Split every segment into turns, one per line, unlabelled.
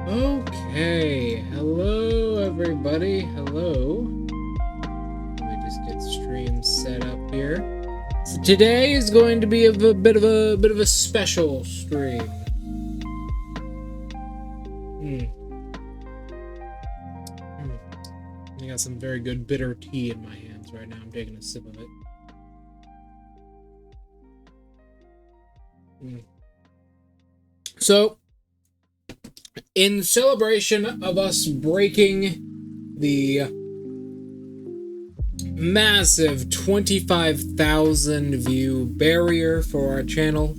Okay, hello everybody, hello. Let me just get stream set up here. So today is going to be a bit of a special stream. I got some very good bitter tea in my hands right now. I'm taking a sip of it. So, in celebration of us breaking the massive 25,000 view barrier for our channel,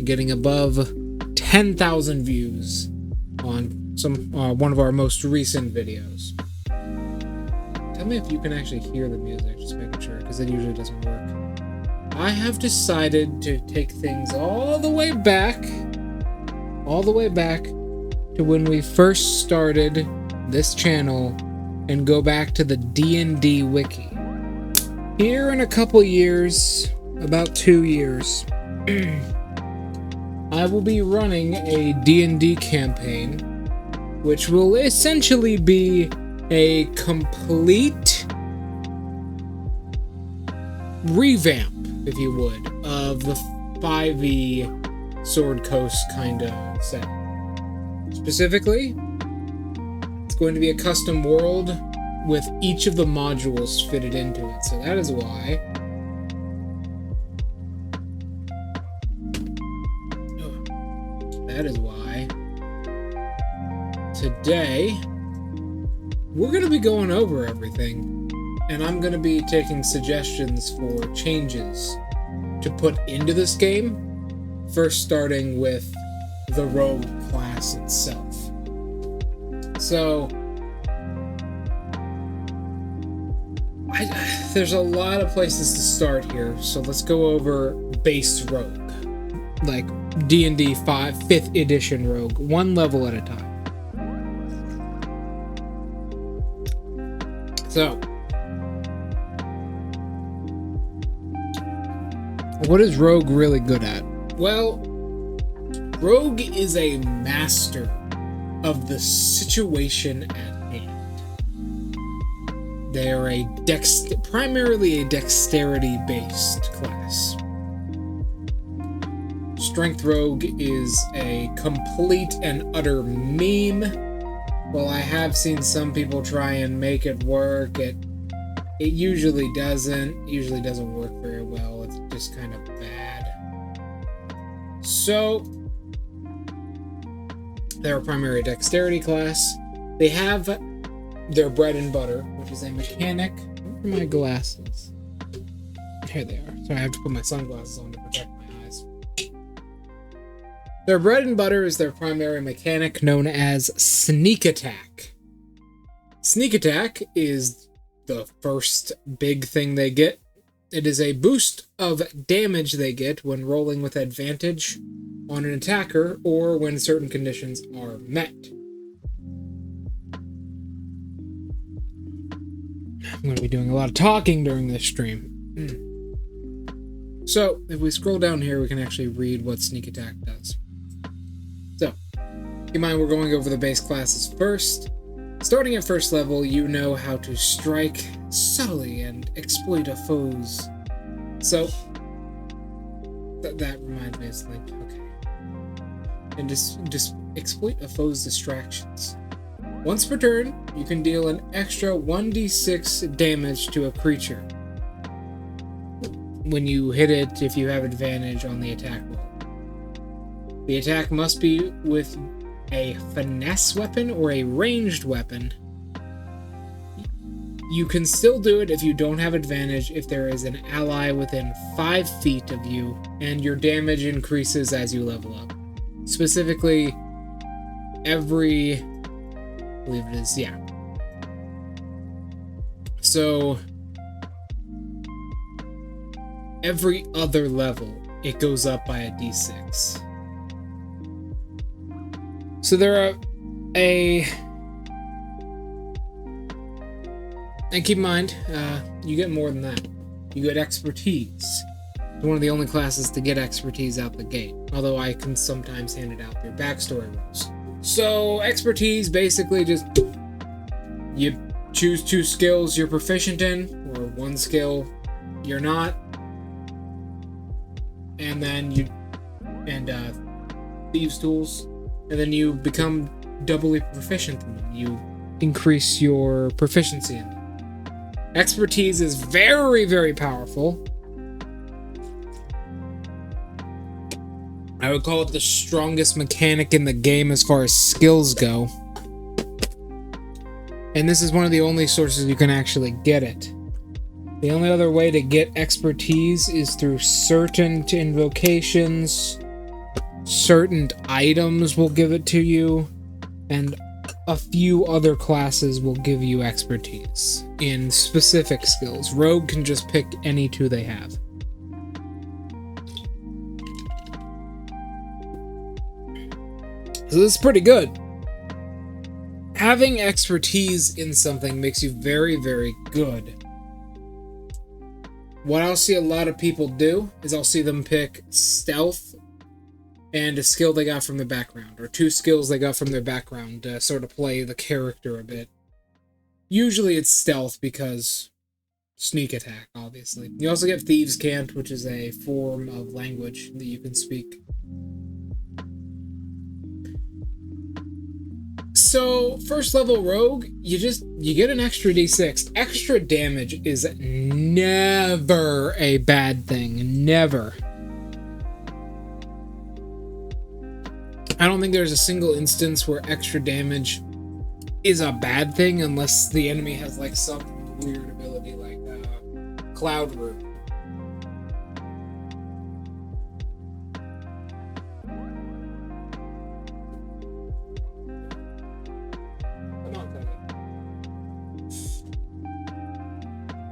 getting above 10,000 views on one of our most recent videos. Tell me if you can actually hear the music, just making sure, because it usually doesn't work. I have decided to take things all the way back to when we first started this channel and go back to the D&D wiki. Here in a couple years, about 2 years, I will be running a D&D campaign, which will essentially be a complete revamp, if you would, of the 5e Sword Coast kind of set. Specifically, it's going to be a custom world with each of the modules fitted into it. So that is why today we're going to be going over everything, and I'm going to be taking suggestions for changes to put into this game, first starting with the rogue class itself. So, there's a lot of places to start here, so let's go over base rogue, like D&D 5th edition rogue, one level at a time. So, what is rogue really good at? Well, rogue is a master of the situation at hand. They are primarily a dexterity-based class. Strength rogue is a complete and utter meme. While I have seen some people try and make it work, it usually doesn't work very well. It's just kind of bad. So, they're a primary dexterity class. They have their bread and butter, which is a mechanic. Where are my glasses? Here they are. So I have to put my sunglasses on to protect my eyes. Their bread and butter is their primary mechanic, known as sneak attack. Sneak attack is the first big thing they get. It is a boost of damage they get when rolling with advantage on an attacker or when certain conditions are met. I'm going to be doing a lot of talking during this stream. So, if we scroll down here, we can actually read what sneak attack does. So, keep in mind we're going over the base classes first. Starting at first level, you know how to strike subtly and exploit a foe's. So, that reminds me of something. Okay. And just exploit a foe's distractions. Once per turn, you can deal an extra 1d6 damage to a creature when you hit it if you have advantage on the attack roll. The attack must be with a finesse weapon or a ranged weapon. You can still do it if you don't have advantage if there is an ally within 5 feet of you, and your damage increases as you level up. Specifically, I believe it is, yeah. So, every other level, it goes up by a d6. So there are and keep in mind, you get more than that. You get expertise. It's one of the only classes to get expertise out the gate, although I can sometimes hand it out through backstory rules. So expertise basically just you choose 2 skills you're proficient in, or 1 skill you're not, and then thieves tools, and then you become doubly proficient in them. You increase your proficiency in them. Expertise is very, very powerful. I would call it the strongest mechanic in the game as far as skills go. And this is one of the only sources you can actually get it. The only other way to get expertise is through certain invocations, certain items will give it to you, and a few other classes will give you expertise in specific skills. Rogue can just pick any 2 they have. So this is pretty good. Having expertise in something makes you very, very good. What I'll see a lot of people do is I'll see them pick stealth and a skill they got from their background, or 2 skills they got from their background to sort of play the character a bit. Usually it's stealth because sneak attack, obviously. You also get Thieves' Cant, which is a form of language that you can speak. So, first level rogue, you get an extra d6. Extra damage is never a bad thing. Never. I don't think there's a single instance where extra damage is a bad thing unless the enemy has like some weird ability like Cloud Root.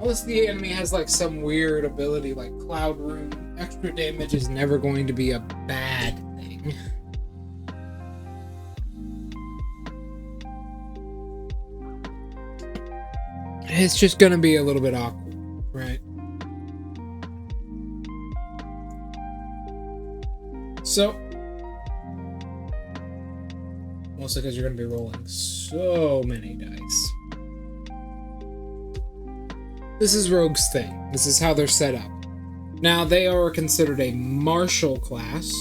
Unless the enemy has like some weird ability like Cloud Room, extra damage is never going to be a bad thing. It's just gonna be a little bit awkward, right? So, mostly because you're gonna be rolling so many dice. This is Rogue's thing. This is how they're set up. Now, they are considered a martial class.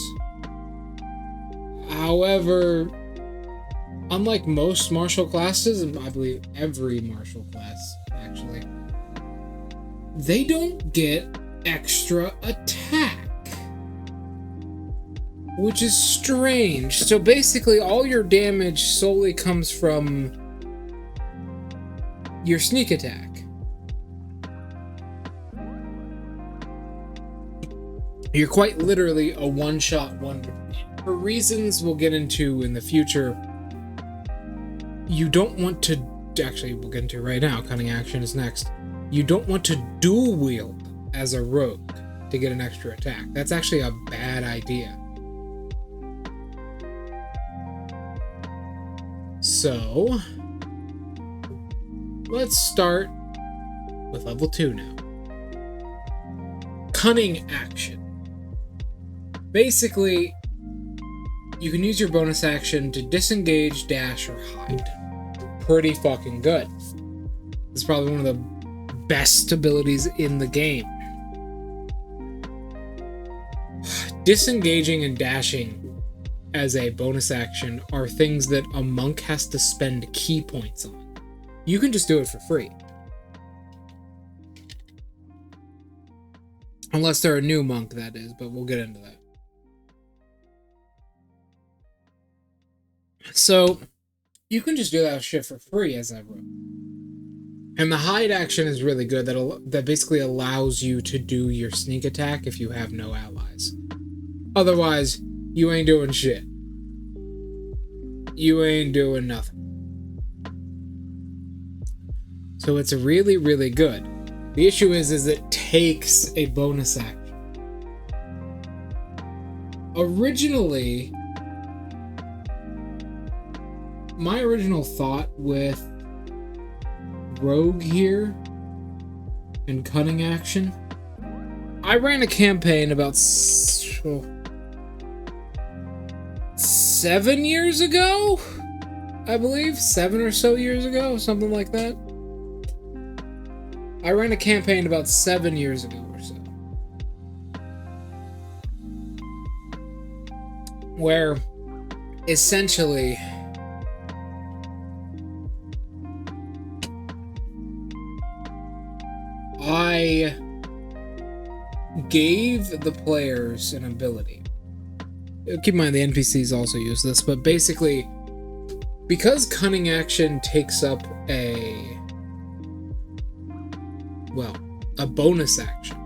However, unlike most martial classes, and I believe every martial class, actually, they don't get extra attack. Which is strange. So basically, all your damage solely comes from your sneak attack. You're quite literally a one-shot wonder. For reasons we'll get into in the future, you don't want to... Actually, we'll get into it right now. Cunning action is next. You don't want to dual wield as a rogue to get an extra attack. That's actually a bad idea. So, let's start with level 2 now. Cunning action. Basically, you can use your bonus action to disengage, dash, or hide. Pretty fucking good. It's probably one of the best abilities in the game. Disengaging and dashing as a bonus action are things that a monk has to spend key points on. You can just do it for free. Unless they're a new monk, that is, but we'll get into that. So, you can just do that shit for free, as I wrote. And the hide action is really good. That basically allows you to do your sneak attack if you have no allies. Otherwise, you ain't doing shit. You ain't doing nothing. So it's really, really good. The issue is it takes a bonus action. Originally, my original thought with Rogue here and Cunning action, I ran a campaign about 7 7 years ago, I believe. 7 or so years ago, something like that. I ran a campaign about 7 years ago or so, where essentially I gave the players an ability. Keep in mind the NPCs also use this, but basically, because cunning action takes up a bonus action,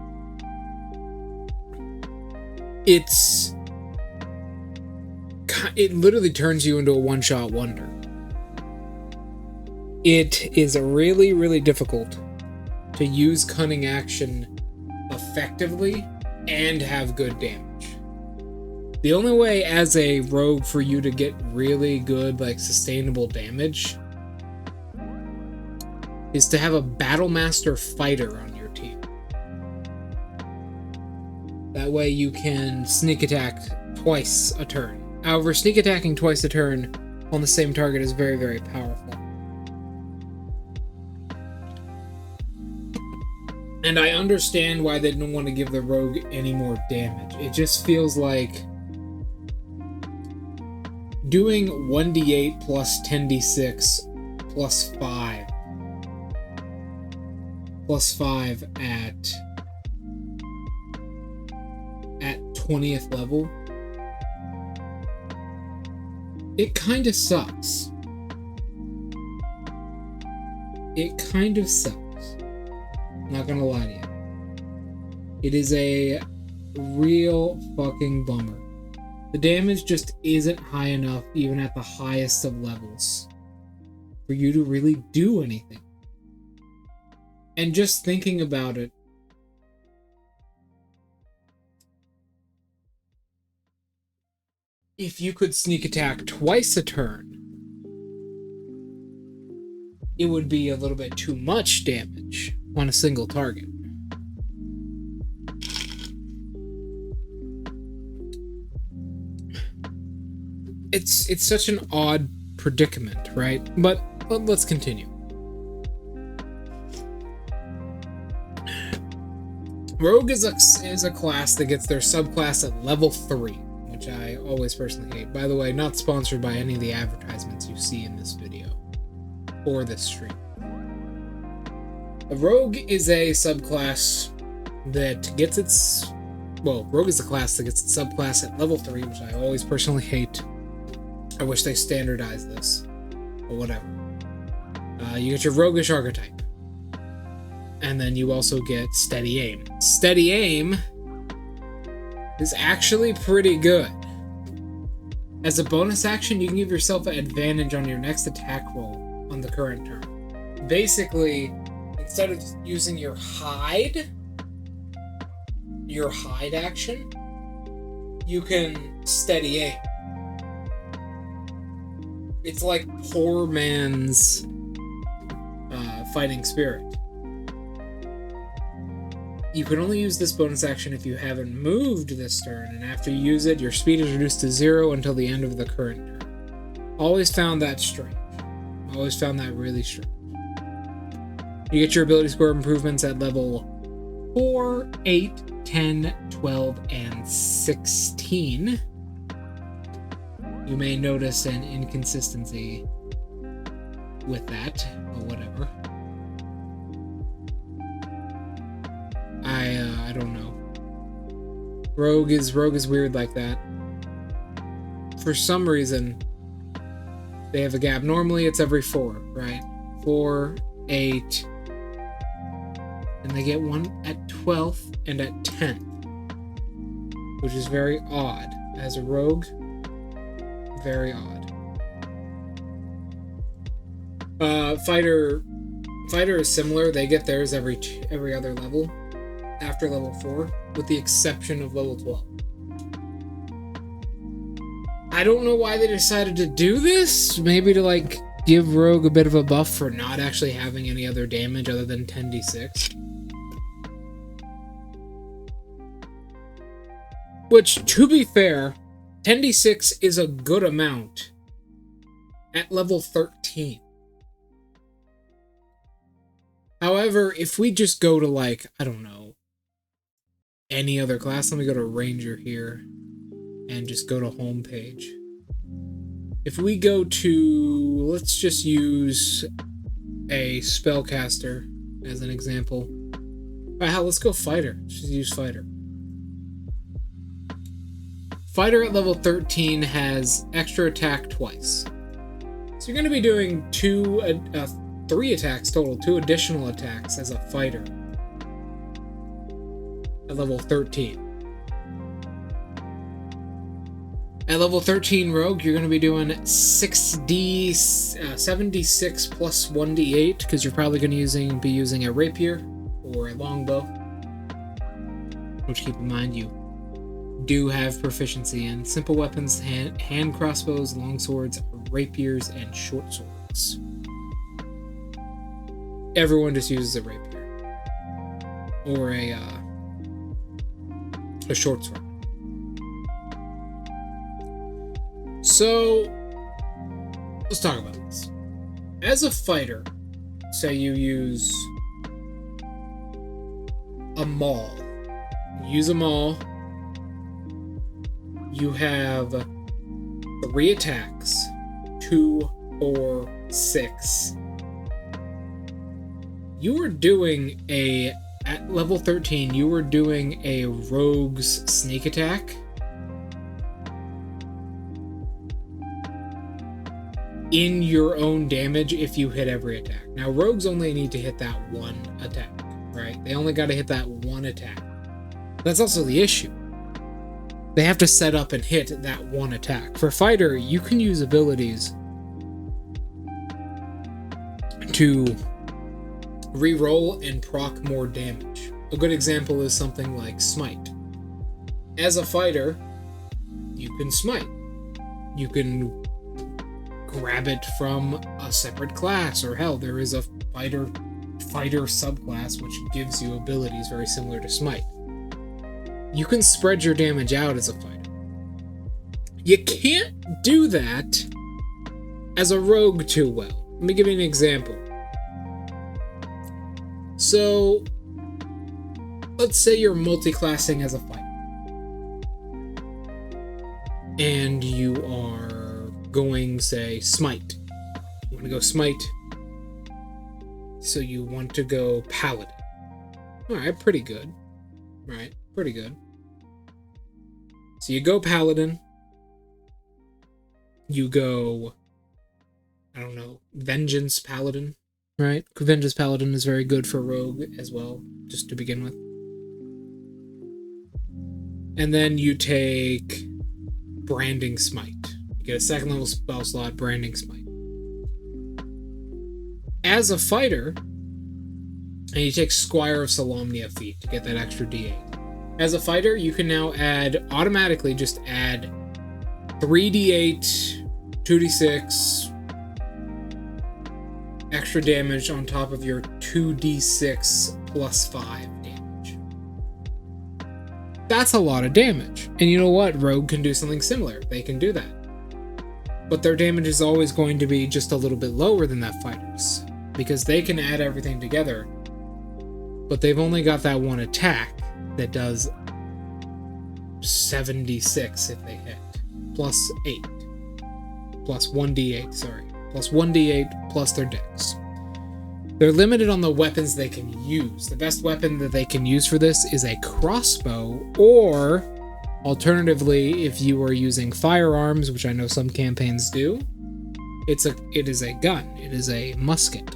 it literally turns you into a one-shot wonder. It is really, really difficult to use cunning action effectively and have good damage. The only way as a rogue for you to get really good, like, sustainable damage is to have a Battle Master fighter on your team. That way you can sneak attack twice a turn. However, sneak attacking twice a turn on the same target is very, very powerful. And I understand why they didn't want to give the rogue any more damage. It just feels like doing 1d8 plus 10d6 plus 5 at 20th level, it kind of sucks. It kind of sucks. Not gonna lie to you. It is a real fucking bummer. The damage just isn't high enough, even at the highest of levels, for you to really do anything. And just thinking about it, if you could sneak attack twice a turn, it would be a little bit too much damage on a single target. It's such an odd predicament, right? But let's continue. Rogue is a class that gets their subclass at level 3, which I always personally hate. By the way, not sponsored by any of the advertisements you see in this video or this stream. A rogue is a subclass that gets its... Well, rogue is a class that gets its subclass at level 3, which I always personally hate. I wish they standardized this, but whatever. You get your roguish archetype. And then you also get steady aim. Steady aim is actually pretty good. As a bonus action, you can give yourself an advantage on your next attack roll on the current turn. Basically, instead of using your hide action, you can steady aim. It's like poor man's fighting spirit. You can only use this bonus action if you haven't moved this turn, and after you use it, your speed is reduced to 0 until the end of the current turn. Always found that strange. Always found that really strange. You get your ability score improvements at level 4, 8, 10, 12, and 16. You may notice an inconsistency with that, but whatever. I don't know. Rogue is weird like that. For some reason, they have a gap. Normally it's every 4, right? 4, 8, and they get one at 12th and at 10th, which is very odd. As a rogue, very odd. Fighter is similar. They get theirs every other level after level 4, with the exception of level 12. I don't know why they decided to do this. Maybe to, like, give Rogue a bit of a buff for not actually having any other damage other than 10d6. Which, to be fair, 10d6 is a good amount at level 13. However, if we just go to, like, I don't know, any other class, let me go to Ranger here and just go to homepage. If we go to, let's just use a spellcaster as an example. All right, hell, let's go fighter. Just use fighter. Fighter at level 13 has extra attack twice. So you're going to be doing 3 attacks total, 2 additional attacks as a fighter at level 13. At level 13 rogue, you're going to be doing 7d6 plus 1d8, because you're probably going to be using a rapier or a longbow, which, keep in mind, you do have proficiency in simple weapons, hand crossbows, long swords, rapiers, and short swords. Everyone just uses a rapier or a short sword. So let's talk about this. As a fighter, say you use a maul. Use a maul. You have 3 attacks, 2, 4, 6. You were doing at level 13, you were doing a rogue's sneak attack in your own damage if you hit every attack. Now, rogues only need to hit that one attack, right? They only got to hit that one attack. That's also the issue. They have to set up and hit that one attack. For fighter, you can use abilities to reroll and proc more damage. A good example is something like smite. As a fighter, you can smite. You can grab it from a separate class, or hell, there is a fighter subclass which gives you abilities very similar to smite. You can spread your damage out as a fighter. You can't do that as a rogue too well. Let me give you an example. So, let's say you're multi-classing as a fighter. And you are going, say, smite. You want to go smite. So you want to go paladin. Alright, pretty good. Right, pretty good. So you go paladin. You go, I don't know, vengeance paladin. Right? Vengeance paladin is very good for rogue as well, just to begin with. And then you take branding smite. You get a 2nd level spell slot, branding smite. As a fighter, and you take Squire of Solamnia feat to get that extra d8. As a fighter, you can now automatically just add 3d8, 2d6, extra damage on top of your 2d6 plus 5 damage. That's a lot of damage. And you know what? Rogue can do something similar. They can do that. But their damage is always going to be just a little bit lower than that fighter's, because they can add everything together, but they've only got that one attack that does 76 if they hit, plus 8, plus 1d8, sorry, plus 1d8 plus their dex. They're limited on the weapons they can use. The best weapon that they can use for this is a crossbow, or alternatively, if you are using firearms, which I know some campaigns do, it is a gun. It is a musket.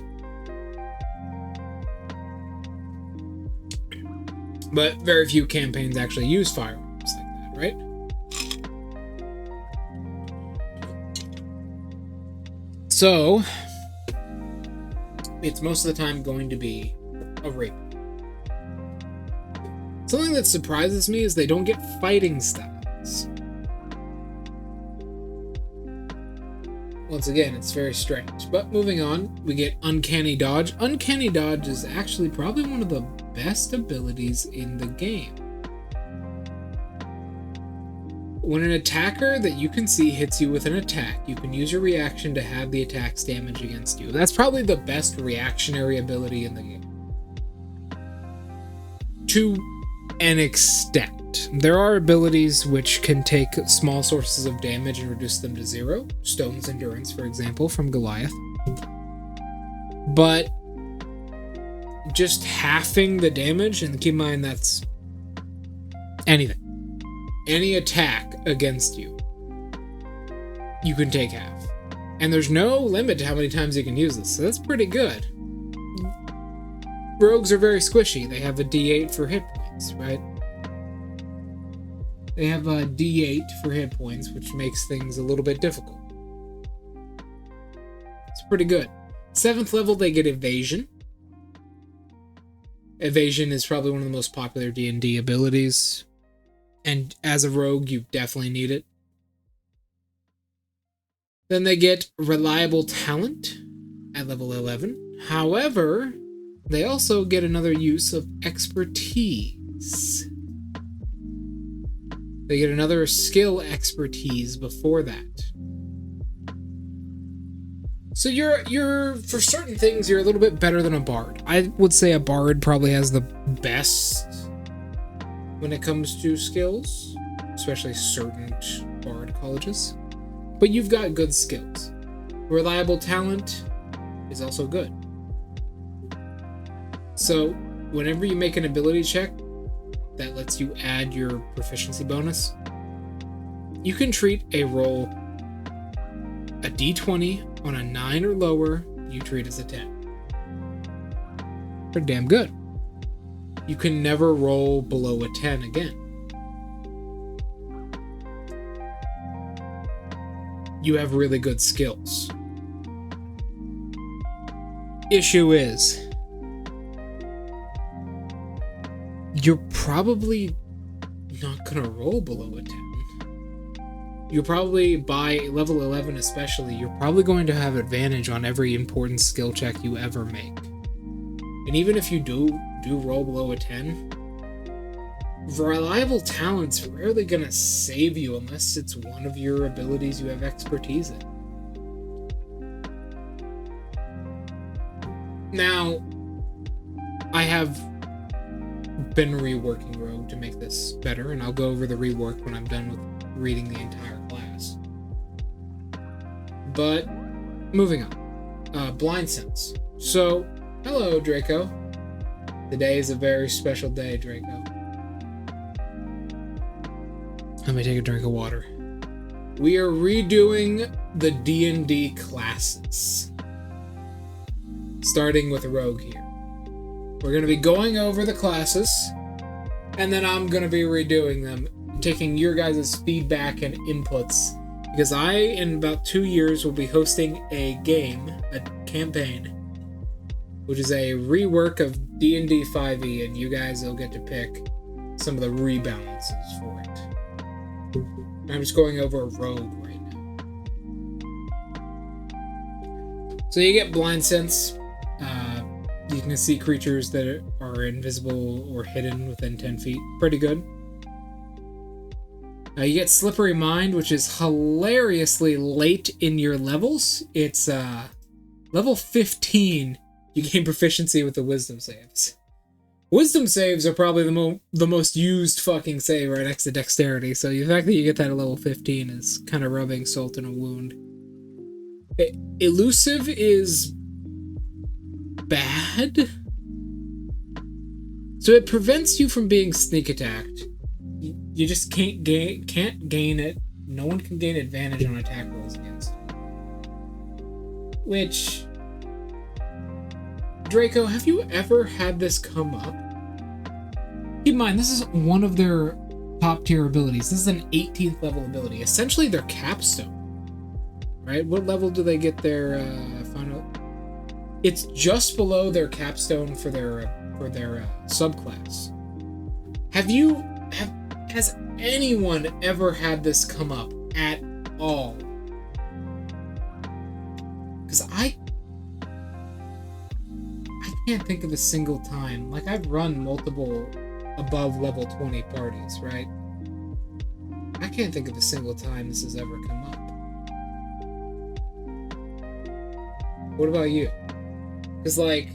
But very few campaigns actually use firearms like that, right? So, it's most of the time going to be a rapier. Something that surprises me is they don't get fighting stats. Once again, it's very strange. But moving on, we get Uncanny Dodge. Uncanny Dodge is actually probably one of the best abilities in the game. when an attacker that you can see hits you with an attack, you can use your reaction to have the attack's damage against you. That's probably the best reactionary ability in the game. To an extent. There are abilities which can take small sources of damage and reduce them to 0. Stone's Endurance, for example, from Goliath. But just halving the damage, and keep in mind that's anything. Any attack against you, you can take half. And there's no limit to how many times you can use this, so that's pretty good. Rogues are very squishy. They have a D8 for hit points, right? They have a D8 for hit points, which makes things a little bit difficult. It's pretty good. 7th level, they get Evasion. Evasion is probably one of the most popular D&D abilities. And as a rogue, you definitely need it. Then they get Reliable Talent at level 11. However, they also get another use of Expertise. They get another skill Expertise before that. So you're for certain things, you're a little bit better than a bard. I would say a bard probably has the best when it comes to skills, especially certain bard colleges. But you've got good skills. Reliable Talent is also good. So whenever you make an ability check that lets you add your proficiency bonus, you can treat a roll a d20 on a 9 or lower, you treat as a 10. Pretty damn good. You can never roll below a 10 again. You have really good skills. Issue is, you're probably not gonna roll below a 10. You're probably, by level 11 especially, you're probably going to have advantage on every important skill check you ever make. And even if you do roll below a 10, Reliable Talent's rarely gonna save you unless it's one of your abilities you have expertise in. Now, I have been reworking Rogue to make this better, and I'll go over the rework when I'm done with reading the entire class. But, moving on. Blind Sense. So, hello, Draco. Today is a very special day, Draco. Let me take a drink of water. We are redoing the D&D classes. Starting with Rogue here. We're going to be going over the classes, and then I'm going to be redoing them, taking your guys' feedback and inputs, because I, in about 2 years, will be hosting a game, a campaign, which is a rework of D&D 5e, and you guys will get to pick some of the rebalances for it. I'm just going over Rogue right now. So you get Blind Sense. You can see creatures that are invisible or hidden within 10 feet. Pretty good. You get Slippery Mind, which is hilariously late in your levels. It's level 15. You gain proficiency with the Wisdom saves. Wisdom saves are probably the most used fucking save right next to Dexterity, so the fact that you get that at level 15 is kind of rubbing salt in a wound. Elusive is bad. So it prevents you from being sneak attacked. You just can't gain it. No one can gain advantage on attack rolls against you. Which, Draco, have you ever had this come up? Keep in mind, this is one of their top tier abilities. This is an 18th level ability. Essentially their capstone. Right? What level do they get their final? It's just below their capstone for their subclass. Has anyone ever had this come up at all? Because I can't think of a single time. Like, I've run multiple above level 20 parties, right? I can't think of a single time this has ever come up. What about you? Because, like,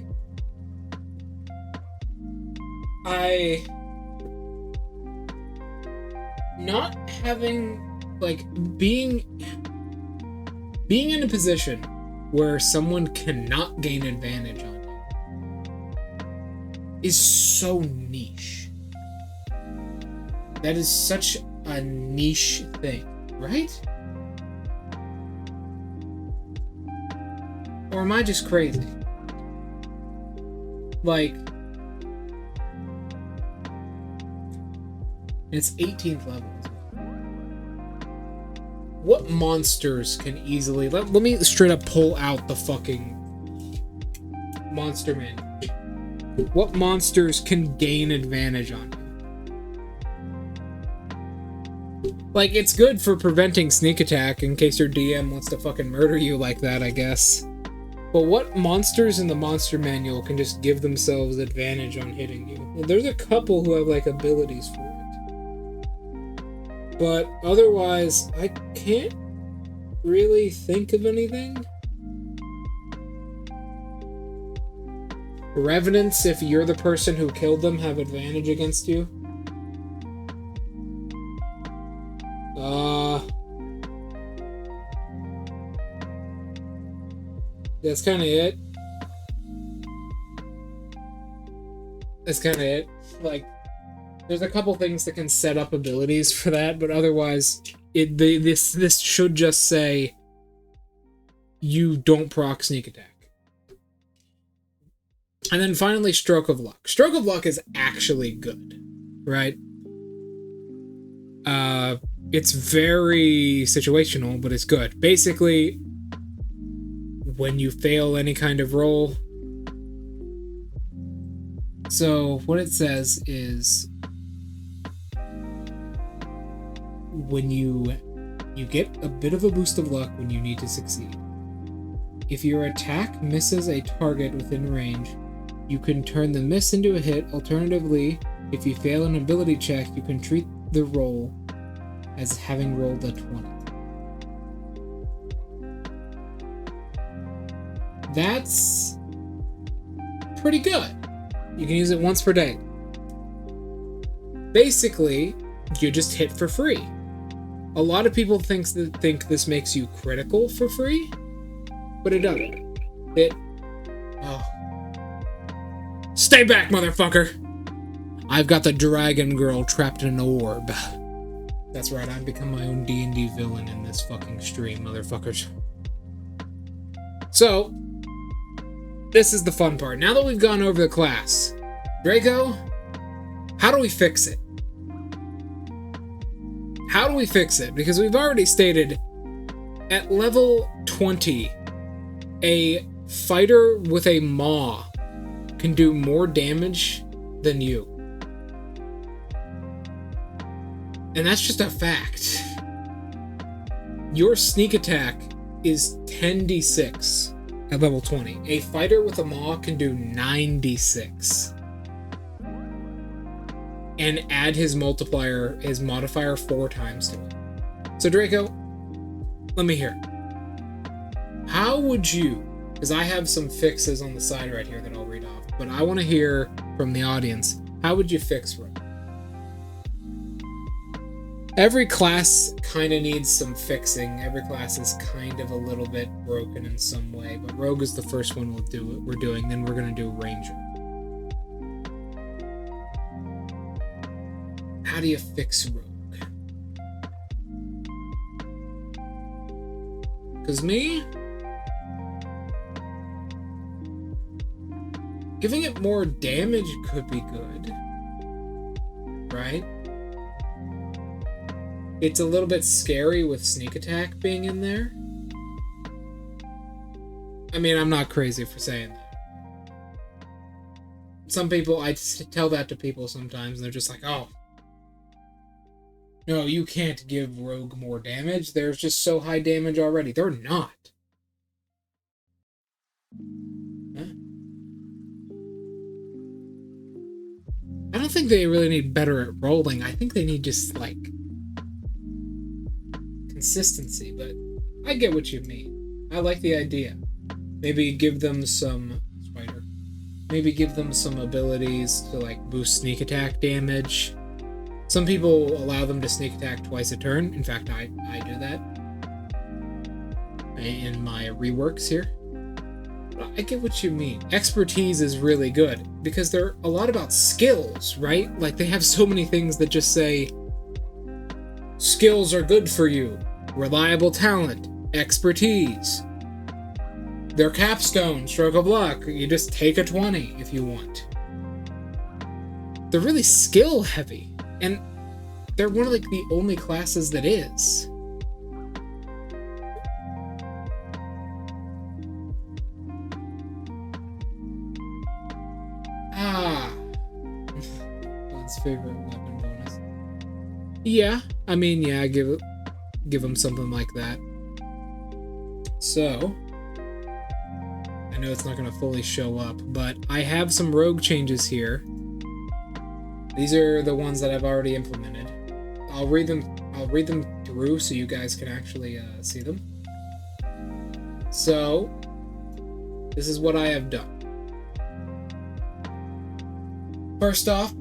not having, like, being in a position where someone cannot gain advantage on you is so niche. That is such a niche thing, right? Or am I just crazy? Like, it's 18th level. What monsters can easily... Let me straight up pull out the fucking monster menu. What monsters can gain advantage on you? Like, it's good for preventing sneak attack in case your DM wants to fucking murder you like that, I guess. But what monsters in the monster manual can just give themselves advantage on hitting you? Well, there's a couple who have, like, abilities for it. But otherwise, I can't really think of anything. Revenants, if you're the person who killed them, have advantage against you. That's kind of it. That's kind of it. Like, there's a couple things that can set up abilities for that, but otherwise, this should just say you don't proc sneak attack. And then finally, Stroke of Luck. Stroke of Luck is actually good, right? It's very situational, but it's good. Basically, when you fail any kind of roll, so what it says is when you get a bit of a boost of luck when you need to succeed. If your attack misses a target within range, you can turn the miss into a hit. Alternatively, if you fail an ability check, you can treat the roll as having rolled a 20. That's pretty good. You can use it once per day. Basically, you just hit for free. A lot of people think this makes you critical for free, but it doesn't. Stay back, motherfucker! I've got the dragon girl trapped in an orb. That's right, I've become my own D&D villain in this fucking stream, motherfuckers. So, this is the fun part. Now that we've gone over the class, Draco, how do we fix it? How do we fix it? Because we've already stated, at level 20, a fighter with a maw can do more damage than you. And that's just a fact. Your sneak attack is 10d6 at level 20. A fighter with a maw can do 9d6. And add his modifier 4 times to it. So Draco, let me hear. How would you, because I have some fixes on the side right here that I'll read off, but I want to hear from the audience, how would you fix Rogue? Every class kind of needs some fixing. Every class is kind of a little bit broken in some way, but Rogue is the first one we're doing, then we're going to do Ranger. How do you fix Rogue? Because me, giving it more damage could be good, right? It's a little bit scary with sneak attack being in there. I mean, I'm not crazy for saying that. Some people, I tell that to people sometimes, and they're just like, oh, no, you can't give Rogue more damage. There's just so high damage already. They're not. Huh? I don't think they really need better at rolling. I think they need just, like, consistency, but I get what you mean. I like the idea. Maybe give them some spider. Maybe give them some abilities to like boost sneak attack damage. Some people allow them to sneak attack twice a turn. In fact, I do that in my reworks here. I get what you mean. Expertise is really good because they're a lot about skills, right? Like they have so many things that just say skills are good for you, reliable talent, expertise. Their capstone, stroke of luck. You just take a 20 if you want. They're really skill heavy, and they're one of like the only classes that is. One's favorite weapon bonus. Yeah, I mean, yeah, give them something like that. So, I know it's not going to fully show up, but I have some rogue changes here. These are the ones that I've already implemented. I'll read them through so you guys can actually see them. So, this is what I have done. First off,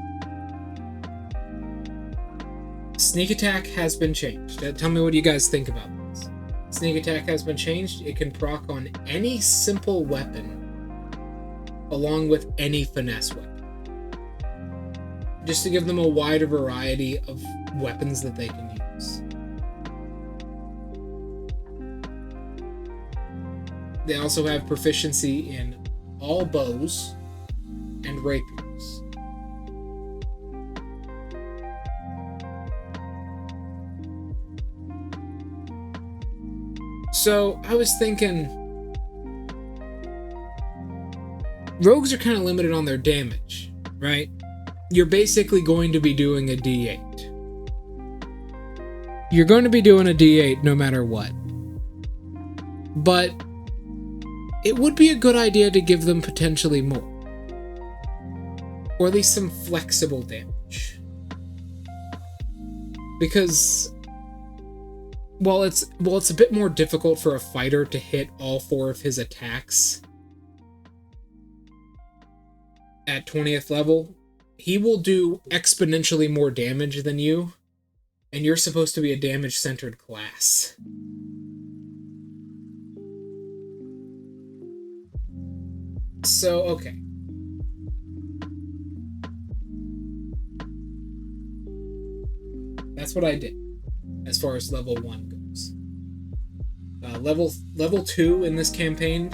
sneak attack has been changed. Tell me what you guys think about this. Sneak attack has been changed. It can proc on any simple weapon along with any finesse weapon. Just to give them a wider variety of weapons that they can use. They also have proficiency in all bows and rapiers. So, I was thinking, rogues are kind of limited on their damage, right? You're basically going to be doing a D8. You're going to be doing a D8 no matter what. But it would be a good idea to give them potentially more. Or at least some flexible damage. Because while it's a bit more difficult for a fighter to hit all 4 of his attacks at 20th level, he will do exponentially more damage than you, and you're supposed to be a damage-centered class. So, okay. That's what I did, as far as level 1 goes. Level 2 in this campaign.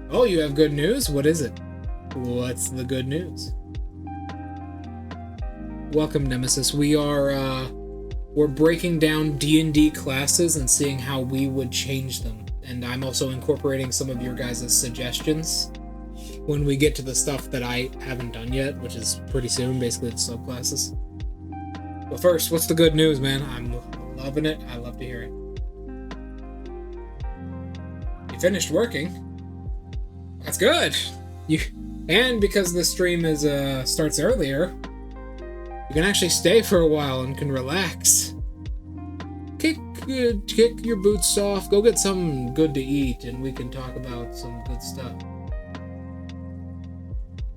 Oh, you have good news? What is it? What's the good news? Welcome, Nemesis. We're breaking down D&D classes and seeing how we would change them. And I'm also incorporating some of your guys' suggestions when we get to the stuff that I haven't done yet, which is pretty soon, basically the subclasses. But first, what's the good news, man? I'm loving it. I love to hear it. You finished working. That's good. And because the stream starts earlier, you can actually stay for a while and can relax. Kick your boots off, go get something good to eat, and we can talk about some good stuff.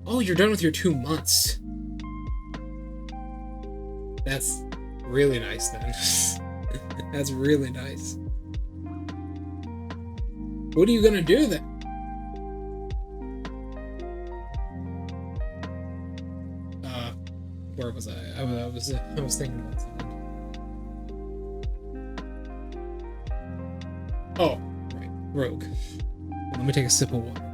Oh, you're done with your 2 months. That's really nice, then. That's really nice. What are you gonna do, then? Where was I? I was thinking about something. Oh, right. Rogue. Let me take a sip of water.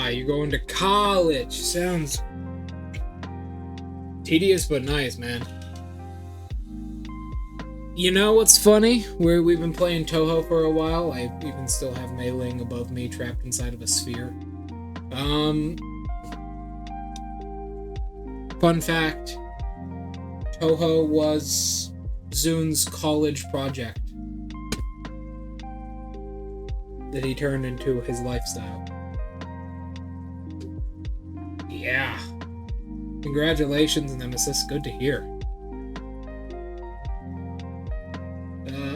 You're going to college. Sounds tedious but nice, man. You know what's funny? We've been playing Toho for a while. I even still have Mei Ling above me, trapped inside of a sphere. Fun fact, Toho was Zun's college project that he turned into his lifestyle. Yeah. Congratulations, Nemesis. Good to hear.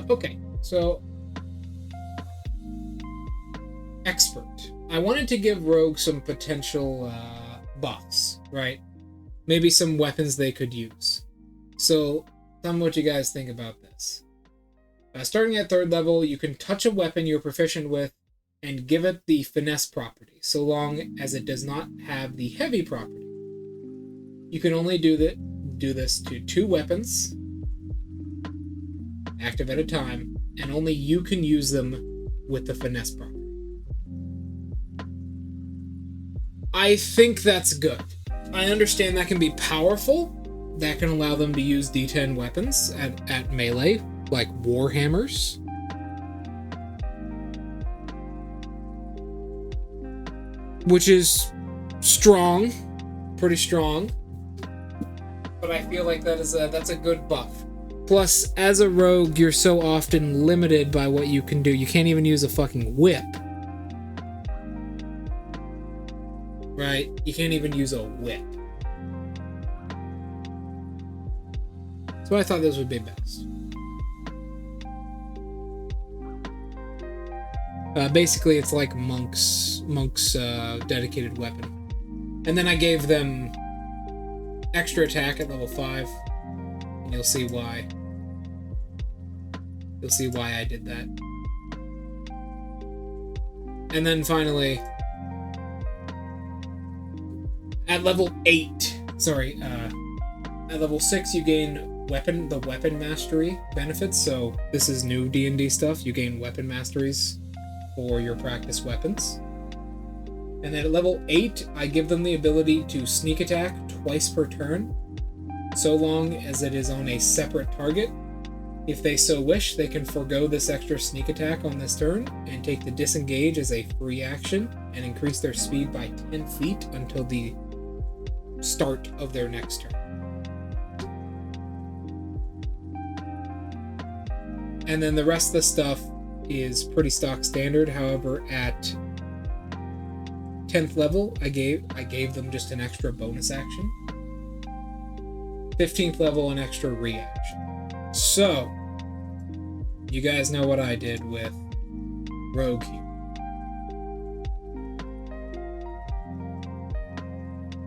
Okay, so expert. I wanted to give Rogue some potential buffs, right? Maybe some weapons they could use. So, tell me what you guys think about this. Starting at 3rd level, you can touch a weapon you're proficient with and give it the finesse property, so long as it does not have the heavy property. You can only do this to 2 weapons, active at a time, and only you can use them with the finesse property. I think that's good. I understand that can be powerful. That can allow them to use D10 weapons at melee, like warhammers. Which is strong, pretty strong. But I feel like that's a good buff. Plus, as a rogue, you're so often limited by what you can do. You can't even use a fucking whip. Right? You can't even use a whip. So I thought this would be best. Basically, it's like Monk's dedicated weapon. And then I gave them extra attack at level 5. And you'll see why. You'll see why I did that. And then finally, at level 8, at level 6 you gain the weapon mastery benefits. So this is new D&D stuff. You gain weapon masteries for your practice weapons. And then at level 8, I give them the ability to sneak attack twice per turn, so long as it is on a separate target. If they so wish, they can forego this extra sneak attack on this turn and take the disengage as a free action and increase their speed by 10 feet until the start of their next turn. And then the rest of the stuff is pretty stock standard. However, at 10th level, I gave them just an extra bonus action. 15th level, an extra reaction. So, you guys know what I did with Rogue here.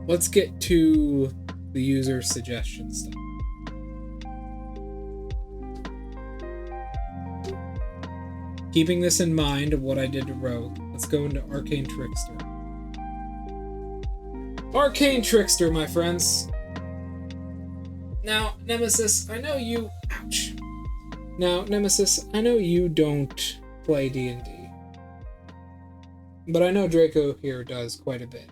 Let's get to the user suggestion stuff. Keeping this in mind of what I did to Rogue, let's go into Arcane Trickster. Arcane Trickster, my friends. Now, Nemesis, I know you... Ouch. Now, Nemesis, I know you don't play D&D. But I know Draco here does quite a bit.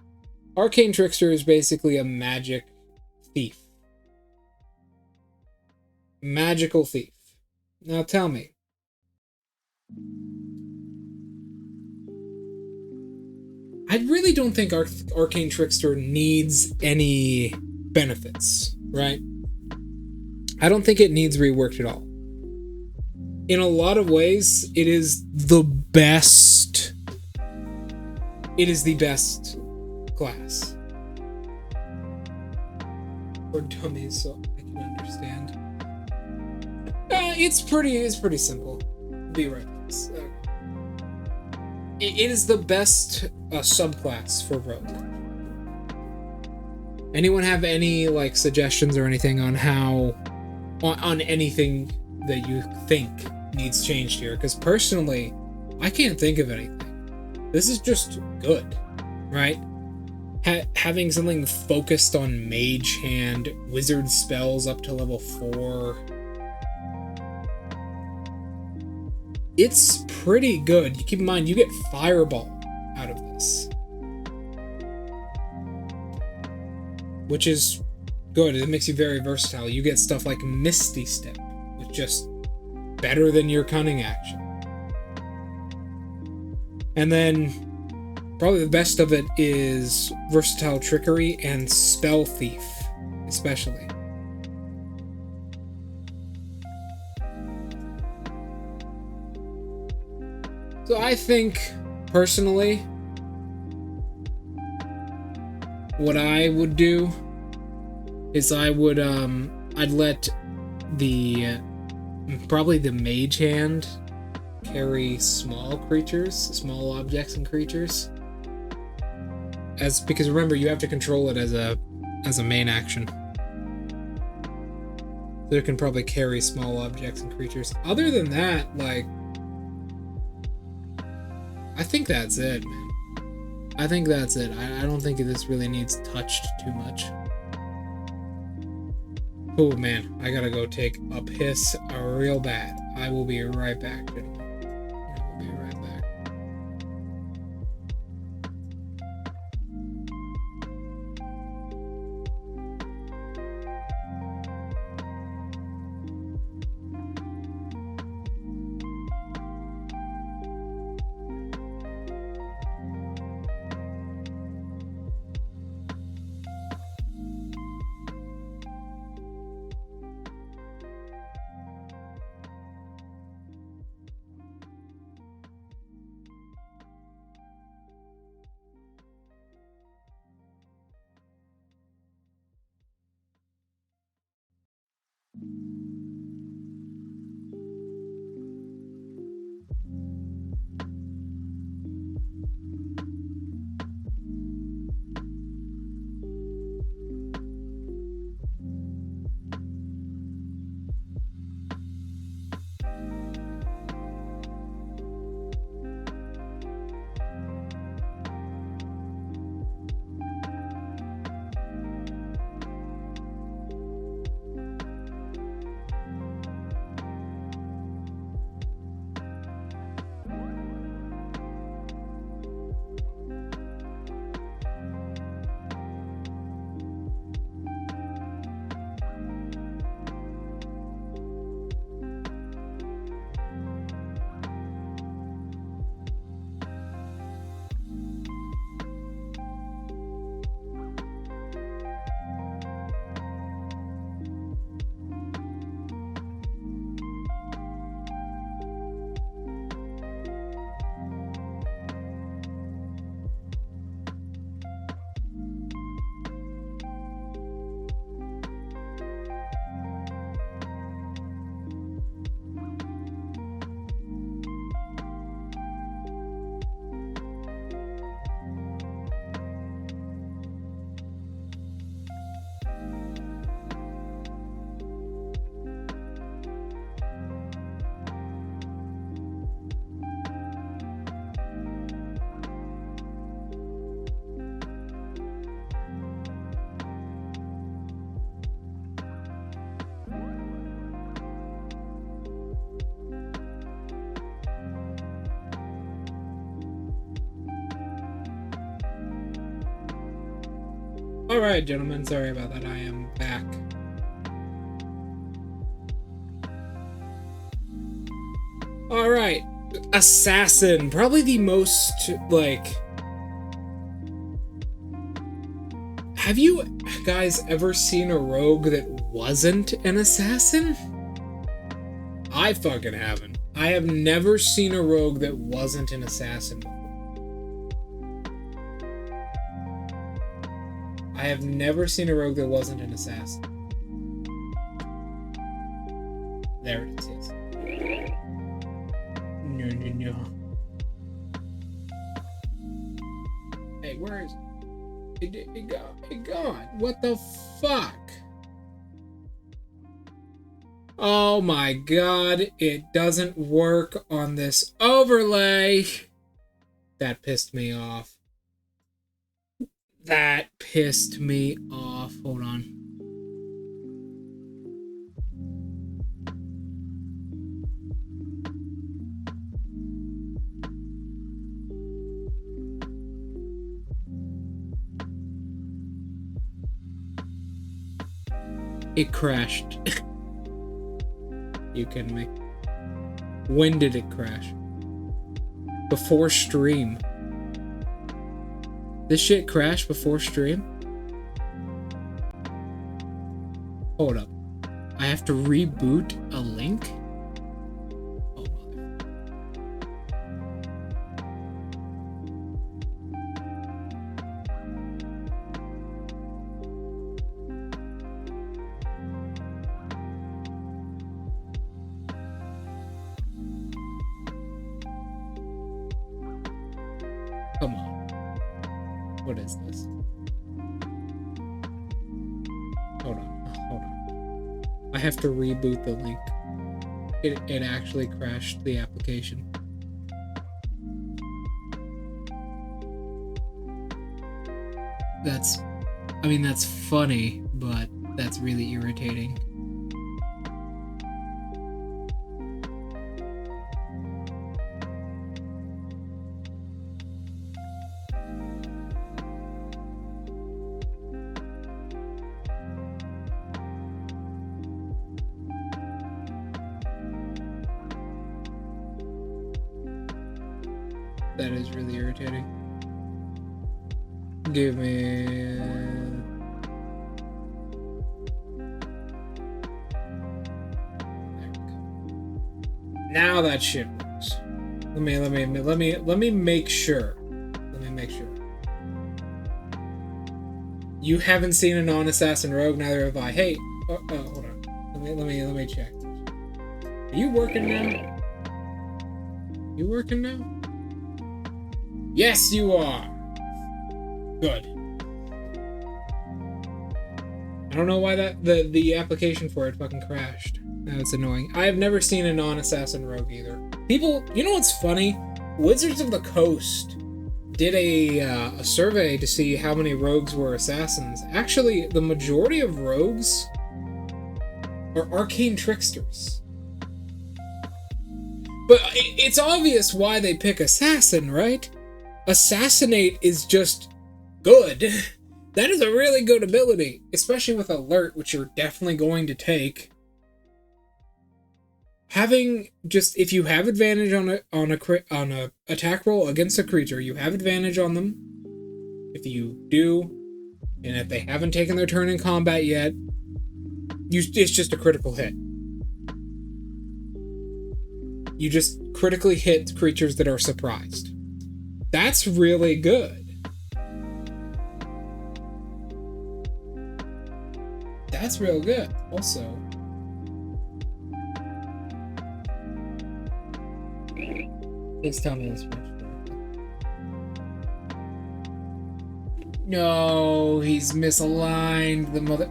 Arcane Trickster is basically a magic thief. Magical thief. Now tell me. I really don't think Arcane Trickster needs any benefits, right? I don't think it needs reworked at all. In a lot of ways, it is the best. It is the best class. For dummies, so I can understand. It's pretty simple. Be right. It is the best subclass for Rogue. Anyone have any suggestions or anything on how, on anything that you think needs changed here? Because personally, I can't think of anything. This is just good, right? Having something focused on Mage Hand, Wizard spells up to level 4. It's pretty good. You keep in mind, you get Fireball out of this, which is good. It makes you very versatile. You get stuff like Misty Step, which is just better than your Cunning action. And then, probably the best of it is Versatile Trickery and Spell Thief, especially. So I think, personally, what I would do is I would, I'd let probably the mage hand carry small creatures, small objects and creatures. Because remember, you have to control it as a main action. So it can probably carry small objects and creatures. Other than that, like, I think that's it, man. I think that's it. I don't think this really needs touched too much. Oh man, I gotta go take a piss real bad. I will be right back, gentlemen. I will be right back. Alright, gentlemen, sorry about that. I am back. Alright, assassin. Probably the most, like... Have you guys ever seen a rogue that wasn't an assassin? I fucking haven't. I have never seen a rogue that wasn't an assassin before. I have never seen a rogue that wasn't an assassin. There it is, yes. No. Hey, where is it? It gone. What the fuck? Oh my god, it doesn't work on this overlay. That pissed me off. That pissed me off. Hold on. It crashed. You kidding me? When did it crash? Before stream. This shit crashed before stream? Hold up. I have to reboot a link? Oh, come on. What is this? Hold on. I have to reboot the link. It actually crashed the application. That's funny, but that's really irritating. That is really irritating. Give me... There we go. Now that shit works. Let me make sure. Let me make sure. You haven't seen a non-assassin rogue, neither have I. Hey, hold on. Let me check. Are you working now? You working now? Yes, you are. Good. I don't know why the application for it fucking crashed. That's annoying. I have never seen a non-assassin rogue either. People, you know what's funny? Wizards of the Coast did a survey to see how many rogues were assassins. Actually, the majority of rogues are arcane tricksters. But it's obvious why they pick assassin, right? Assassinate is just good. That is a really good ability, especially with alert, which you're definitely going to take. Having just, if you have advantage on a attack roll against a creature, you have advantage on them. If you do, and if they haven't taken their turn in combat yet, it's just a critical hit. You just critically hit creatures that are surprised. That's really good. That's real good. Also, please tell me this much. No, he's misaligned. The mother.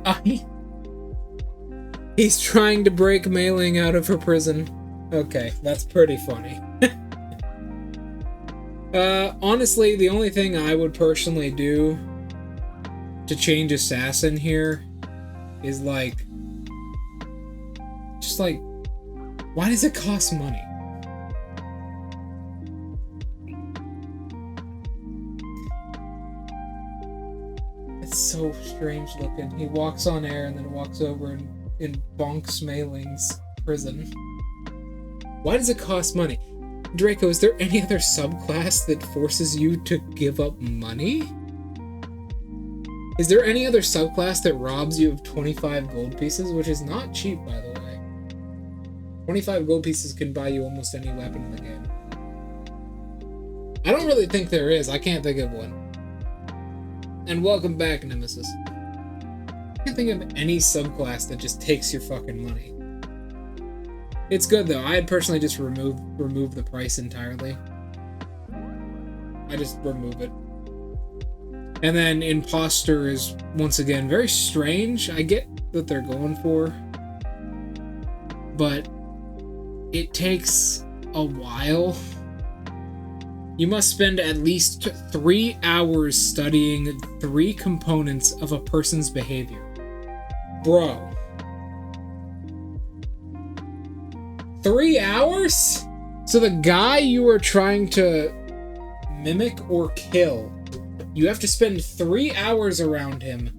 He's trying to break Mailing out of her prison. Okay, that's pretty funny. Honestly, the only thing I would personally do to change assassin here is just why does it cost money? It's so strange looking. He walks on air and then walks over and bonks Mailing's prison. Why does it cost money? Draco, is there any other subclass that forces you to give up money? Is there any other subclass that robs you of 25 gold pieces, which is not cheap, by the way? 25 gold pieces can buy you almost any weapon in the game. I don't really think there is. I can't think of one. And welcome back, Nemesis. I can't think of any subclass that just takes your fucking money. It's good though. I'd personally just remove the price entirely. I just remove it. And then Imposter is once again very strange. I get what they're going for, but it takes a while. You must spend at least 3 hours studying 3 components of a person's behavior. Bro. 3 hours? So the guy you are trying to mimic or kill, you have to spend 3 hours around him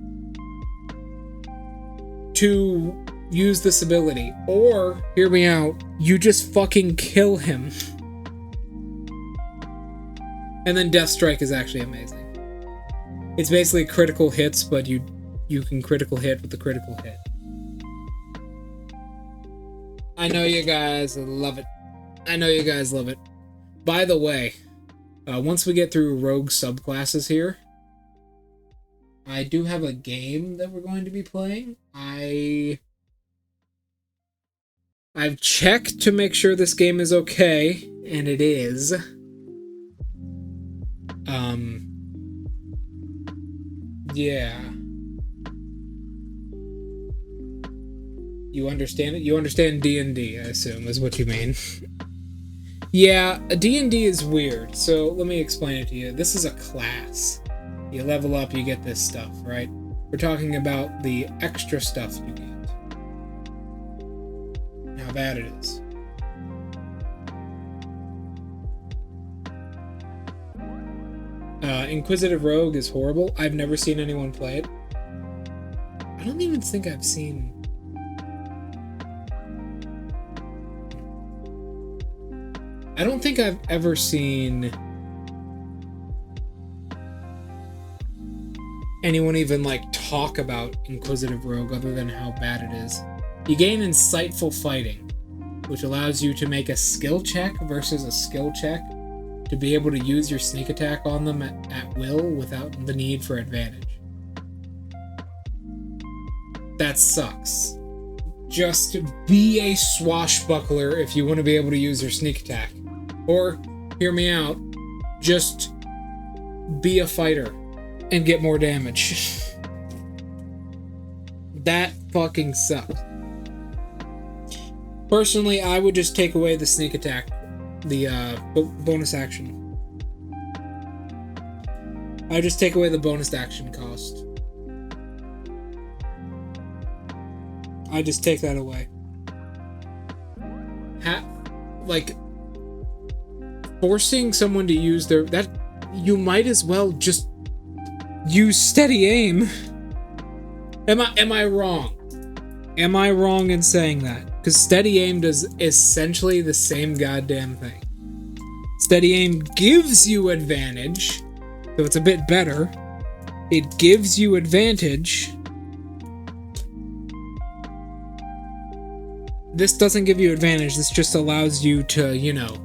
to use this ability. Or, hear me out, you just fucking kill him. And then Death Strike is actually amazing. It's basically critical hits, but you can critical hit with the critical hit. I know you guys love it. I know you guys love it. By the way, once we get through rogue subclasses here, I do have a game that we're going to be playing. I've checked to make sure this game is okay, and it is. Yeah. You understand it? You understand D&D, I assume, is what you mean. Yeah, D&D is weird, so let me explain it to you. This is a class. You level up, you get this stuff, right? We're talking about the extra stuff you get. How bad it is. Inquisitive Rogue is horrible. I've never seen anyone play it. I don't even think I've seen... I don't think I've ever seen anyone even, like, talk about Inquisitive Rogue other than how bad it is. You gain Insightful Fighting, which allows you to make a skill check versus a skill check to be able to use your sneak attack on them at will without the need for advantage. That sucks. Just be a swashbuckler if you want to be able to use your sneak attack. Or, hear me out, just be a fighter and get more damage. That fucking sucks. Personally, I would just take away the sneak attack, the bonus action. I would just take away the bonus action cost. I just take that away. Like, forcing someone to use that you might as well just use steady aim. Am I wrong? Am I wrong in saying that? Because steady aim does essentially the same goddamn thing. Steady aim gives you advantage, so it's a bit better. It gives you advantage. This doesn't give you advantage, this just allows you to, you know,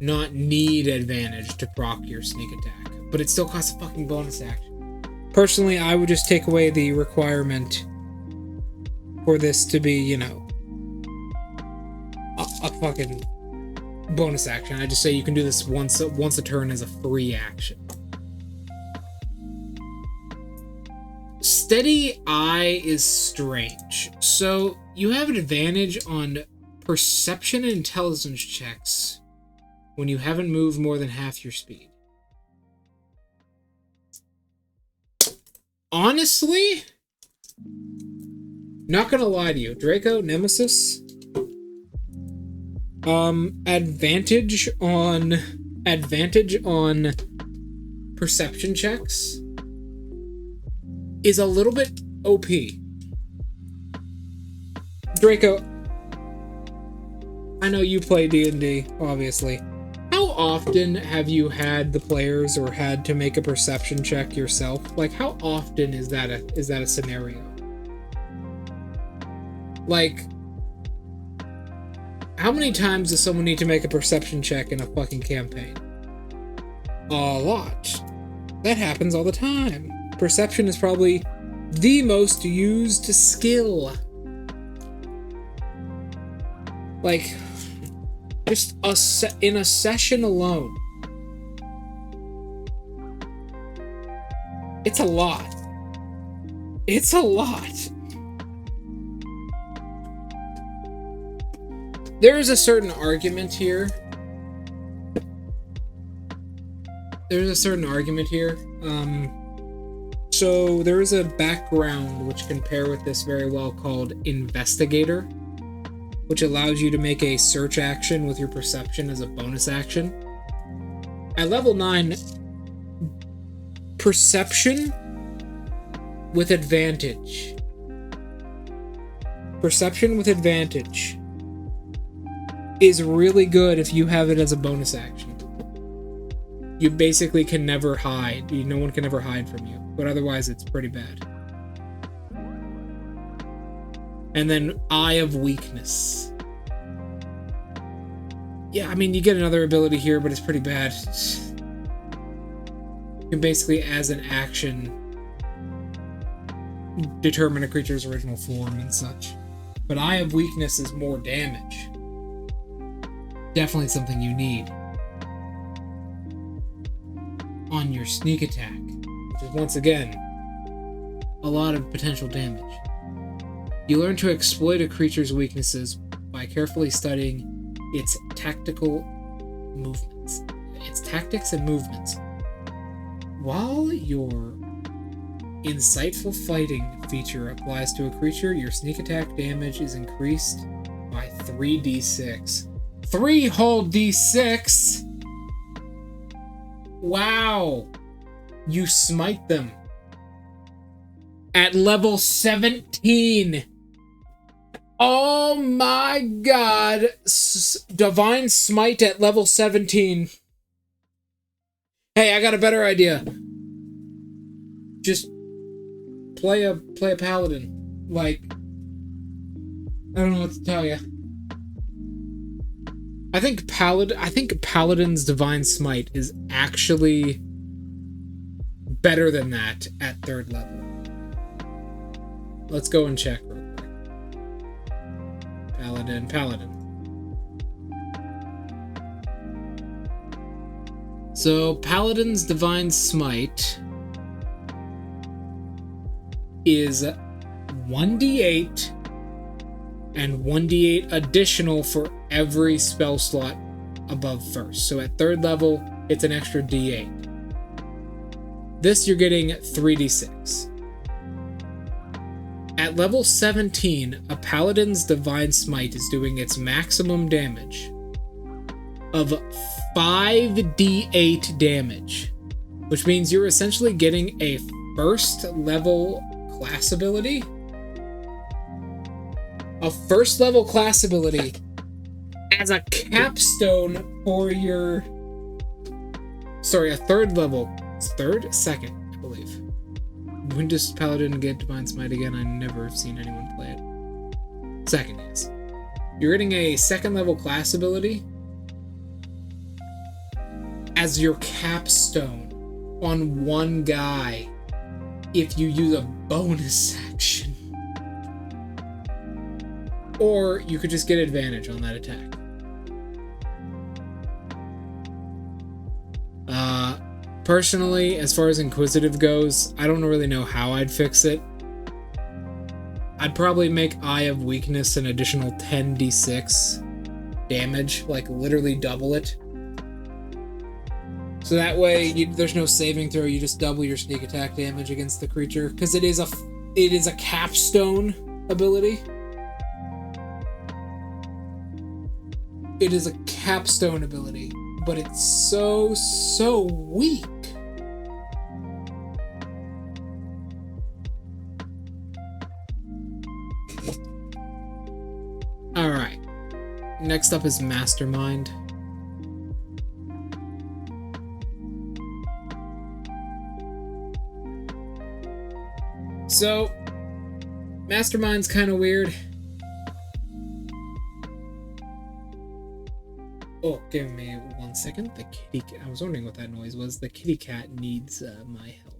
not need advantage to proc your sneak attack. But it still costs a fucking bonus action. Personally, I would just take away the requirement for this to be, you know, a fucking bonus action. I just say you can do this once a turn as a free action. Steady Eye is strange. So you have an advantage on perception and intelligence checks when you haven't moved more than half your speed. Honestly, not gonna lie to you, Draco Nemesis, advantage on perception checks is a little bit OP. Draco, I know you play D&D, obviously. How often have you had the players or had to make a perception check yourself? Like, how often is that a scenario? Like, how many times does someone need to make a perception check in a fucking campaign? A lot. That happens all the time. Perception is probably the most used skill. Like, just in a session alone. It's a lot. It's a lot. There is a certain argument here. So there is a background which can pair with this very well called Investigator, which allows you to make a search action with your perception as a bonus action. At level 9, perception with advantage. Perception with advantage is really good if you have it as a bonus action. You basically can never hide. No one can ever hide from you. But otherwise, it's pretty bad. And then Eye of Weakness. Yeah, I mean, you get another ability here, but it's pretty bad. You can basically, as an action, determine a creature's original form and such. But Eye of Weakness is more damage. Definitely something you need on your sneak attack, which is once again a lot of potential damage. You learn to exploit a creature's weaknesses by carefully studying its tactical movements. Its tactics and movements. While your Insightful Fighting feature applies to a creature, your sneak attack damage is increased by 3d6. 3 whole d6? Wow! You smite them. At level 17! Oh my god! Divine Smite at level 17. Hey, I got a better idea. Just play a paladin. Like, I don't know what to tell you. I think Paladin's Divine Smite is actually better than that at 3rd level. Let's go and check real quick. Paladin. So, Paladin's Divine Smite is 1d8 and 1d8 additional for every spell slot above 1st. So at 3rd level, it's an extra d8. This you're getting 3d6. At level 17, a Paladin's Divine Smite is doing its maximum damage of 5d8 damage, which means you're essentially getting a 1st level class ability. A 1st level class ability as a capstone for your... Sorry, a 3rd level. It's 3rd? 2nd, I believe. When does Paladin get Divine Smite again? I never have seen anyone play it. 2nd, yes. You're getting a 2nd level class ability as your capstone on one guy if you use a bonus action. Or you could just get advantage on that attack. Personally, as far as Inquisitive goes, I don't really know how I'd fix it. I'd probably make Eye of Weakness an additional 10d6 damage, like literally double it. So that way, there's no saving throw, you just double your sneak attack damage against the creature, because it is a capstone ability. It is a capstone ability, but it's so weak. Alright. Next up is Mastermind. So, Mastermind's kind of weird. Oh, give me 1 second. The kitty cat. I was wondering what that noise was. The kitty cat needs my help.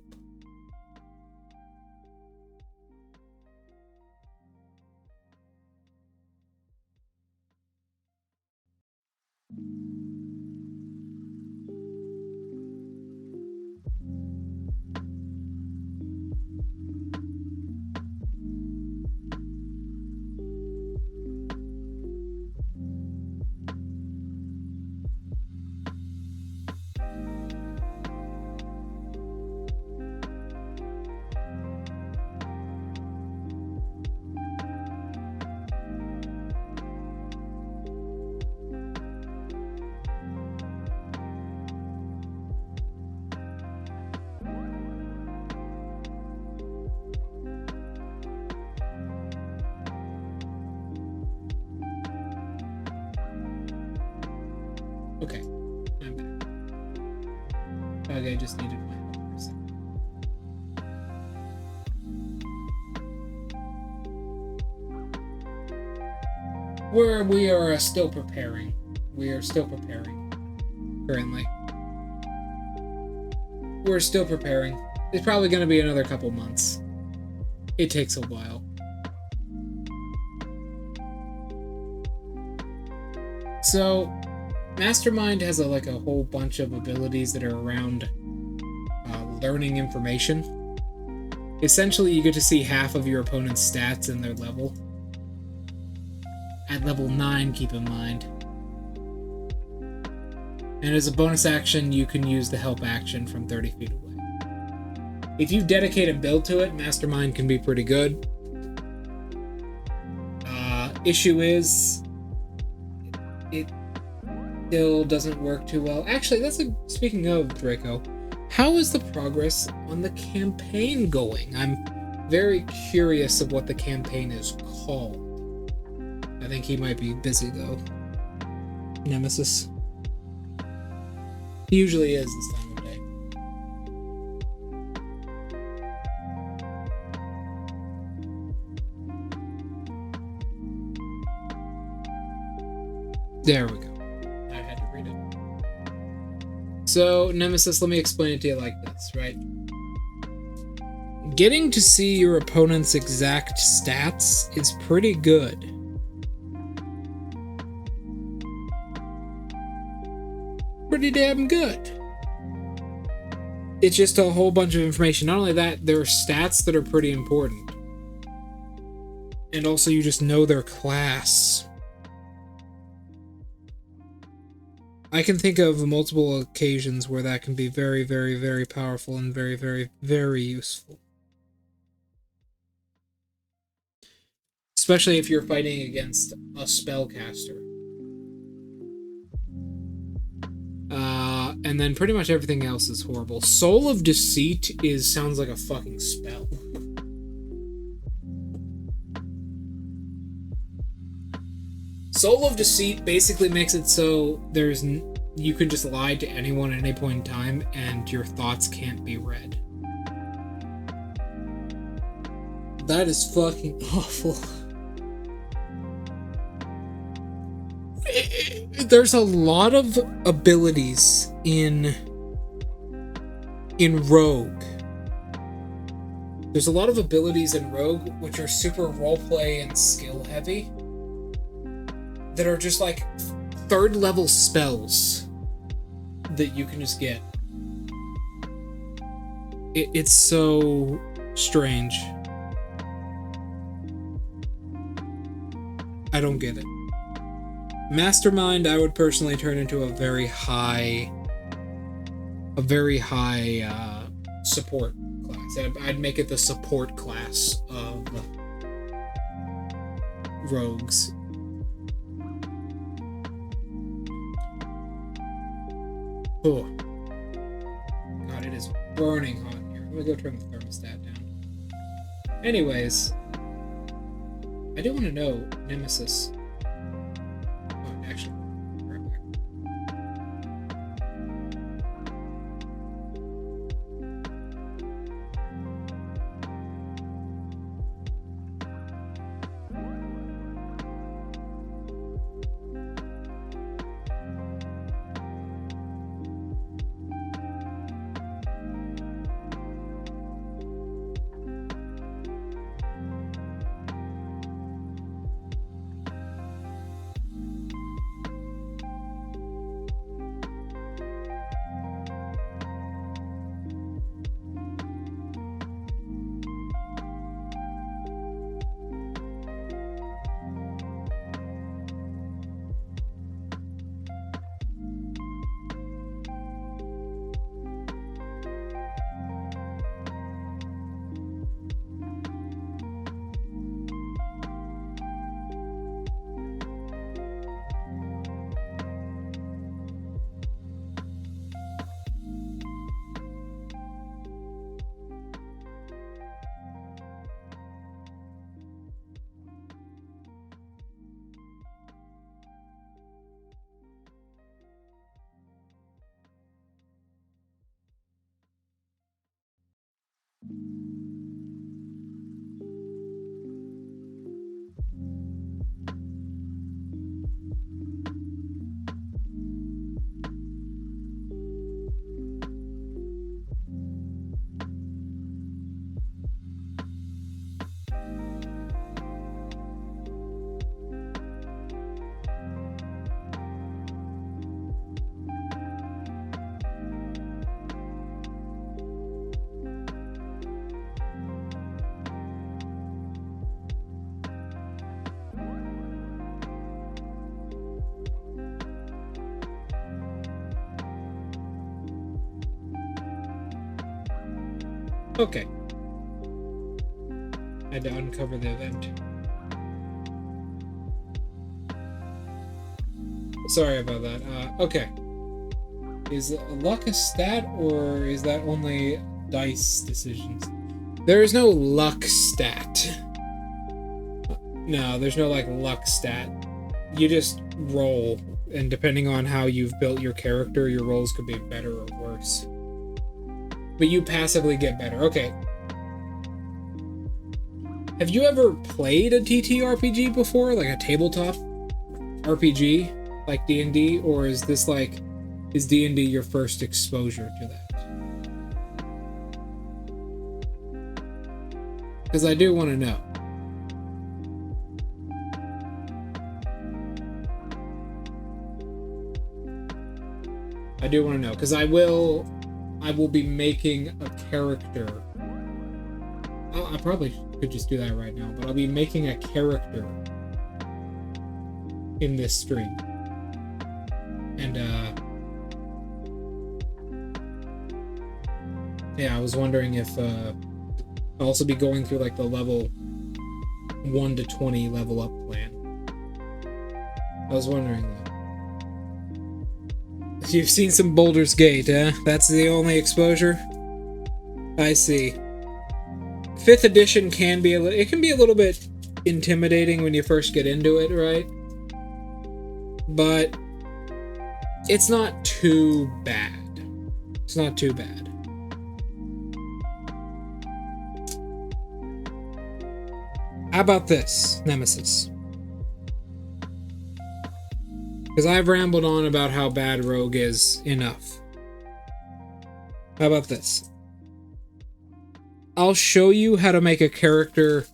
Okay, I'm back. Okay, I just needed my help for a second. Where we are still preparing we are still preparing. Currently. We're still preparing. It's probably going to be another couple months. It takes a while. So, Mastermind has a whole bunch of abilities that are around learning information. Essentially, you get to see half of your opponent's stats and their level. At level 9, keep in mind. And as a bonus action, you can use the help action from 30 feet away. If you dedicate a build to it, Mastermind can be pretty good. Issue is, it still doesn't work too well. Actually, speaking of Draco, how is the progress on the campaign going? I'm very curious of what the campaign is called. I think he might be busy, though. Nemesis. He usually is this time of day. There we go. I had to read it. So, Nemesis, let me explain it to you like this, right? Getting to see your opponent's exact stats is pretty good. Pretty damn good. It's just a whole bunch of information. Not only that, there are stats that are pretty important. And also you just know their class. I can think of multiple occasions where that can be very, very, very powerful and very, very, very useful. Especially if you're fighting against a spellcaster. And then pretty much everything else is horrible. Soul of Deceit sounds like a fucking spell. Soul of Deceit basically makes it so you can just lie to anyone at any point in time and your thoughts can't be read. That is fucking awful. There's a lot of abilities in Rogue. There's a lot of abilities in Rogue which are super roleplay and skill heavy that are just like third level spells that you can just get. It's so strange. I don't get it. Mastermind, I would personally turn into a very high support class. I'd make it the support class of rogues. Oh. God, it is burning hot here. Let me go turn the thermostat down. Anyways, I do want to know, Nemesis. Oh, actually, right back. Okay. Had to uncover the event. Sorry about that. Okay. Is luck a stat, or is that only dice decisions? There is no luck stat. No, there's no, like, luck stat. You just roll, and depending on how you've built your character, your rolls could be better or worse. But you passively get better. Okay. Have you ever played a TTRPG before? Like a tabletop RPG? Like D&D? Or is this like... Is D&D your first exposure to that? Because I do want to know. I do want to know, because I will be making a character. I probably could just do that right now, but I'll be making a character in this stream. And, yeah, I was wondering if, I'll also be going through, like, the level 1 to 20 level up plan. I was wondering, though. You've seen some Baldur's Gate, huh? That's the only exposure? I see. 5th edition can be it can be a little bit intimidating when you first get into it, right? But it's not too bad. It's not too bad. How about this, Nemesis? Because I've rambled on about how bad Rogue is enough. How about this? I'll show you how to make a character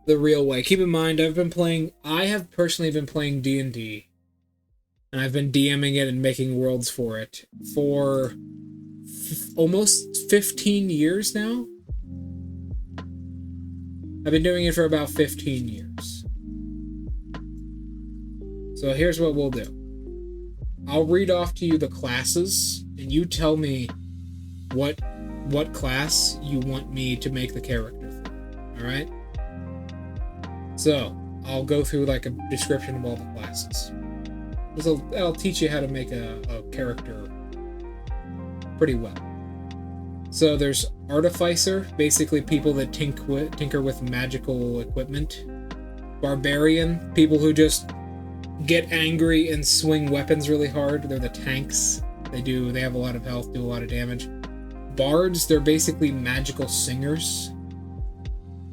the real way. Keep in mind, I have personally been playing D&D. And I've been DMing it and making worlds for it for almost 15 years now. I've been doing it for about 15 years. So here's what we'll do. I'll read off to you the classes, and you tell me what class you want me to make the character for. Alright? So, I'll go through like a description of all the classes. I'll teach you how to make a character pretty well. So there's Artificer, basically people that tinker with magical equipment. Barbarian, people who just get angry and swing weapons really hard. They're the tanks. They have a lot of health, do a lot of damage. Bards, they're basically magical singers.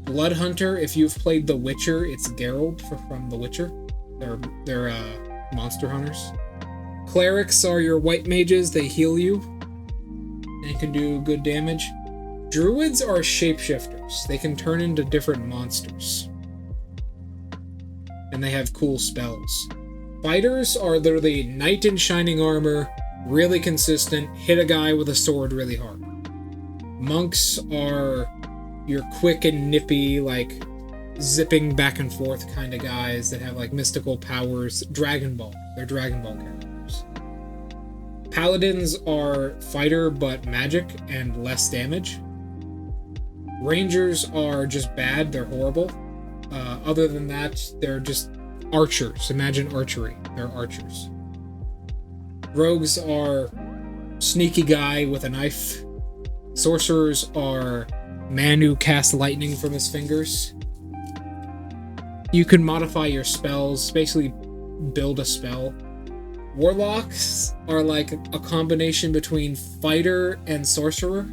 Blood Hunter, if you've played The Witcher, it's Geralt from The Witcher. They're monster hunters. Clerics are your white mages. They heal you and can do good damage. Druids are shapeshifters. They can turn into different monsters. And they have cool spells. Fighters are literally knight in shining armor, really consistent, hit a guy with a sword really hard. Monks are your quick and nippy, like, zipping back and forth kind of guys that have, like, mystical powers. Dragon Ball. They're Dragon Ball characters. Paladins are fighter, but magic and less damage. Rangers are just bad. They're horrible. Other than that, they're just archers. Imagine archery. They're archers. Rogues are sneaky guy with a knife. Sorcerers are man who casts lightning from his fingers. You can modify your spells, basically build a spell. Warlocks are like a combination between fighter and sorcerer.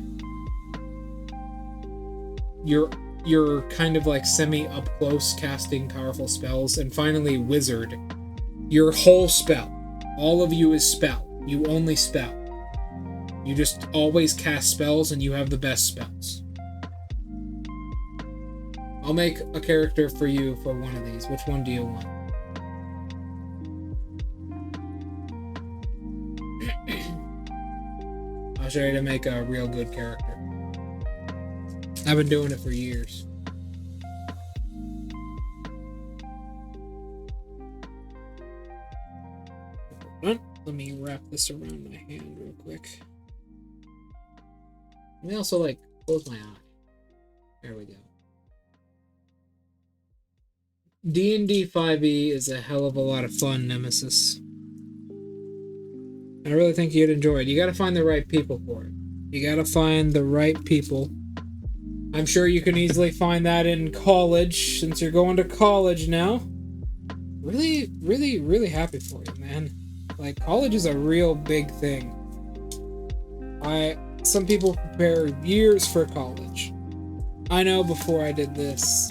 You're kind of like semi-up-close casting powerful spells. And finally, Wizard. Your whole spell. All of you is spell. You only spell. You just always cast spells and you have the best spells. I'll make a character for you for one of these. Which one do you want? I'll show you to make a real good character. I've been doing it for years. Let me wrap this around my hand real quick. Let me also, like, close my eye. There we go. D&D 5e is a hell of a lot of fun, Nemesis. I really think you'd enjoy it. You gotta find the right people for it. You gotta find the right people. I'm sure you can easily find that in college, since you're going to college now. Really, really, really happy for you, man. Like, college is a real big thing. Some people prepare years for college. I know before I did this.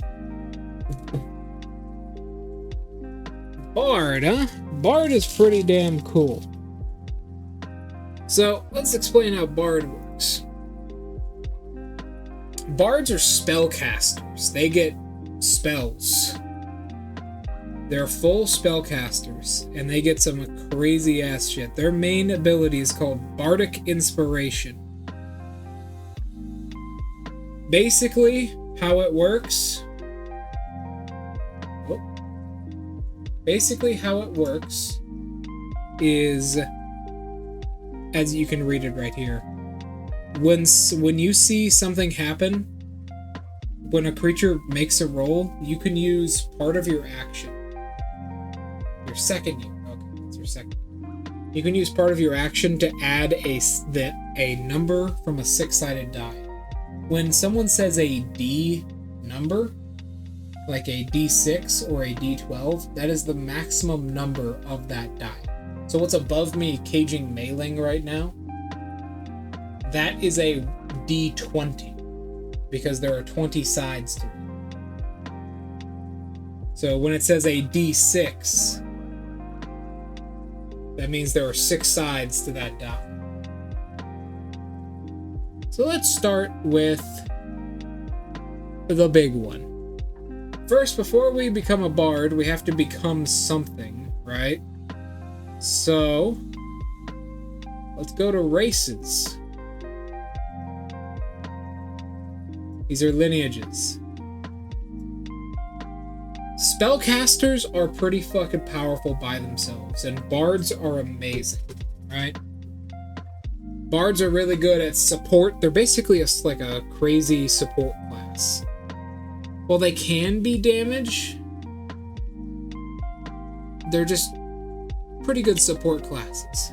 Bard, huh? Bard is pretty damn cool. So, let's explain how Bard works. Bards are spellcasters. They get spells. They're full spellcasters, and they get some crazy ass shit. Their main ability is called Bardic Inspiration. Basically, how it works... Basically, how it works is... As you can read it right here. When you see something happen, when a creature makes a roll, you can use part of your action. Your second use. Okay, that's your second. You can use part of your action to add a number from a six-sided die. When someone says a D number, like a D6 or a D12, that is the maximum number of that die. So what's above me caging mailing right now, that is a D20, because there are 20 sides to it. So when it says a D6, that means there are 6 sides to that die. So let's start with the big one. First, before we become a bard, we have to become something, right? So, let's go to races. These are lineages. Spellcasters are pretty fucking powerful by themselves, and bards are amazing, right? Bards are really good at support. They're basically like a crazy support class. While they can be damage, they're just pretty good support classes.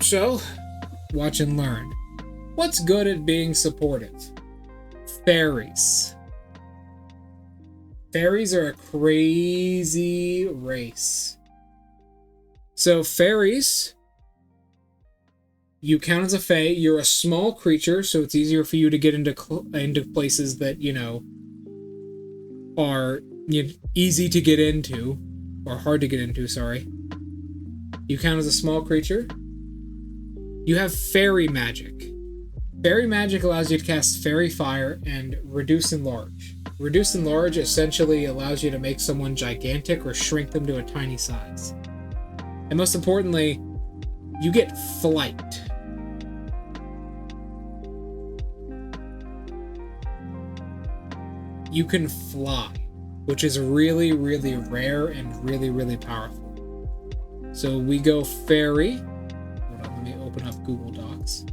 So, watch and learn. What's good at being supportive? Fairies. Fairies are a crazy race. So fairies, you count as a fae. You're a small creature, so it's easier for you to get into places that, you know, are easy to get into, or hard to get into, sorry. You count as a small creature. You have fairy magic. Fairy magic allows you to cast fairy fire and reduce enlarge. Reduce enlarge essentially allows you to make someone gigantic or shrink them to a tiny size. And most importantly, you get flight. You can fly, which is really, really rare and really, really powerful. So we go fairy. Hold on, let me open up Google Docs.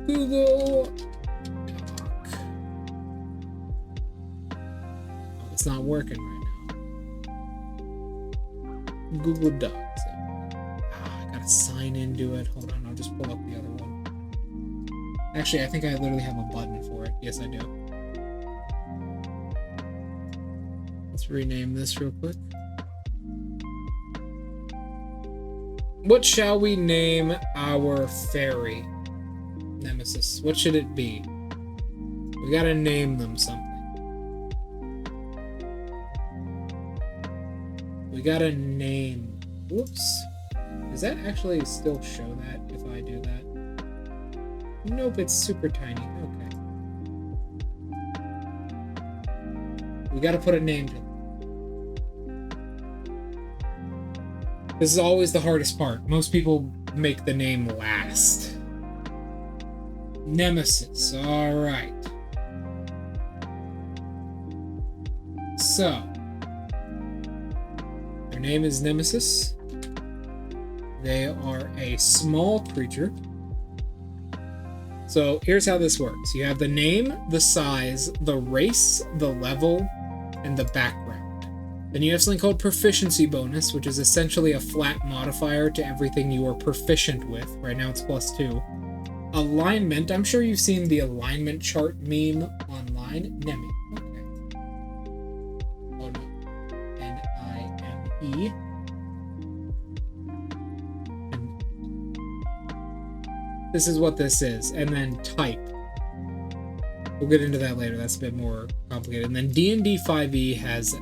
Google Doc. Oh, it's not working right now. Google Docs. I gotta sign into it. Hold on, I'll just pull up the other one. Actually, I think I literally have a button for it. Yes, I do. Let's rename this real quick. What shall we name our fairy? Nemesis. What should it be? We gotta name them something. We gotta name. Whoops. Does that actually still show that if I do that? Nope, it's super tiny. Okay. We gotta put a name to it. This is always the hardest part. Most people make the name last. Nemesis, alright. So, their name is Nemesis. They are a small creature. So here's how this works. You have the name, the size, the race, the level, and the background. Then you have something called proficiency bonus, which is essentially a flat modifier to everything you are proficient with. Right now it's +2. Alignment. I'm sure you've seen the alignment chart meme online. Nemi. Okay. Oh no. N-I-M-E. This is what this is. And then type. We'll get into that later. That's a bit more complicated. And then D&D 5e has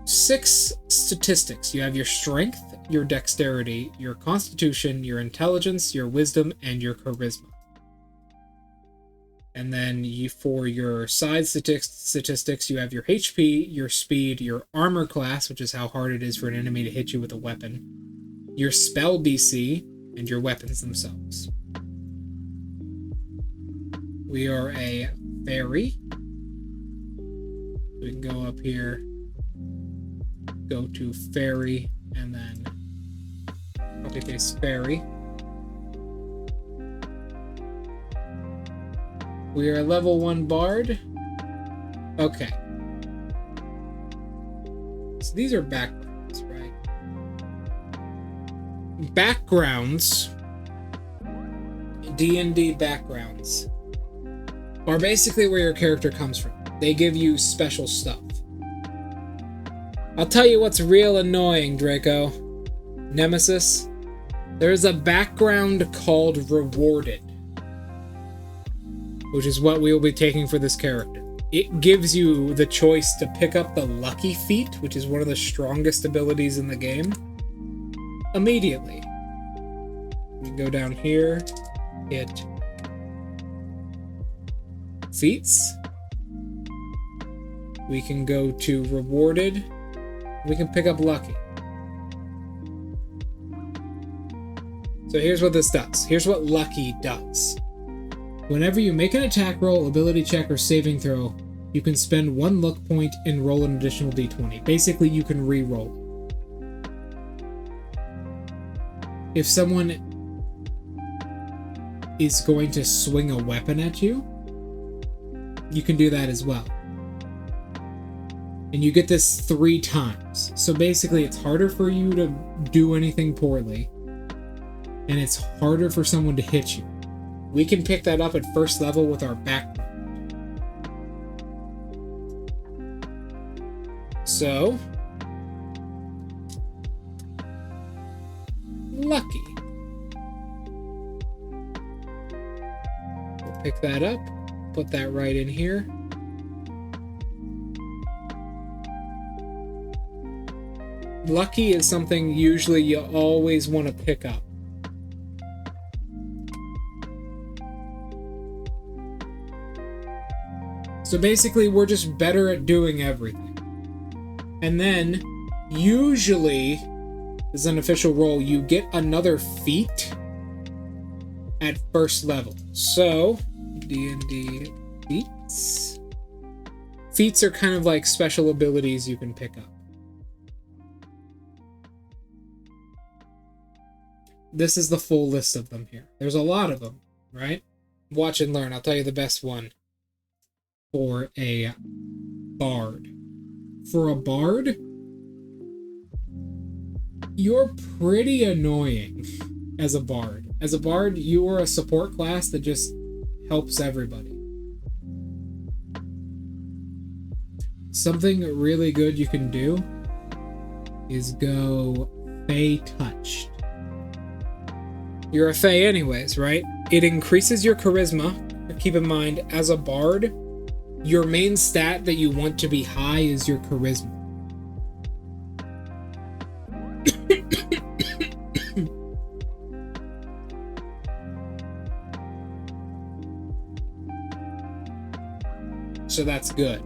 6 statistics. You have your strength, your dexterity, your constitution, your intelligence, your wisdom, and your charisma. And then for your side statistics, you have your HP, your speed, your armor class, which is how hard it is for an enemy to hit you with a weapon, your spell BC, and your weapons themselves. We are a fairy. We can go up here, go to fairy, and then copy paste fairy. We are a level 1 bard. Okay. So these are backgrounds, right? Backgrounds, D&D backgrounds, are basically where your character comes from. They give you special stuff. I'll tell you what's real annoying, Draco. Nemesis. There's a background called Rewarded, which is what we will be taking for this character. It gives you the choice to pick up the Lucky Feat, which is one of the strongest abilities in the game, immediately. We can go down here, hit feats. We can go to Rewarded. We can pick up Lucky. So here's what this does. Here's what Lucky does. Whenever you make an attack roll, ability check, or saving throw, you can spend 1 luck point and roll an additional d20. Basically, you can re-roll. If someone is going to swing a weapon at you, you can do that as well. And you get this 3 times. So basically, it's harder for you to do anything poorly, and it's harder for someone to hit you. We can pick that up at first level with our background. So, Lucky. We'll pick that up, put that right in here. Lucky is something usually you always want to pick up. So basically, we're just better at doing everything. And then, usually, as an official role, you get another feat at first level. So, D&D feats. Feats are kind of like special abilities you can pick up. This is the full list of them here. There's a lot of them, right? Watch and learn. I'll tell you the best one. For a bard. For a bard, you're pretty annoying as a bard. As a bard, you are a support class that just helps everybody. Something really good you can do is go Fey Touched. You're a Fey anyways, right? It increases your charisma. Keep in mind, as a bard, your main stat that you want to be high is your charisma. So that's good.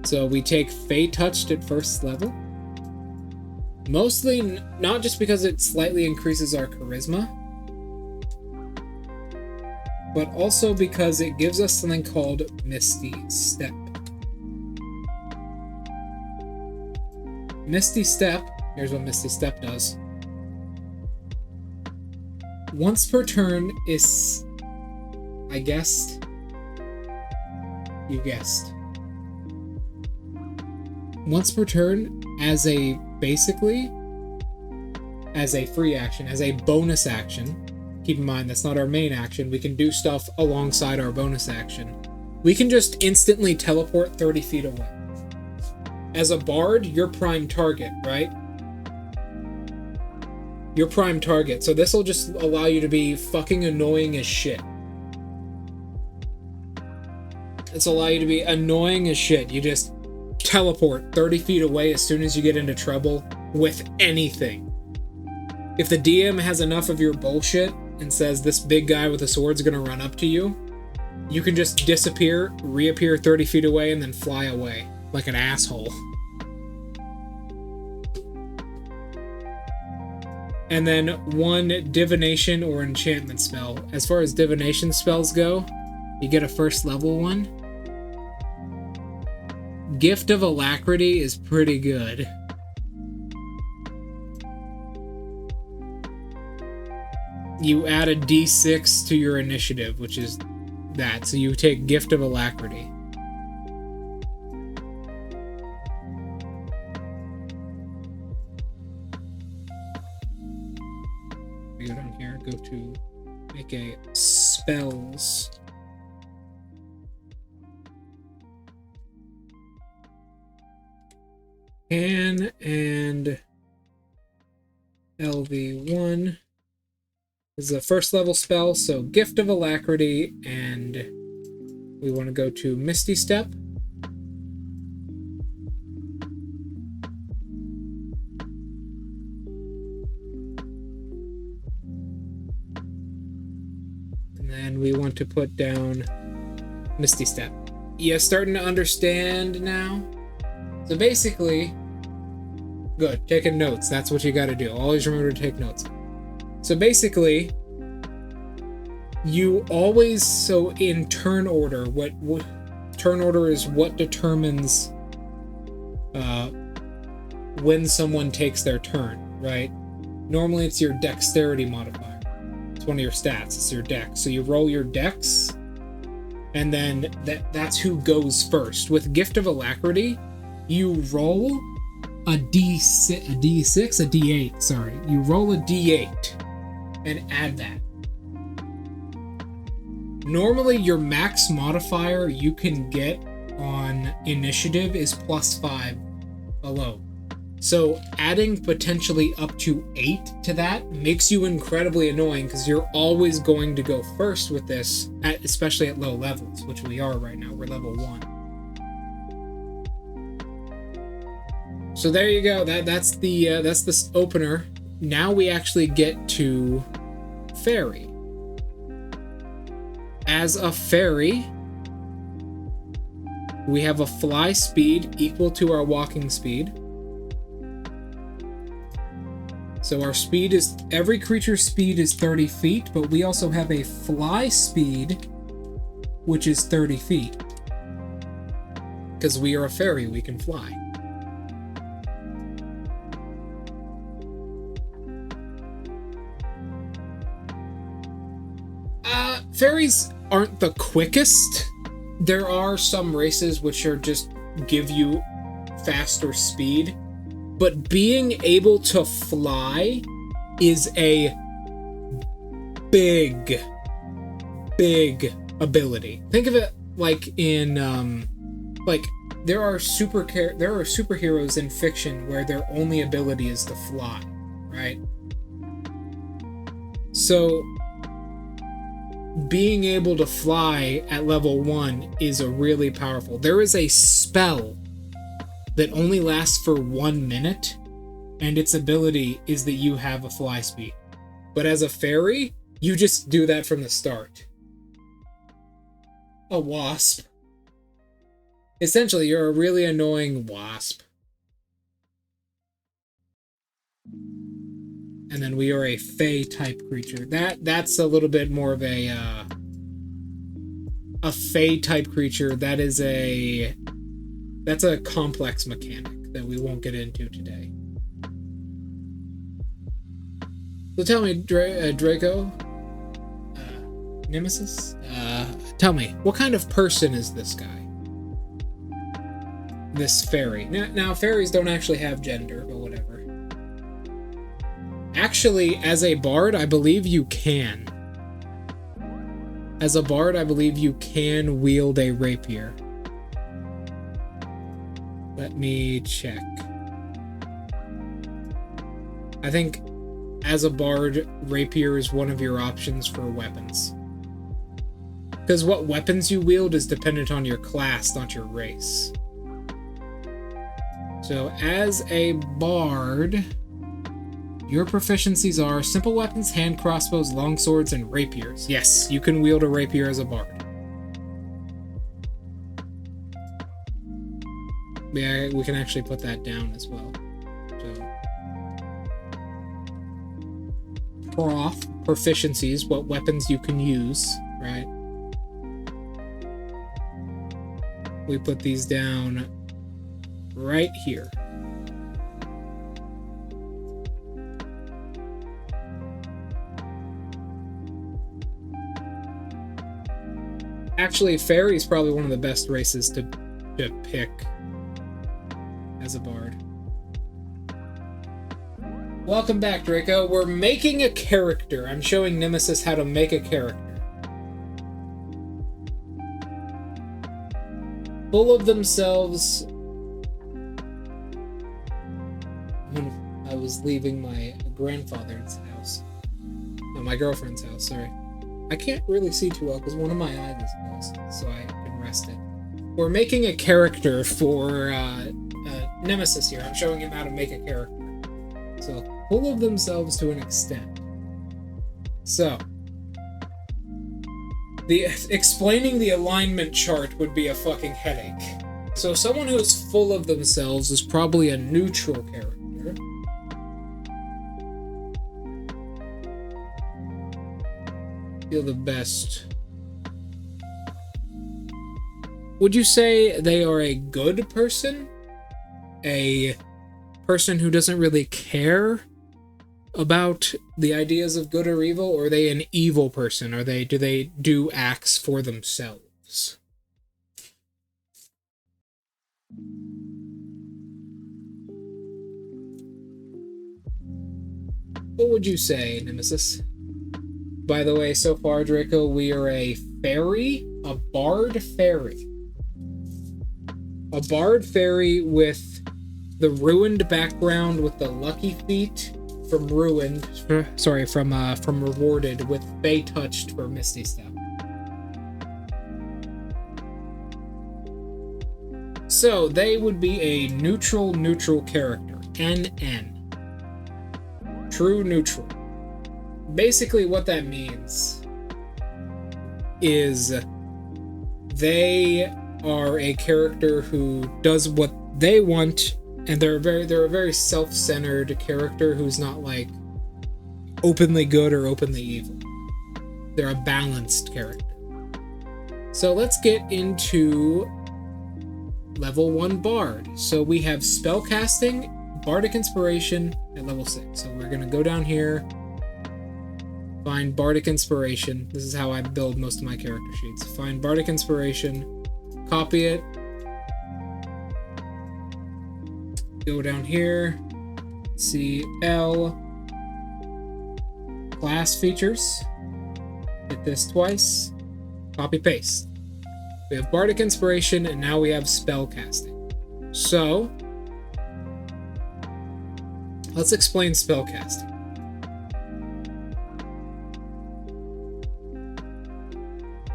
So we take Fey Touched at first level. Mostly not just because it slightly increases our charisma, but also because it gives us something called Misty Step. Misty Step Here's what Misty Step does. Once per turn is... I guessed. You guessed. Once per turn, as a free action, as a bonus action. Keep in mind, that's not our main action. We can do stuff alongside our bonus action. We can just instantly teleport 30 feet away. As a bard, you're prime target, right? You're prime target, so this will just allow you to be fucking annoying as shit. This will allow you to be annoying as shit. You just teleport 30 feet away as soon as you get into trouble with anything. If the DM has enough of your bullshit and says this big guy with a sword's gonna run up to you, you can just disappear, reappear 30 feet away, and then fly away like an asshole. And then one divination or enchantment spell. As far as divination spells go, you get a first level one. Gift of Alacrity is pretty good. You add a d6 to your initiative, which is that. So you take Gift of Alacrity. We go down here, go to make a spells. Can and LV1 is a first level spell, so Gift of Alacrity, and we want to go to Misty Step. And then we want to put down Misty Step. You starting to understand now? So basically, good, taking notes. That's what you got to do. Always remember to take notes. So basically, you always, so in turn order, what turn order is what determines when someone takes their turn, right? Normally it's your dexterity modifier. It's one of your stats, it's your dex. So you roll your dex, and then that's who goes first. With Gift of Alacrity, you roll a D8, sorry. You roll a D8 and add that. Normally, your max modifier you can get on initiative is +5 alone. So adding potentially up to 8 to that makes you incredibly annoying because you're always going to go first with this, especially at low levels, which we are right now. We're level 1. So there you go. That's this opener. Now we actually get to fairy. As a fairy, we have a fly speed equal to our walking speed. So our speed is, every creature's speed is 30 feet, but we also have a fly speed, which is 30 feet. Because we are a fairy, we can fly. Fairies aren't the quickest. There are some races which are just give you faster speed, but being able to fly is a big ability. Think of it like in like there are superheroes in fiction where their only ability is to fly, right? So being able to fly at level 1 is a really powerful. There is a spell that only lasts for 1 minute, and its ability is that you have a fly speed. But as a fairy, you just do that from the start. A wasp. Essentially, you're a really annoying wasp. And then we are a Fey type creature. That's a little bit more of a Fey type creature. That's a complex mechanic that we won't get into today. So tell me, Draco, Nemesis, tell me, what kind of person is this guy? This fairy. Now, fairies don't actually have gender, but whatever. Actually, as a bard, I believe you can. As a bard, I believe you can wield a rapier. Let me check. I think as a bard, rapier is one of your options for weapons. Because what weapons you wield is dependent on your class, not your race. So as a bard, your proficiencies are simple weapons, hand crossbows, long swords, and rapiers. Yes, you can wield a rapier as a bard. Yeah, we can actually put that down as well. So, proficiencies, what weapons you can use, right? We put these down right here. Actually, fairy is probably one of the best races to pick as a bard. Welcome back, Draco. We're making a character. I'm showing Nemesis how to make a character. Full of themselves. When I was leaving my grandfather's house. No, my girlfriend's house, sorry. I can't really see too well because one of my eyes is closed, so I can rest it. We're making a character for Nemesis here. I'm showing him how to make a character. So, full of themselves to an extent. So, explaining the alignment chart would be a fucking headache. So, someone who is full of themselves is probably a neutral character. Feel the best. Would you say they are a good person? A person who doesn't really care about the ideas of good or evil, or are they an evil person? Do they do acts for themselves? What would you say, Nemesis? By the way, so far, Draco, we are a fairy, a bard fairy. A bard fairy with the ruined background with the lucky feet from ruined, from rewarded with Fey touched for Misty Step. So they would be a neutral character, NN. True neutral. Basically what that means is they are a character who does what they want, and they're a very self-centered character who's not like openly good or openly evil. They're a balanced character. So let's get into level 1 bard. So we have spellcasting, bardic inspiration at level 6. So we're gonna go down here, find bardic inspiration. This is how I build most of my character sheets. Find bardic inspiration, copy it, go down here, CL, class features, hit this twice, copy paste. We have bardic inspiration, and now we have spellcasting. So let's explain spellcasting.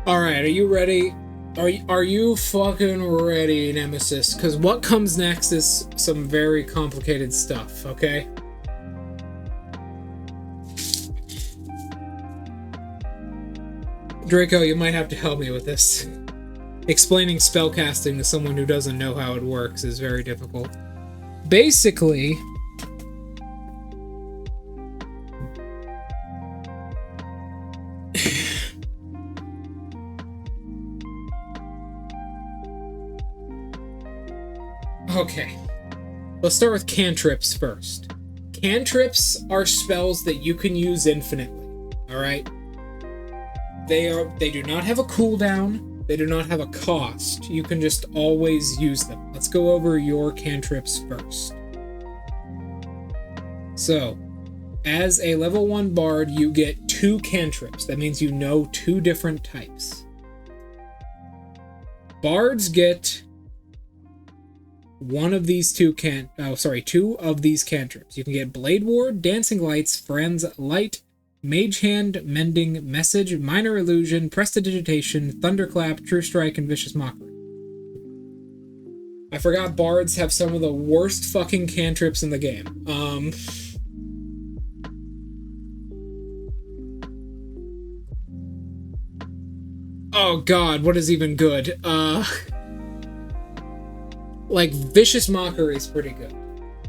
Alright, are you ready? Are you fucking ready, Nemesis? Because what comes next is some very complicated stuff, okay? Draco, you might have to help me with this. Explaining spellcasting to someone who doesn't know how it works is very difficult. Basically, okay, let's start with cantrips first. Cantrips are spells that you can use infinitely. Alright? They do not have a cooldown. They do not have a cost. You can just always use them. Let's go over your cantrips first. So, as a level 1 bard, you get 2 cantrips. That means you know 2 different types. Bards get two of these cantrips. You can get Blade Ward, Dancing Lights, Friends, Light, Mage Hand, Mending, Message, Minor Illusion, Prestidigitation, Thunderclap, True Strike, and Vicious Mockery. I forgot bards have some of the worst fucking cantrips in the game. Oh god, what is even good? Like, Vicious Mockery is pretty good.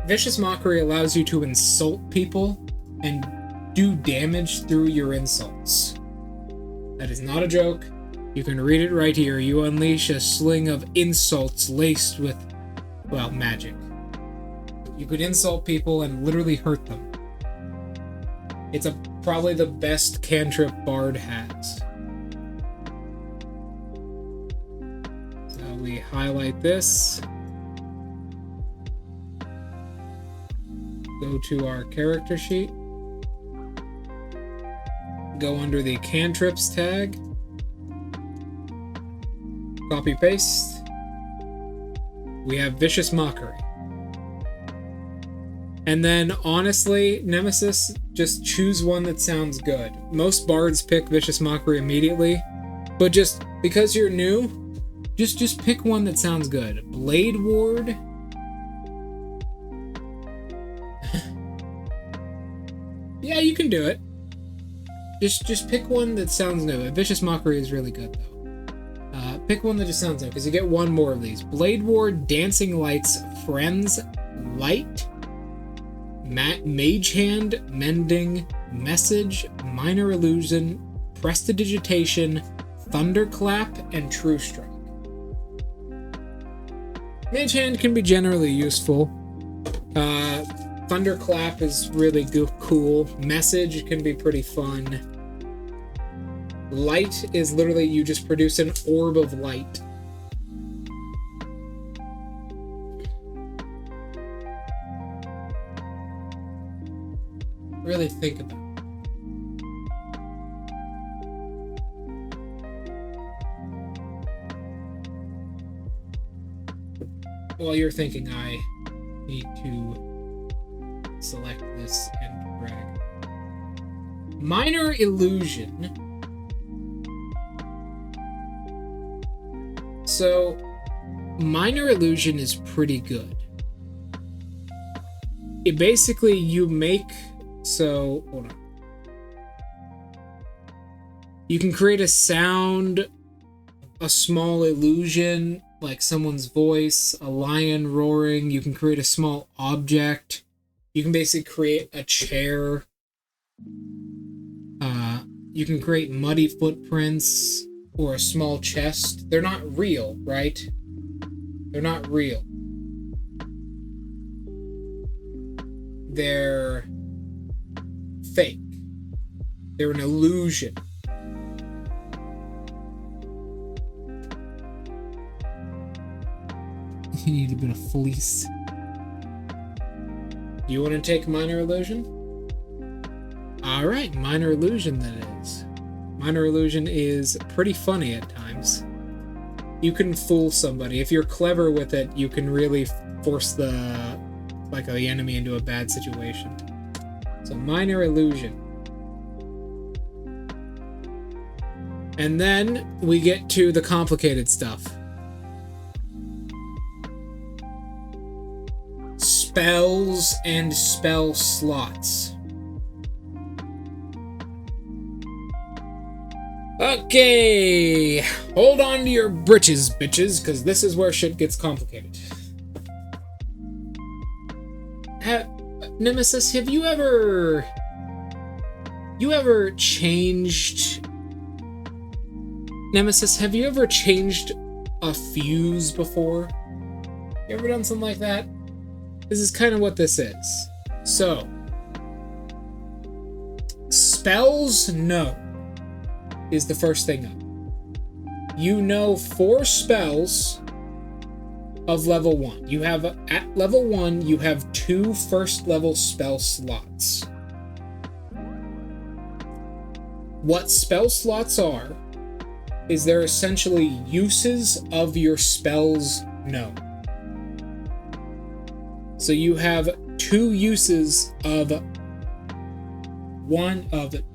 Vicious Mockery allows you to insult people and do damage through your insults. That is not a joke. You can read it right here. You unleash a sling of insults laced with, well, magic. You could insult people and literally hurt them. It's probably the best cantrip bard has. So we highlight this. Go to our character sheet. Go under the cantrips tag. Copy paste. We have Vicious Mockery. And then, honestly, Nemesis, just choose one that sounds good. Most bards pick Vicious Mockery immediately, but just because you're new, just pick one that sounds good. Blade Ward. Yeah, you can do it. Just pick one that sounds new. Vicious Mockery is really good, though. Pick one that just sounds new, because you get one more of these. Blade Ward, Dancing Lights, Friends, Light, Mage Hand, Mending, Message, Minor Illusion, Prestidigitation, Thunderclap, and True Strike. Mage Hand can be generally useful. Thunderclap is really cool. Message can be pretty fun. Light is literally you just produce an orb of light. Really think about it. While you're thinking, I need to select this and drag. Minor Illusion. So, Minor Illusion is pretty good. It basically, you make... So, hold on. You can create a sound, a small illusion, like someone's voice, a lion roaring. You can create a small object. You can basically create a chair. You can create muddy footprints or a small chest. They're not real, right? They're not real. They're fake. They're an illusion. You need a bit of fleece. You want to take Minor Illusion? Alright, Minor Illusion that is. Minor Illusion is pretty funny at times. You can fool somebody. If you're clever with it, you can really force the enemy into a bad situation. So Minor Illusion. And then we get to the complicated stuff. Spells and spell slots. Okay, hold on to your britches, bitches, because this is where shit gets complicated. Nemesis, have you ever changed... Nemesis, have you ever changed a fuse before? You ever done something like that? This is kind of what this is. So, spells know is the first thing up. You know 4 spells of level 1. You have, at level 1, you have 2 first level spell slots. What spell slots are, is they're essentially uses of your spells known. So you have 2 uses of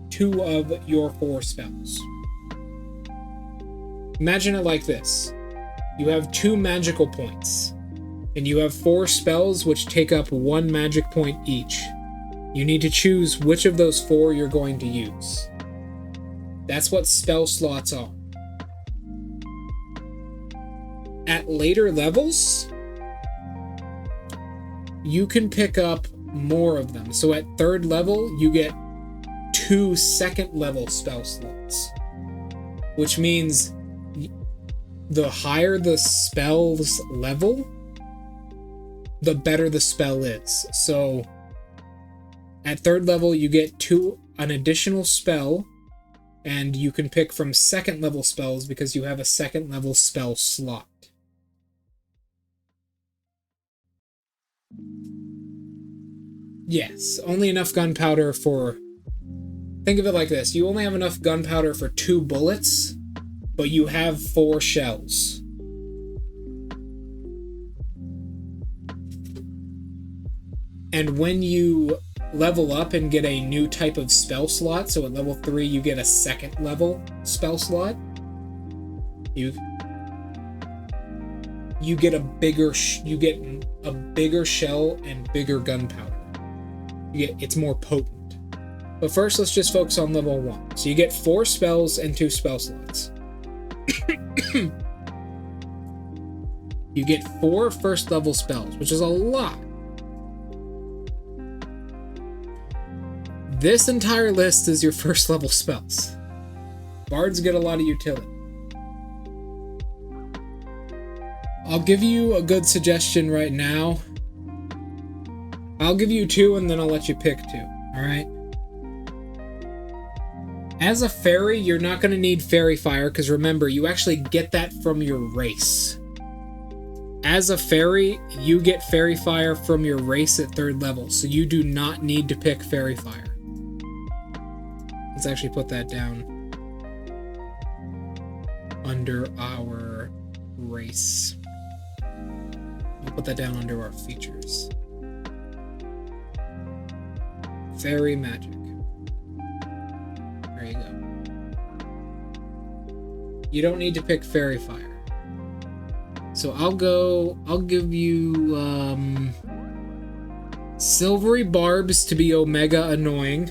2 of your 4 spells. Imagine it like this. You have 2 magical points, and you have 4 spells which take up 1 magic point each. You need to choose which of those 4 you're going to use. That's what spell slots are. At later levels, you can pick up more of them. So at 3rd level, you get 2 second level spell slots, which means the higher the spell's level, the better the spell is. So at 3rd level, you get an additional spell, and you can pick from 2nd level spells because you have a 2nd level spell slot. Yes, only enough gunpowder for... Think of it like this. You only have enough gunpowder for 2 bullets, but you have 4 shells. And when you level up and get a new type of spell slot, so at level 3 you get a 2nd level spell slot, you get a bigger shell and bigger gunpowder. It's more potent. But first, let's just focus on level 1. So you get 4 spells and 2 spell slots. You get 4 first level spells, which is a lot. This entire list is your first level spells. Bards get a lot of utility. I'll give you a good suggestion right now. I'll give you 2 and then I'll let you pick 2, alright? As a fairy, you're not going to need fairy fire, because remember, you actually get that from your race. As a fairy, you get fairy fire from your race at 3rd level, so you do not need to pick fairy fire. Let's actually put that down under our race. We'll put that down under our features. Fairy magic. There you go. You don't need to pick fairy fire. So I'll give you silvery barbs to be omega annoying.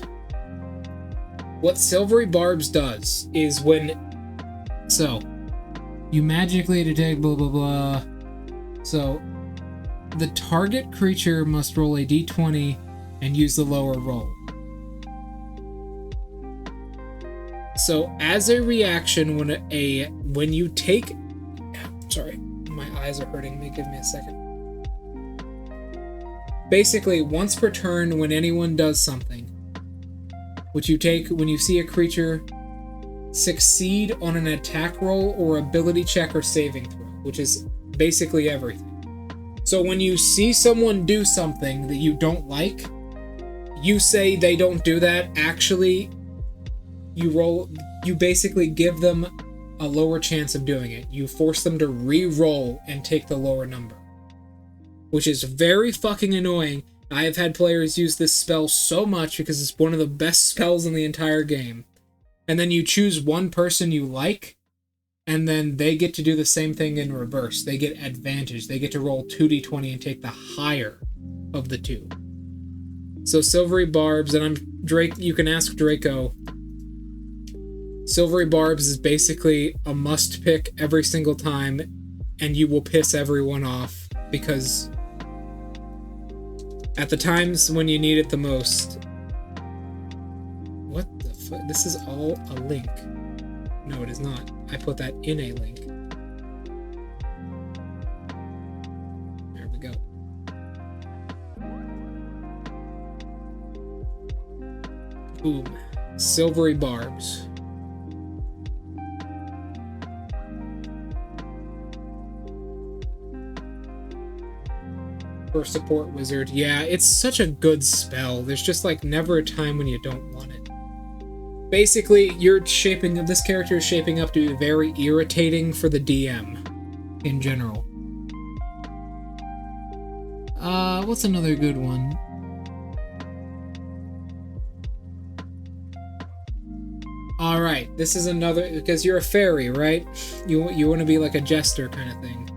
What silvery barbs does is you magically detect blah blah blah. So the target creature must roll a d20 and use the lower roll. So as a reaction, when you take... Sorry, my eyes are hurting me. Give me a second. Basically, once per turn, when anyone does something, when you see a creature succeed on an attack roll or ability check or saving throw, which is basically everything. So when you see someone do something that you don't like, you say they don't do that. Actually, you basically give them a lower chance of doing it. You force them to re-roll and take the lower number, which is very fucking annoying. I have had players use this spell so much because it's one of the best spells in the entire game. And then you choose one person you like, and then they get to do the same thing in reverse. They get advantage. They get to roll 2d20 and take the higher of the 2. So silvery barbs, and you can ask Draco. Silvery barbs is basically a must pick every single time, and you will piss everyone off because at the times when you need it the most. What the fuck? This is all a link. No, it is not. I put that in a link. There we go. Boom. silvery barbs. For support wizard. Yeah, it's such a good spell. There's just like never a time when you don't want it. Basically, this character is shaping up to be very irritating for the DM in general. What's another good one? Alright, this is another, because you're a fairy, right? You want to be like a jester kind of thing.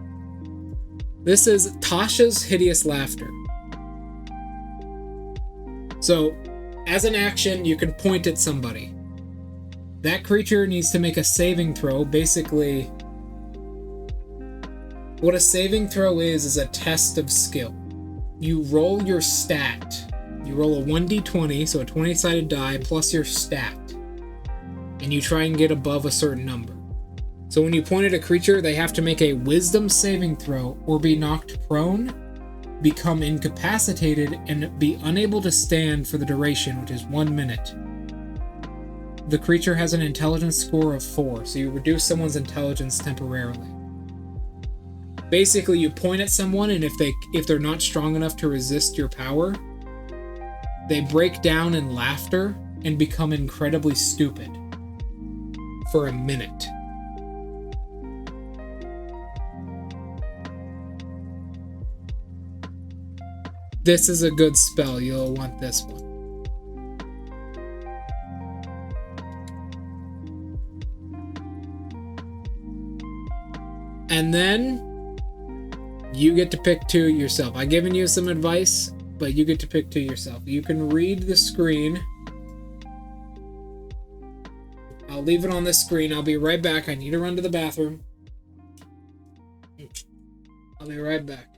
This is Tasha's Hideous Laughter. So, as an action, you can point at somebody. That creature needs to make a saving throw. Basically, what a saving throw is a test of skill. You roll your stat. You roll a 1d20, so a 20-sided die, plus your stat. And you try and get above a certain number. So when you point at a creature, they have to make a wisdom saving throw or be knocked prone, become incapacitated, and be unable to stand for the duration, which is 1 minute. The creature has an intelligence score of 4, so you reduce someone's intelligence temporarily. Basically, you point at someone, and if they're not strong enough to resist your power, they break down in laughter and become incredibly stupid for a minute. This is a good spell. You'll want this one. And then you get to pick 2 yourself. I've given you some advice, but you get to pick 2 yourself. You can read the screen. I'll leave it on this screen. I'll be right back. I need to run to the bathroom. I'll be right back.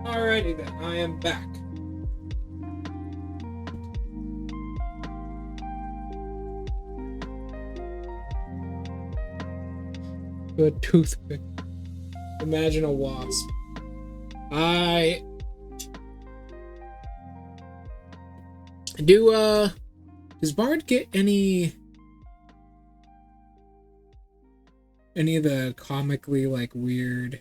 Alrighty then, I am back. A toothpick. Imagine a wasp. Does Bard get any of the comically like weird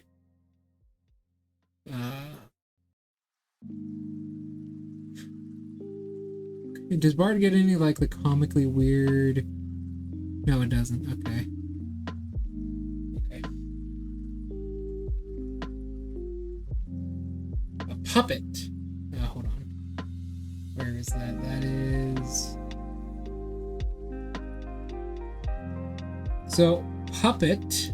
does Bard get any like the comically weird? No, it doesn't. Okay. A puppet. Hold on. Where is that? That is. So, puppet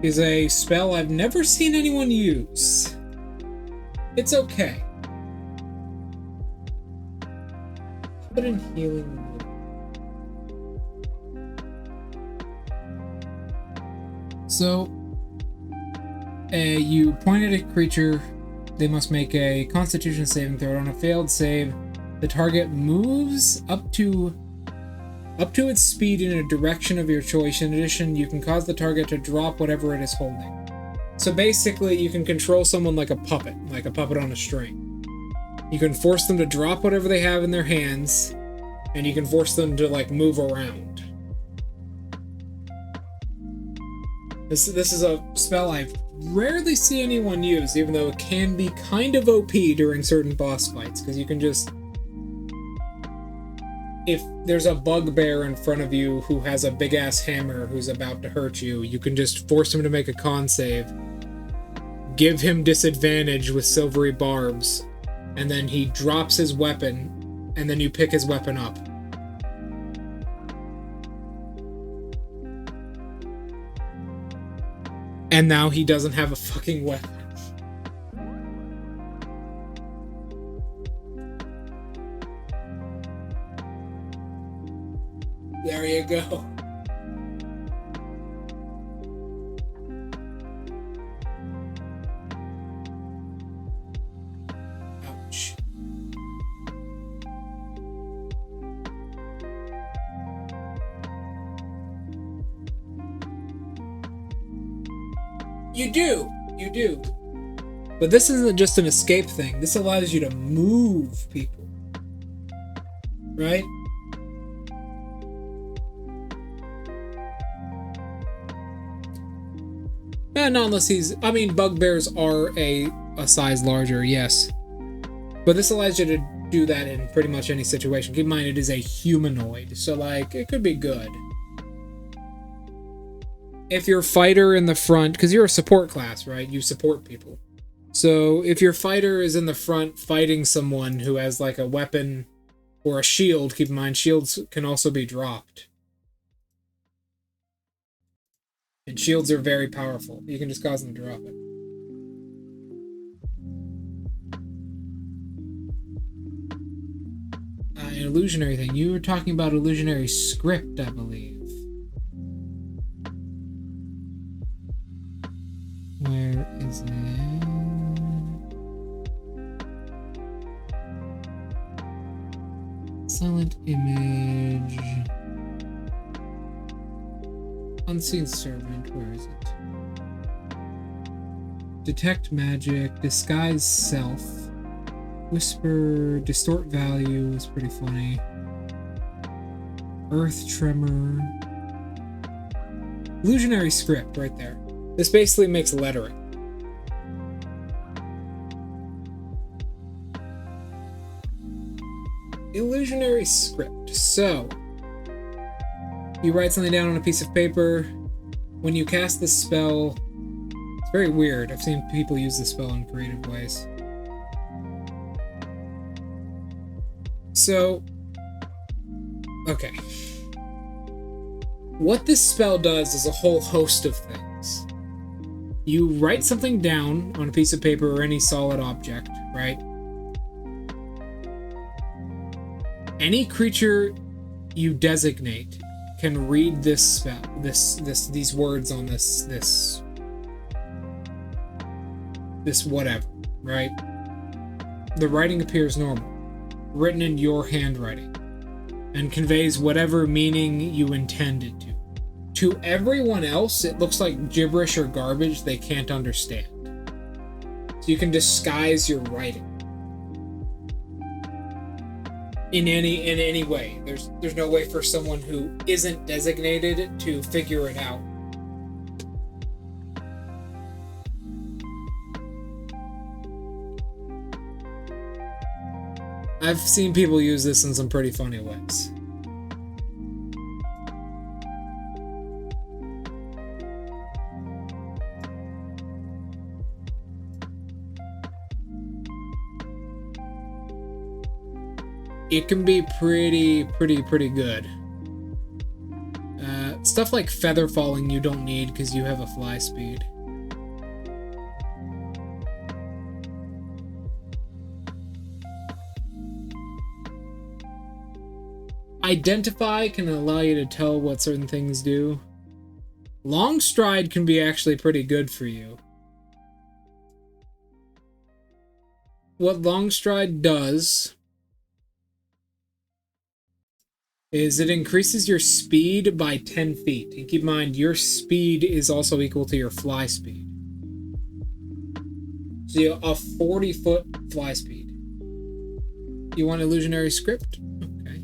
is a spell I've never seen anyone use. It's okay. Puppet and healing. So, you point at a creature, they must make a Constitution saving throw. On a failed save, the target moves up to its speed in a direction of your choice. In addition, you can cause the target to drop whatever it is holding. So basically, you can control someone like a puppet on a string. You can force them to drop whatever they have in their hands, and you can force them to like move around. This is a spell I rarely see anyone use, even though it can be kind of OP during certain boss fights, because you can just... If there's a bugbear in front of you who has a big-ass hammer who's about to hurt you, you can just force him to make a con save, give him disadvantage with silvery barbs, and then he drops his weapon, and then you pick his weapon up. And now he doesn't have a fucking weapon. There you go. Ouch. You do. But this isn't just an escape thing. This allows you to move people. Right? Not unless he's... I mean, bugbears are a size larger, yes. But this allows you to do that in pretty much any situation. Keep in mind, it is a humanoid. So, like, it could be good. If your fighter in the front... Because you're a support class, right? You support people. So, if your fighter is in the front fighting someone who has, like, a weapon or a shield, keep in mind, shields can also be dropped. And shields are very powerful. You can just cause them to drop it. An illusionary thing. You were talking about illusionary script, I believe. Where is it? Silent image. Unseen servant, where is it? Detect magic, disguise self, whisper, distort value is pretty funny. Earth tremor. Illusionary script, right there. This basically makes lettering. Illusionary script. So, you write something down on a piece of paper. When you cast this spell, it's very weird. I've seen people use this spell in creative ways. So, okay. What this spell does is a whole host of things. You write something down on a piece of paper or any solid object, right? Any creature you designate can read this spell, these words on this whatever, right? The writing appears normal, written in your handwriting, and conveys whatever meaning you intended to. To everyone else, it looks like gibberish or garbage they can't understand. So you can disguise your writing. in any way. There's no way for someone who isn't designated to figure it out. I've seen people use this in some pretty funny ways. It can be pretty good. Stuff like feather falling you don't need because you have a fly speed. Identify can allow you to tell what certain things do. Long stride can be actually pretty good for you. What long stride does is it increases your speed by 10 feet. And keep in mind, your speed is also equal to your fly speed. So you have a 40-foot fly speed. You want illusionary script? Okay.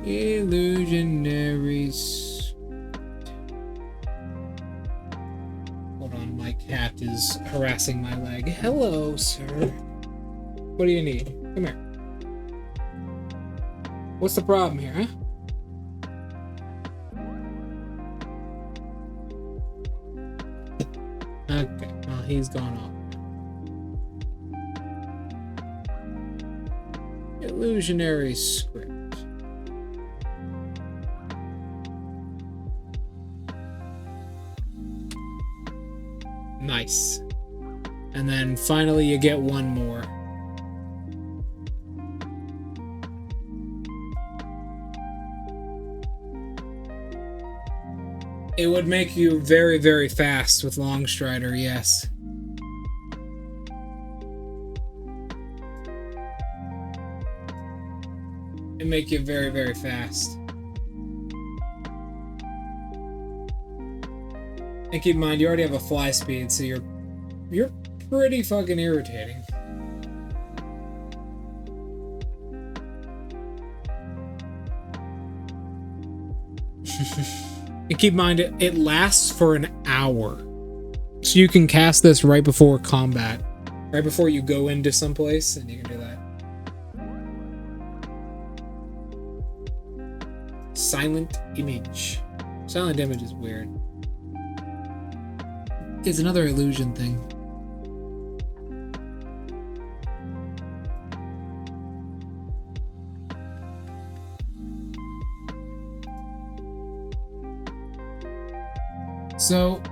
Illusionary script. Hold on, my cat is harassing my leg. Hello, sir. What do you need? Come here. What's the problem here, huh? Okay, well, he's gone off. Illusionary script. Nice. And then finally you get one more. It would make you very fast with Long Strider, yes. It'd make you very fast. And keep in mind, you already have a fly speed, so you're pretty fucking irritating. And keep in mind, it lasts for an hour. So you can cast this right before combat. Right before you go into someplace, and you can do that. Silent image. Silent image is weird. It's another illusion thing. So,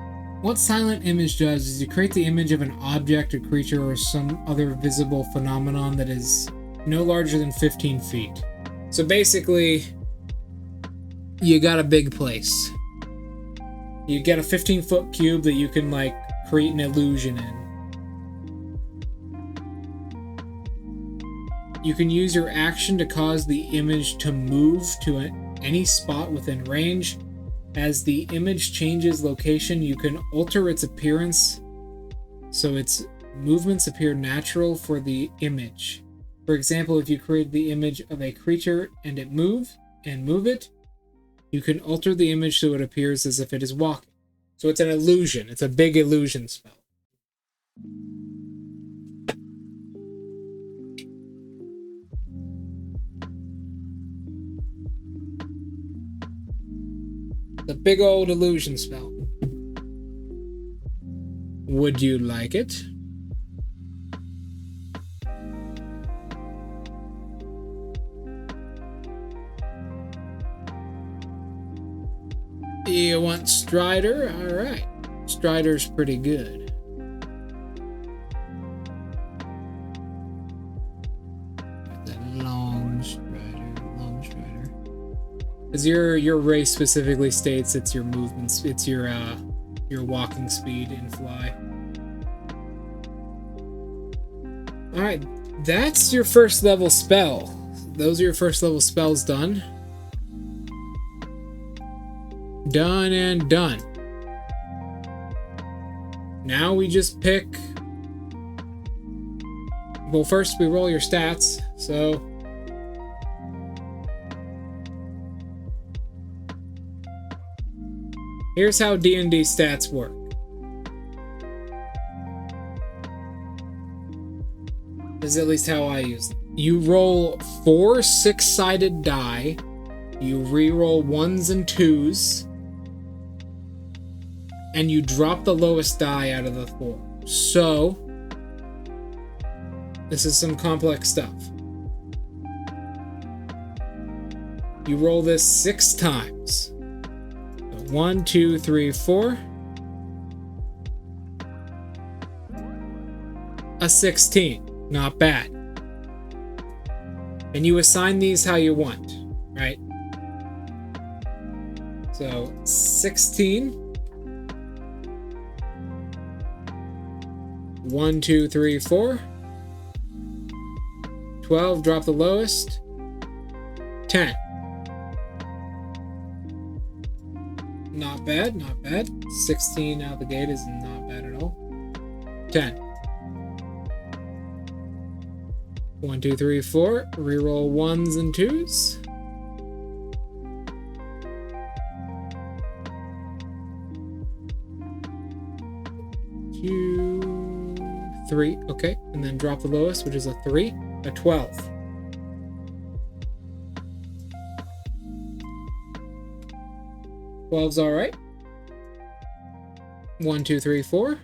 what silent image does is you create the image of an object, a creature, or some other visible phenomenon that is no larger than 15 feet. So basically, you got a big place. You get a 15-foot cube that you can, like, create an illusion in. You can use your action to cause the image to move to any spot within range. As the image changes location, you can alter its appearance so its movements appear natural for the image. For example, if you create the image of a creature and move it, you can alter the image so it appears as if it is walking. So it's an illusion. It's a big illusion spell. The big old illusion spell. Would you like it? You want Strider? Alright. Strider's pretty good. Because your race specifically states it's your movements, it's your walking speed in fly. Alright, that's your first level spell. Those are your first level spells done. Done and done. Now we just pick well, first we roll your stats. So here's how D&D stats work. This is at least how I use them. You roll 4 6-sided die. You re-roll 1s and 2s. And you drop the lowest die out of the 4. So, this is some complex stuff. You roll this 6 times. 1, 2, 3, 4. A 16. Not bad. And you assign these how you want, right? So, 16. 1, 2, 3, 4. 12, drop the lowest. 10. Not bad, not bad. 16 out the gate is not bad at all. 10. 1, 2, 3, 4. Reroll 1s and 2s. 2, 3. Okay, and then drop the lowest, which is a 3. A 12. Twelve's all right. 1, 2, 3, 4.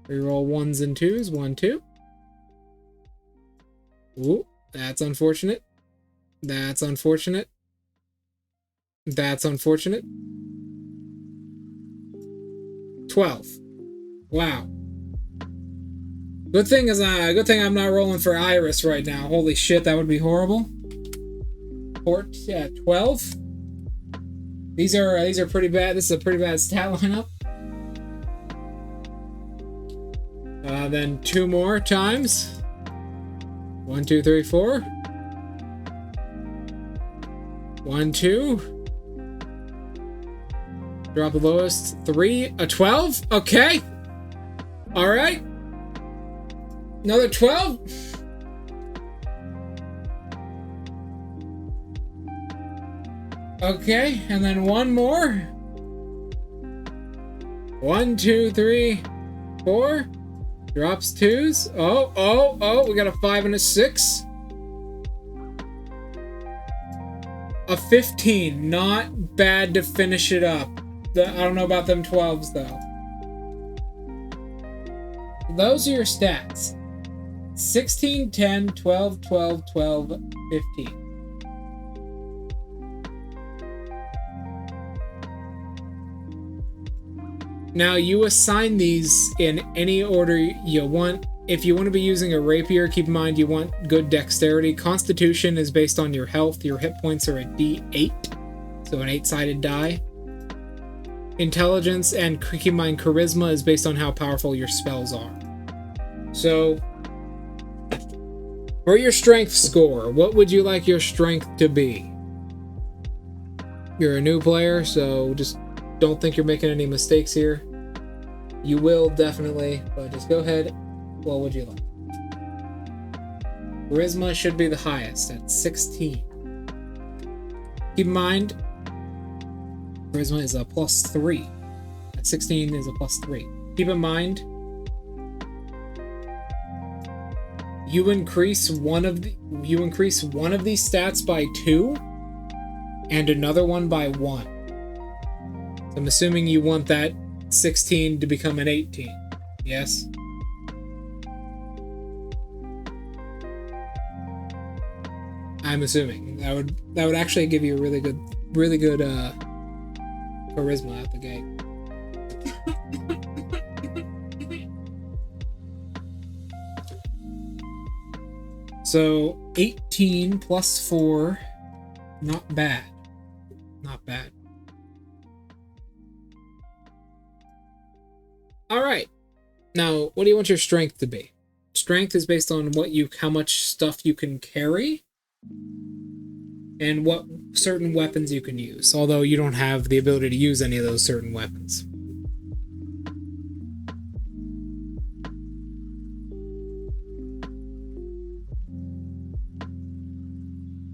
Reroll 1s and 2s. 1, 2. Ooh, that's unfortunate. That's unfortunate. That's unfortunate. 12. Wow. Good thing I'm not rolling for Iris right now. Holy shit, that would be horrible. 12. These are pretty bad. This is a pretty bad stat lineup. Then 2 more times. 1, 2, 3, 4. 1, 2. Drop the lowest. 3. A 12. Okay. All right. Another 12. Okay, and then 1 more. 1, 2, 3, 4. Drops 2s. Oh, we got a 5 and a 6. A 15. Not bad to finish it up. I don't know about them 12s, though. Those are your stats. 16, 10, 12, 12, 12, 15. Now, you assign these in any order you want. If you want to be using a rapier, keep in mind you want good dexterity. Constitution is based on your health. Your hit points are a D8, so an 8-sided die. Intelligence and keep in mind charisma is based on how powerful your spells are. So, for your strength score, what would you like your strength to be? You're a new player, so just don't think you're making any mistakes here. You will definitely, but just go ahead. What would you like? Charisma should be the highest at 16. Keep in mind, charisma is a +3. At 16 is a +3. Keep in mind, you increase one of these stats by 2, and another one by 1. So I'm assuming you want that 16 to become an 18. Yes? I'm assuming that would actually give you a really good charisma at the gate. So 18 plus 4, not bad. Not bad. All right. Now, what do you want your strength to be? Strength is based on how much stuff you can carry and what certain weapons you can use, although you don't have the ability to use any of those certain weapons.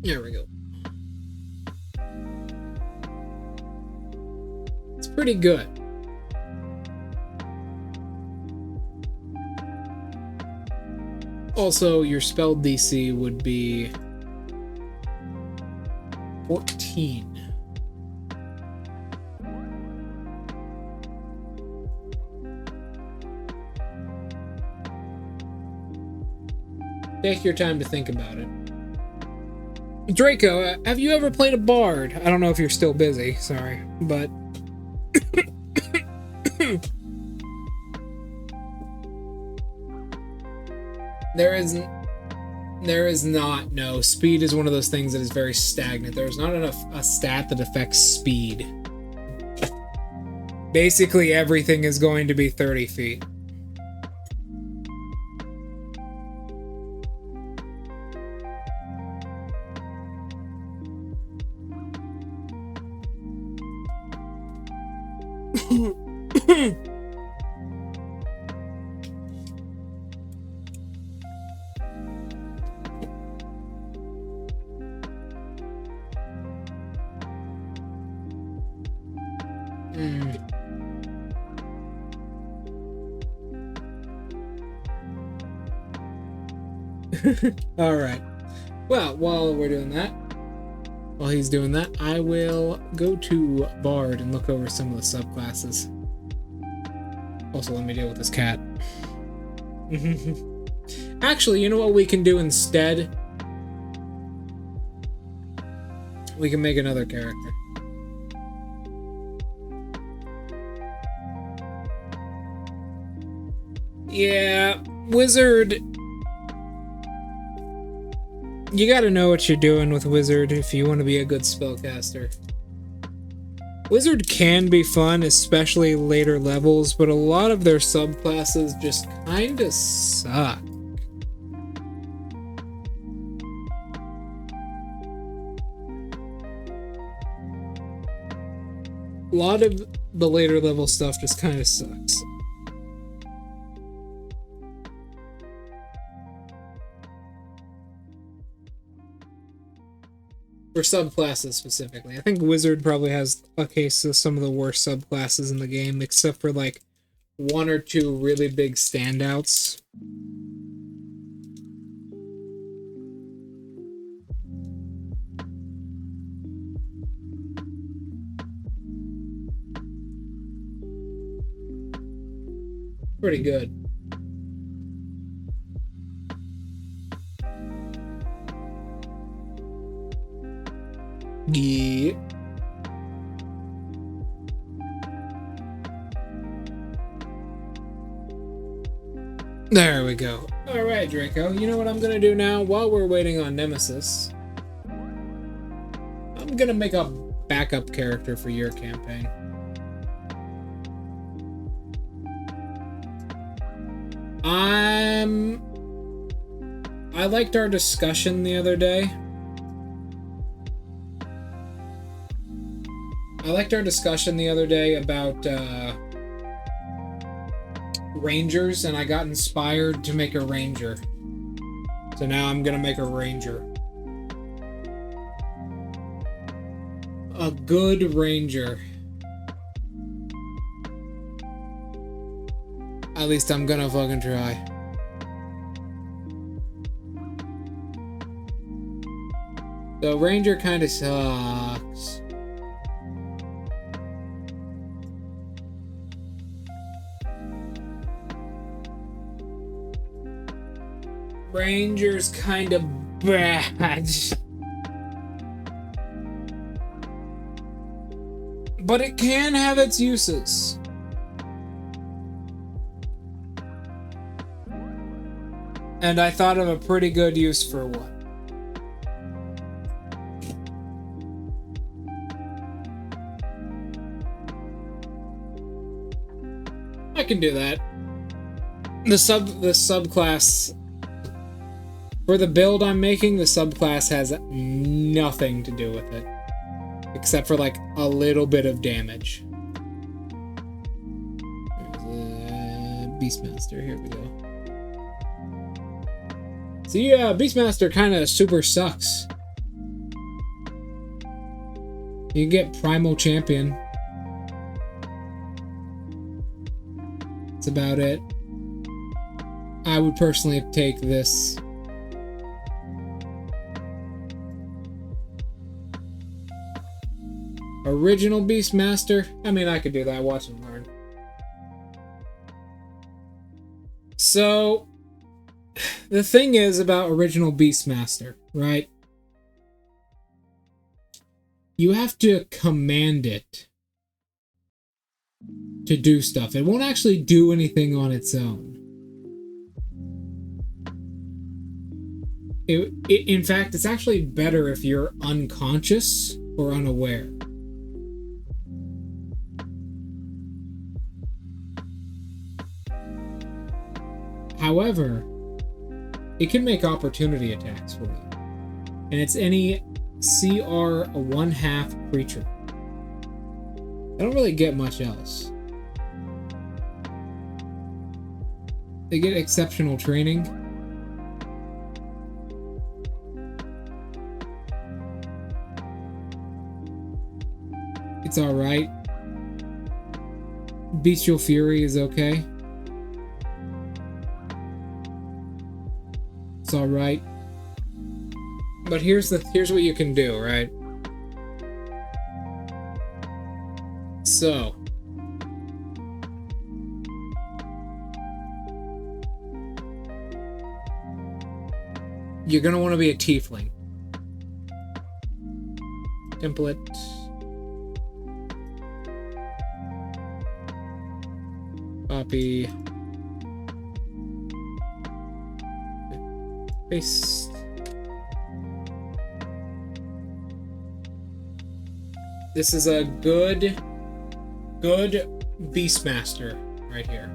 There we go. It's pretty good. Also, your spell DC would be 14. Take your time to think about it. Draco, have you ever played a bard? I don't know if you're still busy, sorry, but... There is not, no. Speed is one of those things that is very stagnant. There's not enough a stat that affects speed. Basically, everything is going to be 30 feet. All right. Well, while we're doing that, while he's doing that, I will go to Bard and look over some of the subclasses. Also, let me deal with this cat. Actually, you know what we can do instead? We can make another character. Yeah, wizard. You gotta know what you're doing with wizard if you want to be a good spellcaster. Wizard can be fun, especially later levels, but a lot of their subclasses just kinda suck. A lot of the later level stuff just kinda sucks. For subclasses specifically. I think Wizard probably has a case of some of the worst subclasses in the game, except for like one or two really big standouts. Pretty good. Yeah. There we go. Alright, Draco. You know what I'm gonna do now? While we're waiting on Nemesis, I'm gonna make a backup character for your campaign. I liked our discussion the other day. About Rangers, and I got inspired to make a Ranger. So now I'm gonna make a Ranger. A good Ranger. At least I'm gonna fucking try. So Ranger kinda sucks. Ranger's kind of bad. But it can have its uses. And I thought of a pretty good use for one. I can do that. The subclass for the build I'm making, the subclass has nothing to do with it. Except for like a little bit of damage. Beastmaster, here we go. See, Beastmaster kind of super sucks. You get Primal Champion. That's about it. I would personally take this. Original Beastmaster? I mean, I could do that. Watch and learn. So, the thing is about Original Beastmaster, right? You have to command it to do stuff. It won't actually do anything on its own. In fact, it's actually better if you're unconscious or unaware. However, it can make opportunity attacks for you. And it's any CR 1/2 creature. I don't really get much else. They get exceptional training. It's alright. Bestial Fury is okay. It's alright. But here's what you can do, right? So you're gonna want to be a tiefling. Template. Copy. Paste. This is a good Beastmaster right here.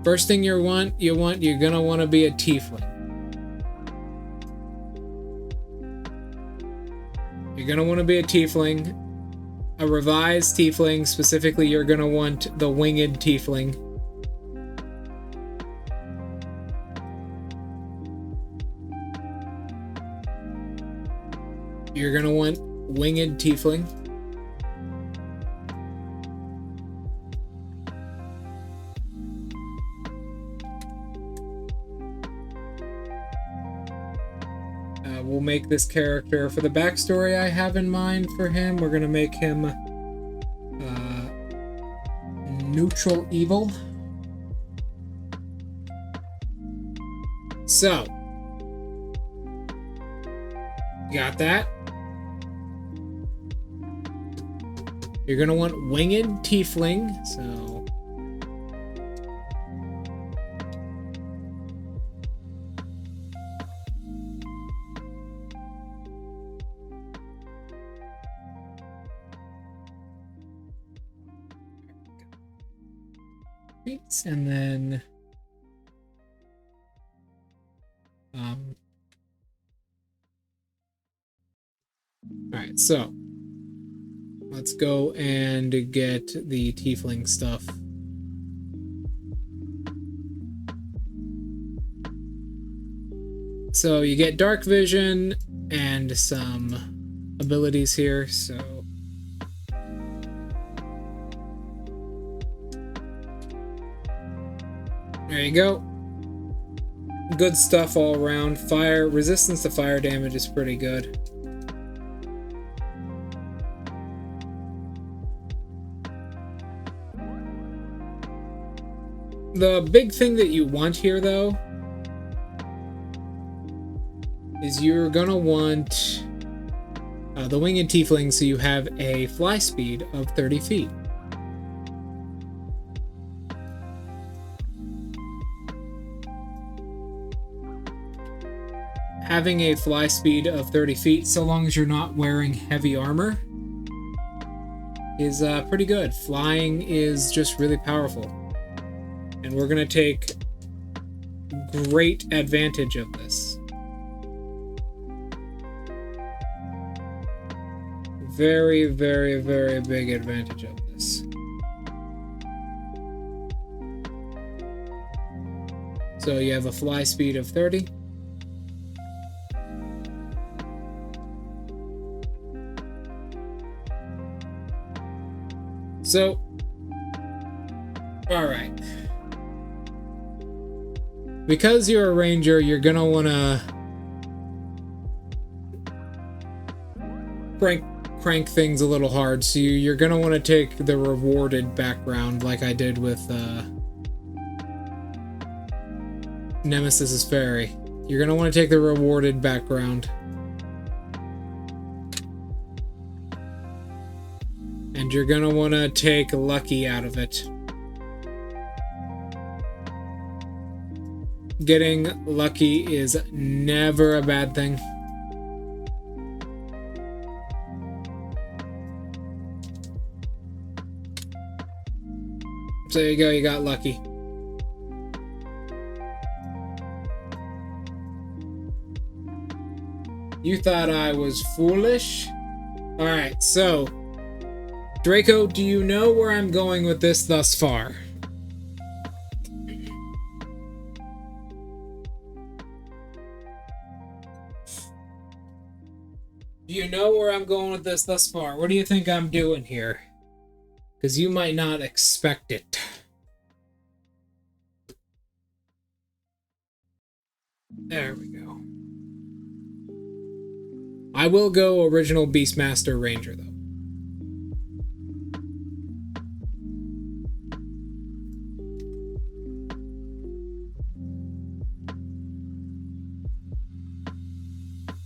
First thing you're gonna want to be a tiefling. You're gonna want to be a tiefling, a revised tiefling. Specifically, you're gonna want the winged tiefling. You're gonna want winged tiefling. We'll make this character, for the backstory I have in mind for him, we're gonna make him neutral evil. So, got that? You're gonna want winged tiefling, so and then alright, so let's go and get the tiefling stuff. So you get dark vision and some abilities here, so there you go. Good stuff all around. Fire resistance to fire damage is pretty good. The big thing that you want here, though, is you're gonna want the winged tiefling, so you have a fly speed of 30 feet. Having a fly speed of 30 feet, so long as you're not wearing heavy armor, is pretty good. Flying is just really powerful. And we're going to take great advantage of this. Very, very, very big advantage of this. So you have a fly speed of 30. So, alright. Because you're a ranger, you're gonna wanna crank things a little hard, so you're gonna want to take the rewarded background like I did with Nemesis's Fairy. You're gonna want to take the rewarded background. And you're gonna want to take Lucky out of it. Getting lucky is never a bad thing. So there you go, you got lucky. You thought I was foolish? Alright, so Draco, do you know where I'm going with this thus far? Do you know where I'm going with this thus far? What do you think I'm doing here? Because you might not expect it. There we go. I will go original Beastmaster Ranger, though.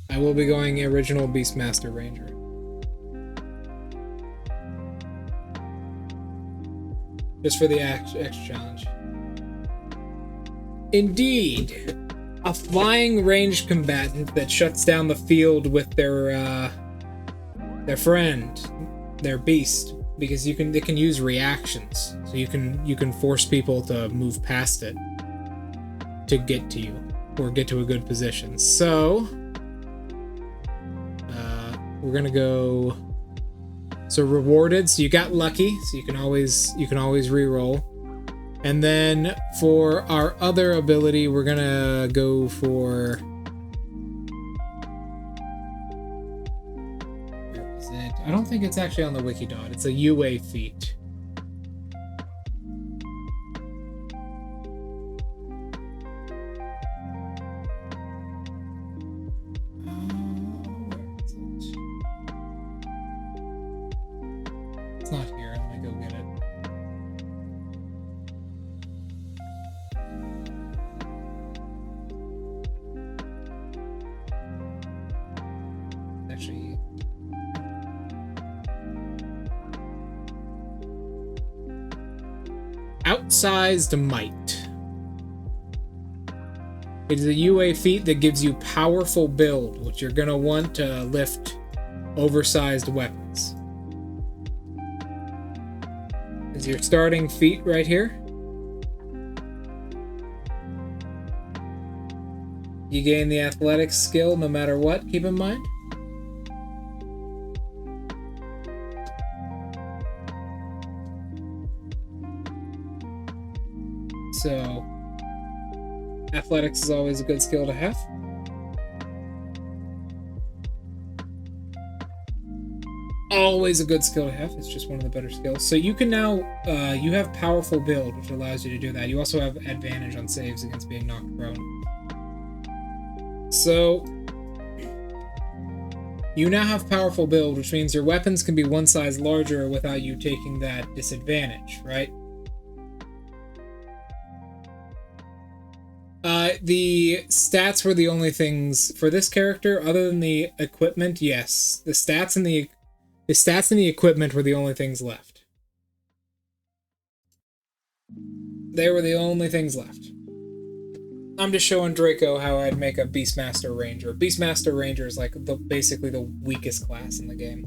I will be going original Beastmaster Ranger. Just for the X challenge. Indeed! A flying ranged combatant that shuts down the field with their friend, their beast, because they can use reactions, so you can force people to move past it to get to you or get to a good position. So we're gonna go. So rewarded, so you got lucky, so you can always re-roll. And then for our other ability, we're gonna go for, where is it? I don't think it's actually on the Wikidot. It's a UA feat. Where is it? It's not here. Let me go get it. Actually, outsized might. It is a UA feat that gives you powerful build, which you're gonna want to lift oversized weapons. Is your starting feat right here. You gain the athletics skill no matter what, keep in mind. So, athletics is always a good skill to have. Always a good skill to have. It's just one of the better skills. So you can now, you have powerful build, which allows you to do that. You also have advantage on saves against being knocked prone. So, you now have powerful build, which means your weapons can be one size larger without you taking that disadvantage, right? The stats were the only things for this character, other than the equipment. Yes, the stats and the equipment were the only things left. They were the only things left. I'm just showing Draco how I'd make a Beastmaster Ranger. Beastmaster Ranger is like basically the weakest class in the game.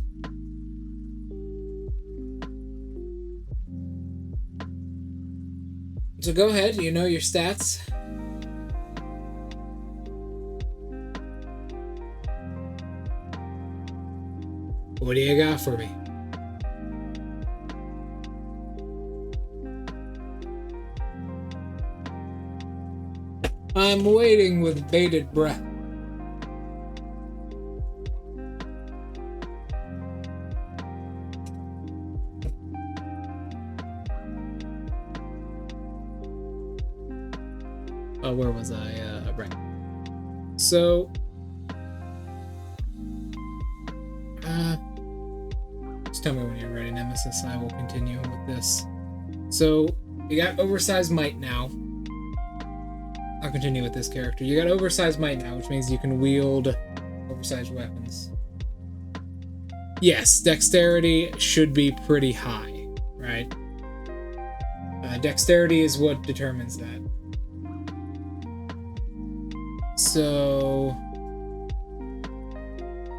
So go ahead, you know your stats. What do you got for me? I'm waiting with bated breath. Where was I? Right. So, just tell me when you're ready, Nemesis. I will continue with this. So, you got oversized might now. I'll continue with this character. You got oversized might now, which means you can wield oversized weapons. Yes, dexterity should be pretty high, right? Dexterity is what determines that. So,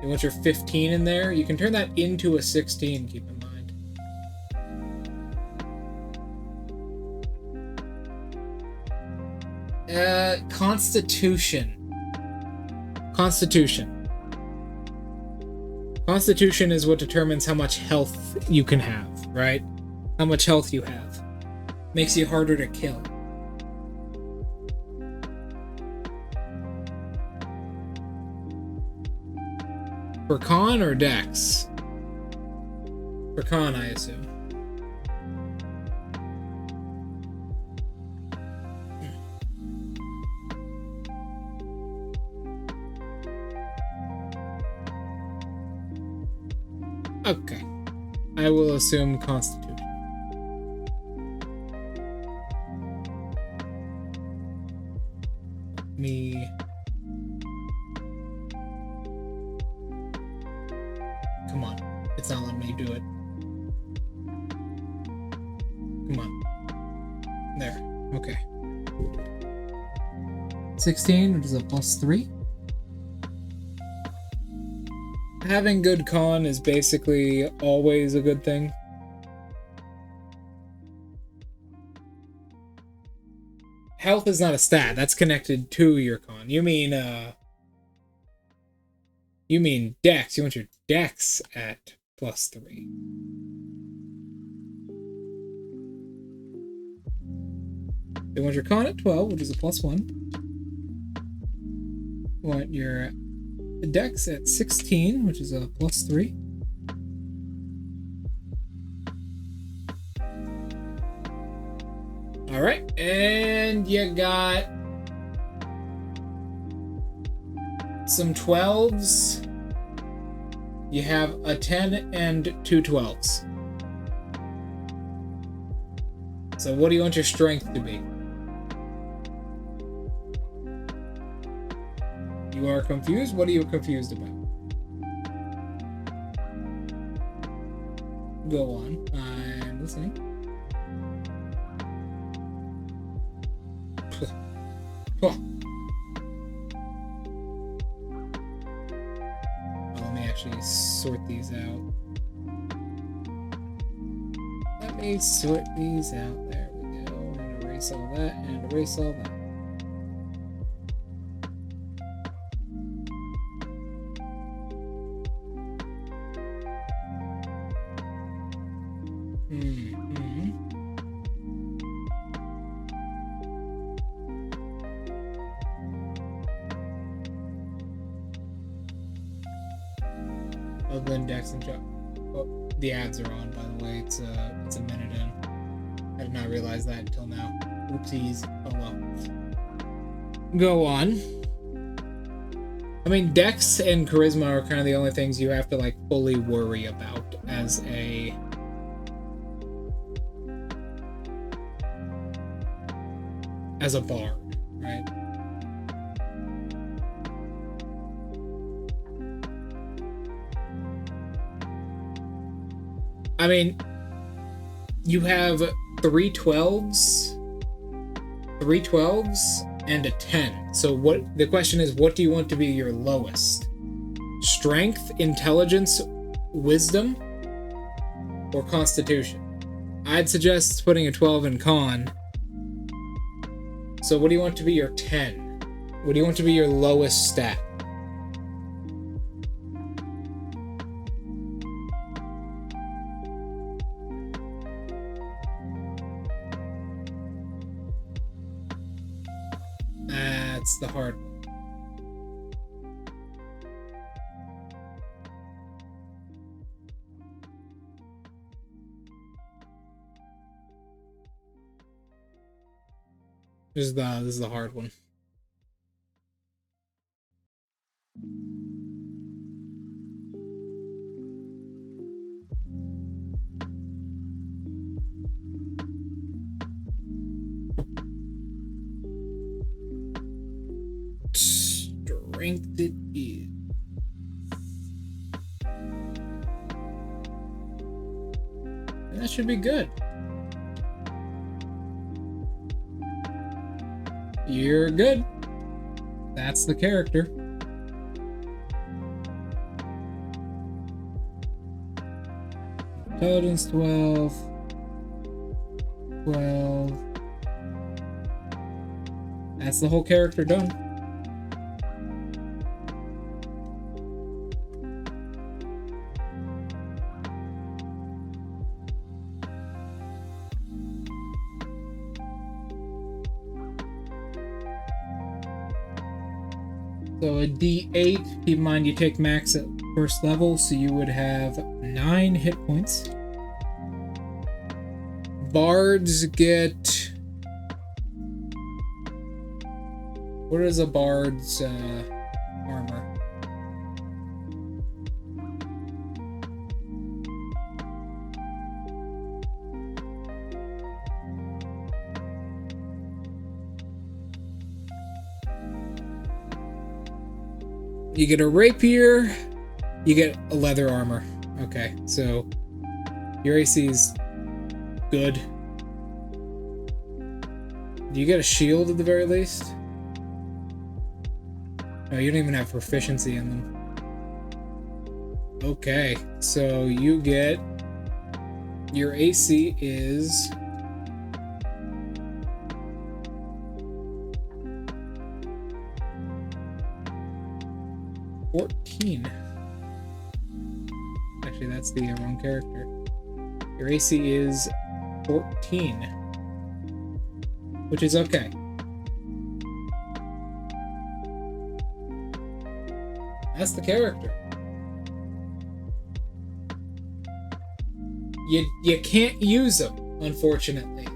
you want your 15 in there? You can turn that into a 16, keep in mind. Constitution. Constitution is what determines how much health you can have, right? How much health you have. Makes you harder to kill. For con or dex? For con, I assume. Okay. I will assume Constitution. Me. Come on. It's not letting me do it. Come on. There. Okay. 16, which is a +3. Having good con is basically always a good thing. Health is not a stat. That's connected to your con. You mean dex. You want your dex at +3. You want your con at 12, which is a +1. You want your dex at 16, which is a +3. Alright, and you got some 12s. You have a 10 and 2 12s. So what do you want your strength to be? You are confused? What are you confused about? Go on. I'm listening. Let me actually sort these out. Let me sort these out. There we go. And erase all that and erase all that. Then Dex and Chuck. Oh, the ads are on, by the way. It's a minute in. I did not realize that until now. Oopsies. Oh well. Go on. I mean, Dex and Charisma are kind of the only things you have to like fully worry about as a bard, right? I mean, you have 3 12s, and a 10. So what the question is, what do you want to be your lowest? Strength, intelligence, wisdom, or constitution? I'd suggest putting a 12 in con. So what do you want to be your 10? What do you want to be your lowest stat? That's the hard one. This is the hard one. Strength it is. That should be good. You're good. That's the character. Intelligence 12. 12. That's the whole character done. So a D8, keep in mind you take max at first level, so you would have 9 hit points. Bards get... What is a bard's armor? You get a rapier, you get a leather armor. Okay, so your AC is good. Do you get a shield at the very least? No, you don't even have proficiency in them. Okay, so you get... Your AC is... 14. Actually, that's the wrong character. Your AC is 14. Which is okay. That's the character. You can't use them, unfortunately.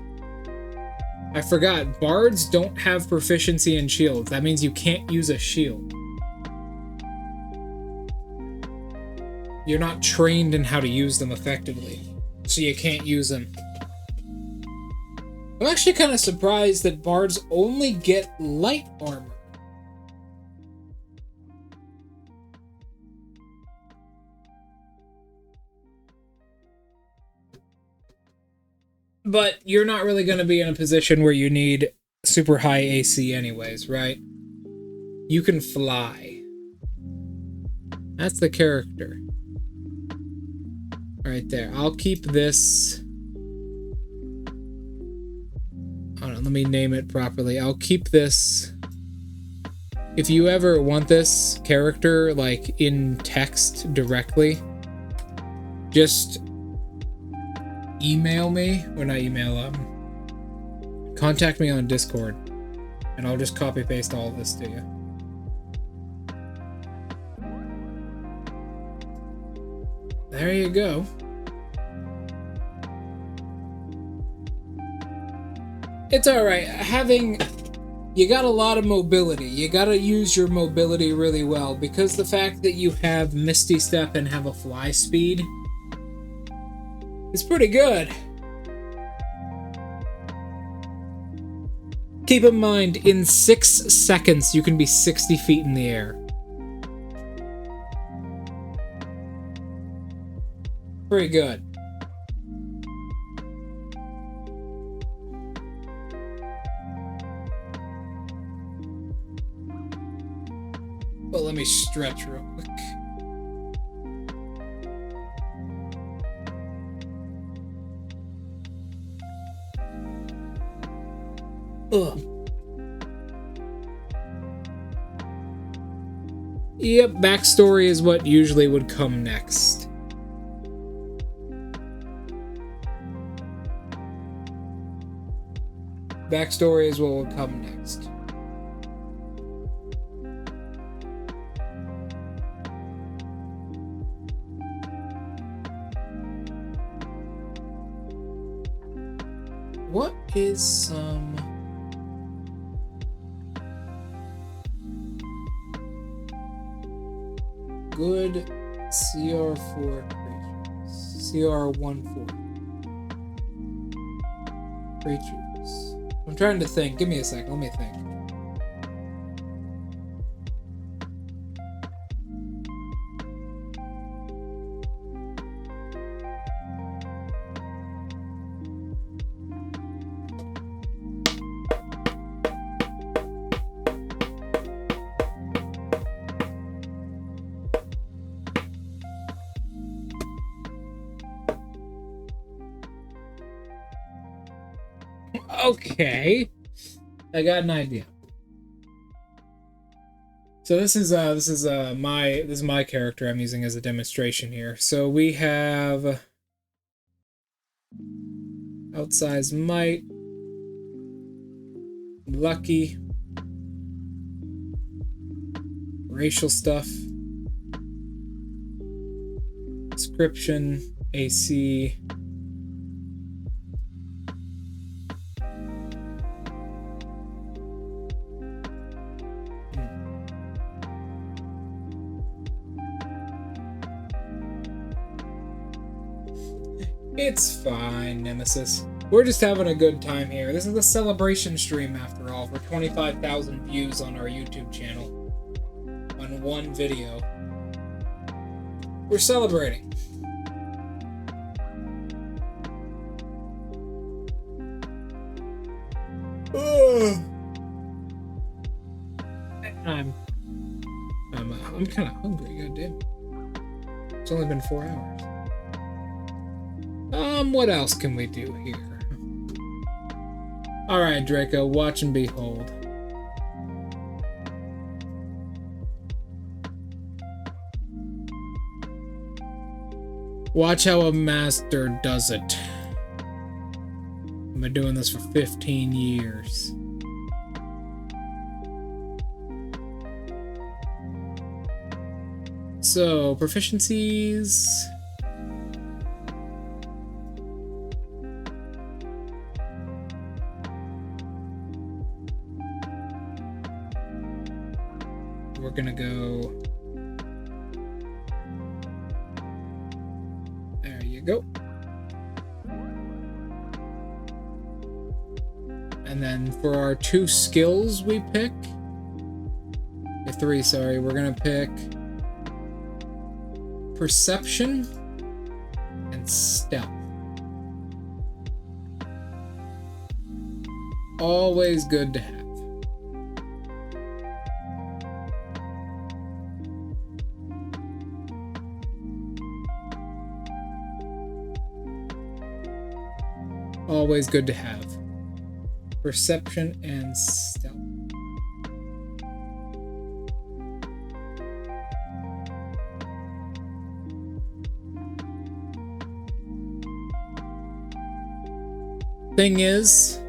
I forgot, bards don't have proficiency in shields. That means you can't use a shield. You're not trained in how to use them effectively, so you can't use them. I'm actually kind of surprised that bards only get light armor. But you're not really going to be in a position where you need super high AC anyways, right? You can fly. That's the character. Right there. I'll keep this... Hold on, let me name it properly. I'll keep this... If you ever want this character, like, in text directly, just email me, or not email, contact me on Discord, and I'll just copy paste all of this to you. There you go. It's alright. You got a lot of mobility. You gotta use your mobility really well, because the fact that you have Misty Step and have a fly speed is pretty good. Keep in mind, in 6 seconds, you can be 60 feet in the air. Pretty good. Well, let me stretch real quick. Ugh. Yep, backstory is what usually would come next. Backstory is what will come next. What is some... good CR4 creatures. CR14 creatures. I'm trying to think. Give me a second. Let me think. Okay, I got an idea. So this is my character I'm using as a demonstration here. So we have outsized might, lucky, racial stuff, description, AC. It's fine, Nemesis. We're just having a good time here. This is a celebration stream, after all, for 25,000 views on our YouTube channel. On one video. We're celebrating. I'm kind of hungry, goddamn. It's only been 4 hours. What else can we do here? Alright, Draco, watch and behold. Watch how a master does it. I've been doing this for 15 years. So, proficiencies... We're gonna go... There you go. And then for our 2 skills we pick... 3, sorry, we're gonna pick... Perception and Stealth. Always good to have. Always good to have. Perception and Stealth. Thing is,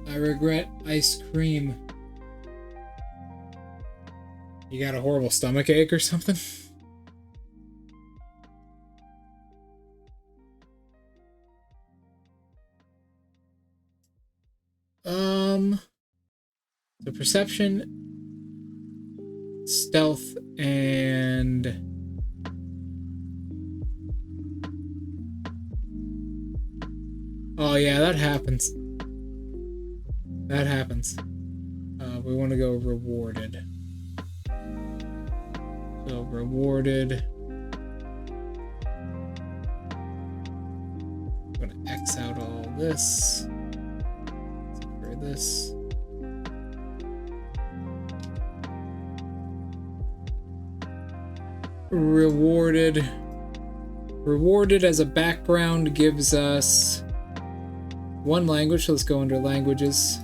I regret ice cream. You got a horrible stomach ache or something? The perception, stealth, and oh yeah, that happens. That happens. We want to go rewarded. So rewarded. I'm gonna X out all this. For this. Rewarded. Rewarded as a background gives us 1 language, so let's go under languages.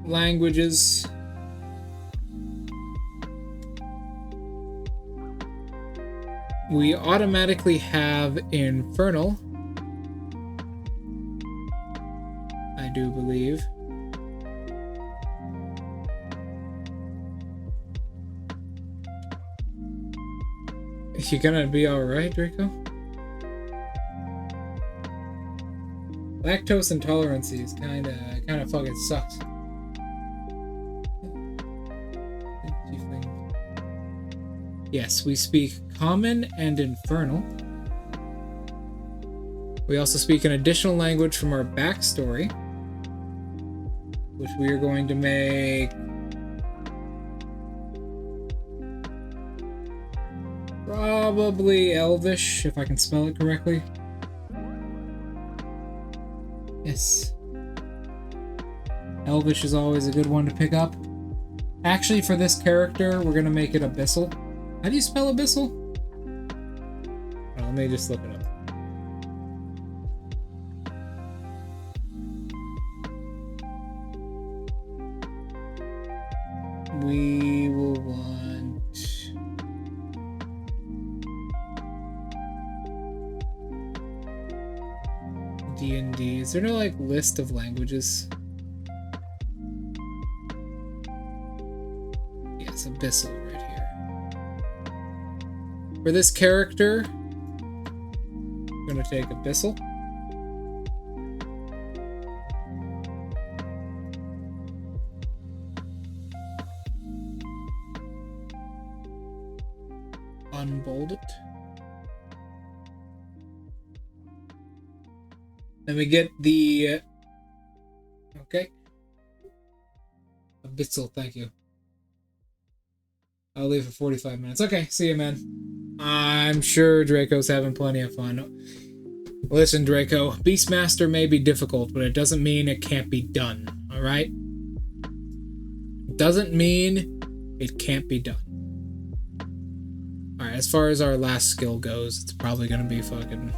Languages. We automatically have Infernal, I do believe. You gonna be alright, Draco? Lactose intolerance is kind of fucking sucks. Yes, we speak Common and Infernal. We also speak an additional language from our backstory, which we are going to make probably Elvish, if I can spell it correctly. Yes. Elvish is always a good one to pick up. Actually, for this character, we're going to make it Abyssal. How do you spell Abyssal? Oh, let me just look it up. We will want... D&D. Is there no, like, list of languages? Yes, Abyssal right here. For this character, I'm going to take Abyssal. Unbold it. Then we get the... okay. Abyssal, thank you. I'll leave for 45 minutes. Okay, see you, man. I'm sure Draco's having plenty of fun. Listen, Draco, Beastmaster may be difficult, but it doesn't mean it can't be done, alright? Doesn't mean it can't be done. Alright, as far as our last skill goes, it's probably gonna be fucking...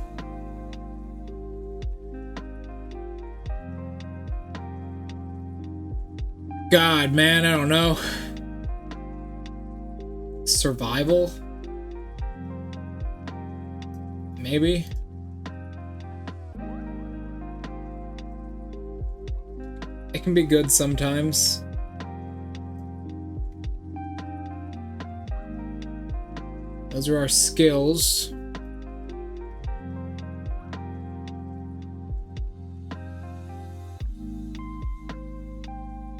God, man, I don't know. Survival? Maybe? It can be good sometimes. Those are our skills.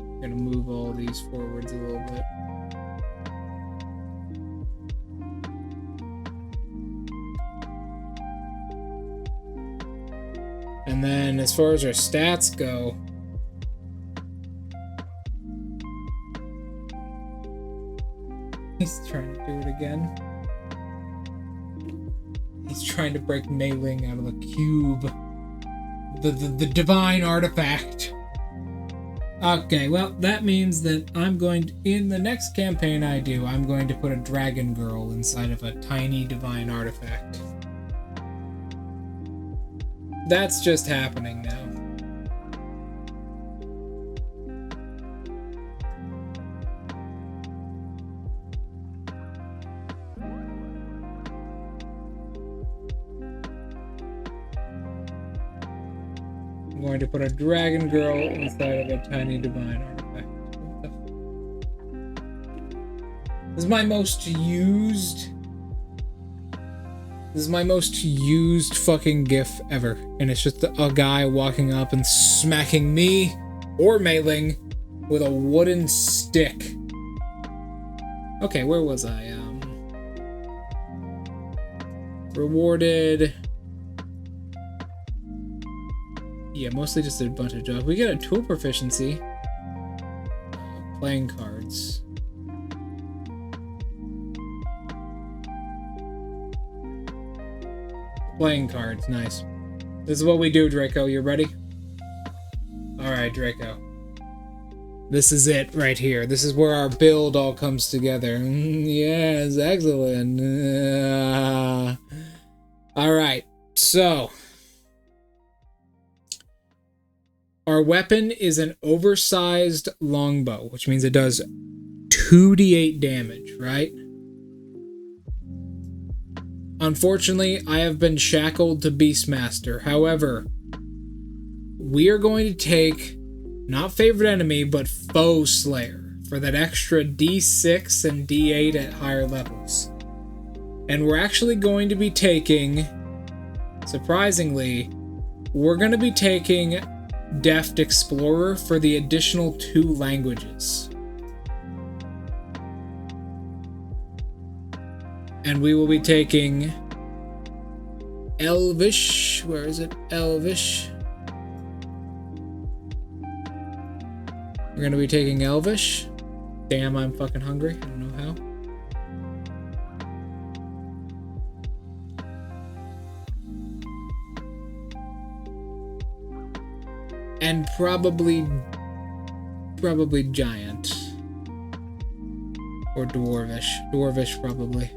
I'm gonna move all these forwards a little bit. And then as far as our stats go, he's trying to do it again. He's trying to break mailing out of the cube. The divine artifact. Okay, well, that means that I'm going to, in the next campaign I do, I'm going to put a dragon girl inside of a tiny divine artifact. That's just happening now. I'm going to put a dragon girl inside of a tiny divine artifact. This is my most used... This is my most used fucking GIF ever. And it's just a guy walking up and smacking me, or Mailing, with a wooden stick. Okay, where was I? Rewarded... Yeah, mostly just a bunch of jobs. We get a tool proficiency. Playing cards. Playing cards, nice. This is what we do, Draco. You ready? Alright, Draco. This is it right here. This is where our build all comes together. Yes, excellent. Alright, so... Our weapon is an oversized longbow, which means it does 2d8 damage, right? Unfortunately, I have been shackled to Beastmaster. However, we are going to take, not favorite enemy, but foe slayer for that extra d6 and d8 at higher levels. And we're actually going to be taking, surprisingly, we're going to be taking Deft Explorer for the additional 2 languages. And we will be taking Elvish. Where is it? Elvish. We're going to be taking Elvish. Damn, I'm fucking hungry. I don't know how. And probably Giant. Or Dwarvish. Dwarvish, probably.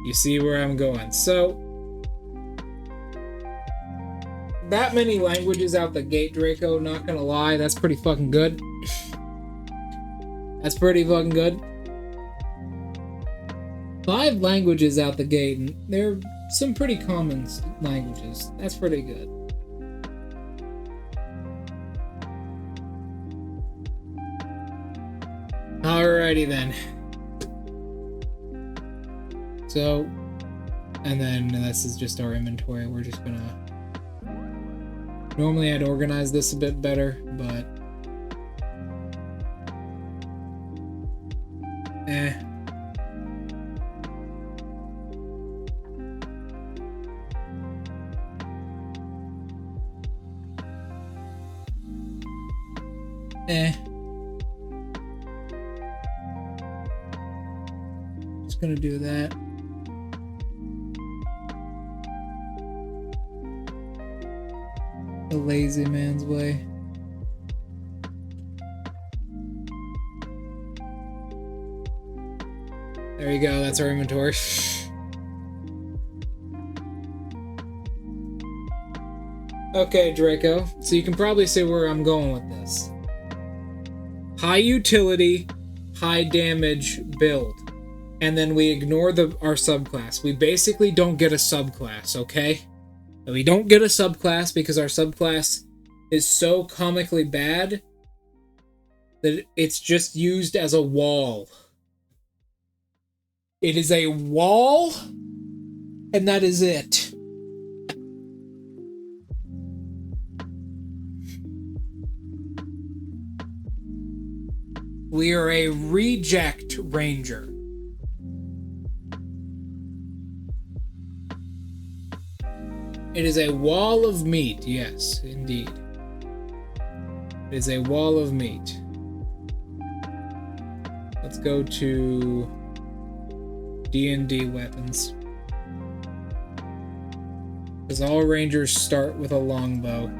You see where I'm going. So, that many languages out the gate, Draco, not gonna lie, that's pretty fucking good. That's pretty fucking good. 5 languages out the gate, and they're some pretty common languages. That's pretty good. Alrighty then. So, and then this is just our inventory. We're just gonna... Normally I'd organize this a bit better, but... Just gonna do that. The lazy man's way. There you go, that's our inventory. Okay, Draco, so you can probably see where I'm going with this. High utility, high damage build. And then we ignore our subclass. We basically don't get a subclass, okay? We don't get a subclass because our subclass is so comically bad that it's just used as a wall. It is a wall, and that is it. We are a reject ranger. It is a wall of meat, yes, indeed. It is a wall of meat. Let's go to D&D weapons. Because all rangers start with a longbow.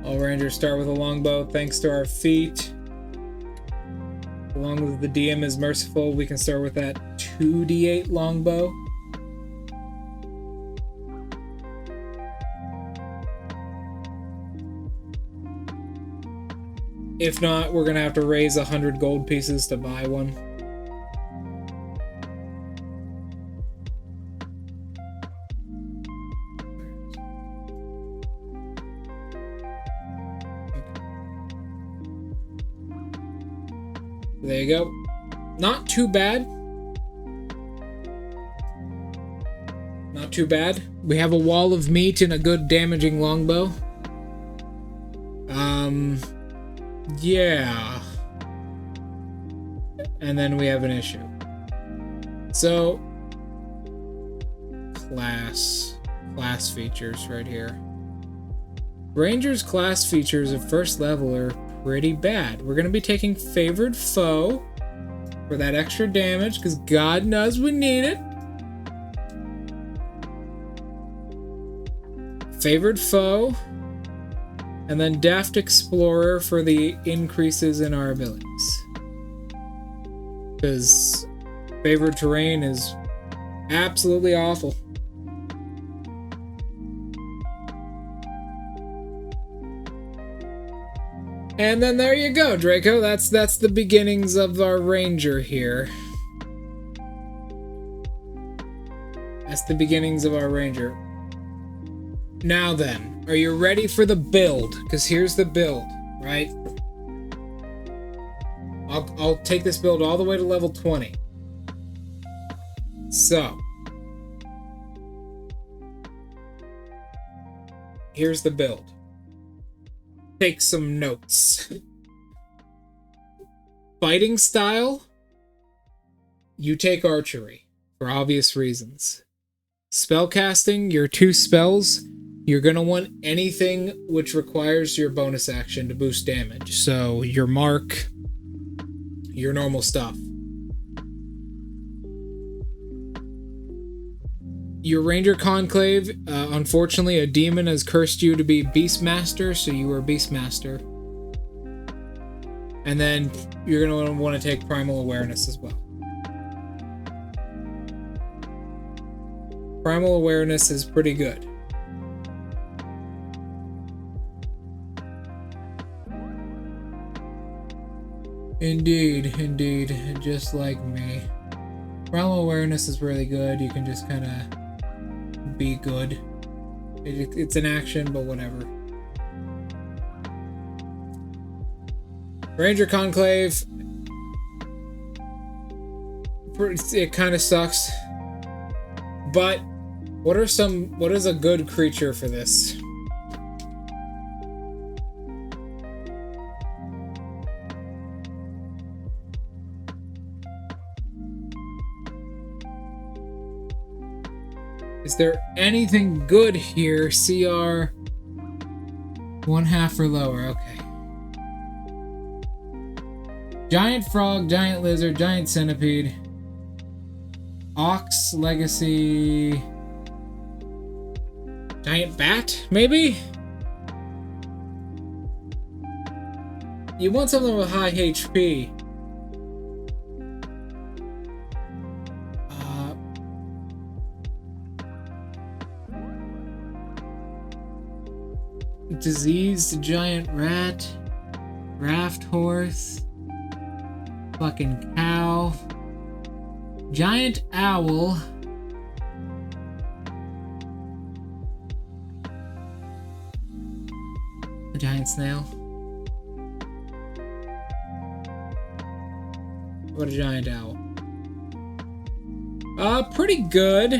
All rangers start with a longbow thanks to our feat. As long as the DM is merciful, we can start with that 2d8 longbow. If not, we're gonna have to raise 100 gold pieces to buy one. There you go. Not too bad. Not too bad. We have a wall of meat and a good damaging longbow. Yeah. And then we have an issue. So, class features right here. Ranger's class features at first level are pretty bad. We're going to be taking Favored Foe for that extra damage, because God knows we need it. Favored Foe, and then Deft Explorer for the increases in our abilities. Because Favored Terrain is absolutely awful. And then there you go, Draco. That's the beginnings of our ranger here. That's the beginnings of our ranger. Now then, Are you ready for the build? Because here's the build, right? I'll take this build all the way to level 20. So, here's the build. Take some notes. Fighting style, you take archery, for obvious reasons. Spellcasting, your 2 spells, you're going to want anything which requires your bonus action to boost damage. So, your mark, your normal stuff. Your Ranger Conclave, unfortunately a demon has cursed you to be Beastmaster, so you are Beastmaster. And then you're going to want to take Primal Awareness as well. Primal Awareness is pretty good. Indeed, just like me. Primal Awareness is really good. You can just kind of be good. It's an action, but whatever. Ranger Conclave. It kind of sucks. But what is a good creature for this? Is there anything good here? CR 1/2 or lower. Okay. Giant frog, giant lizard, giant centipede. Ox, legacy. Giant bat, maybe? You want something with high HP. Diseased giant rat, raft horse, fucking cow, giant owl, a giant snail. What a giant owl. Pretty good.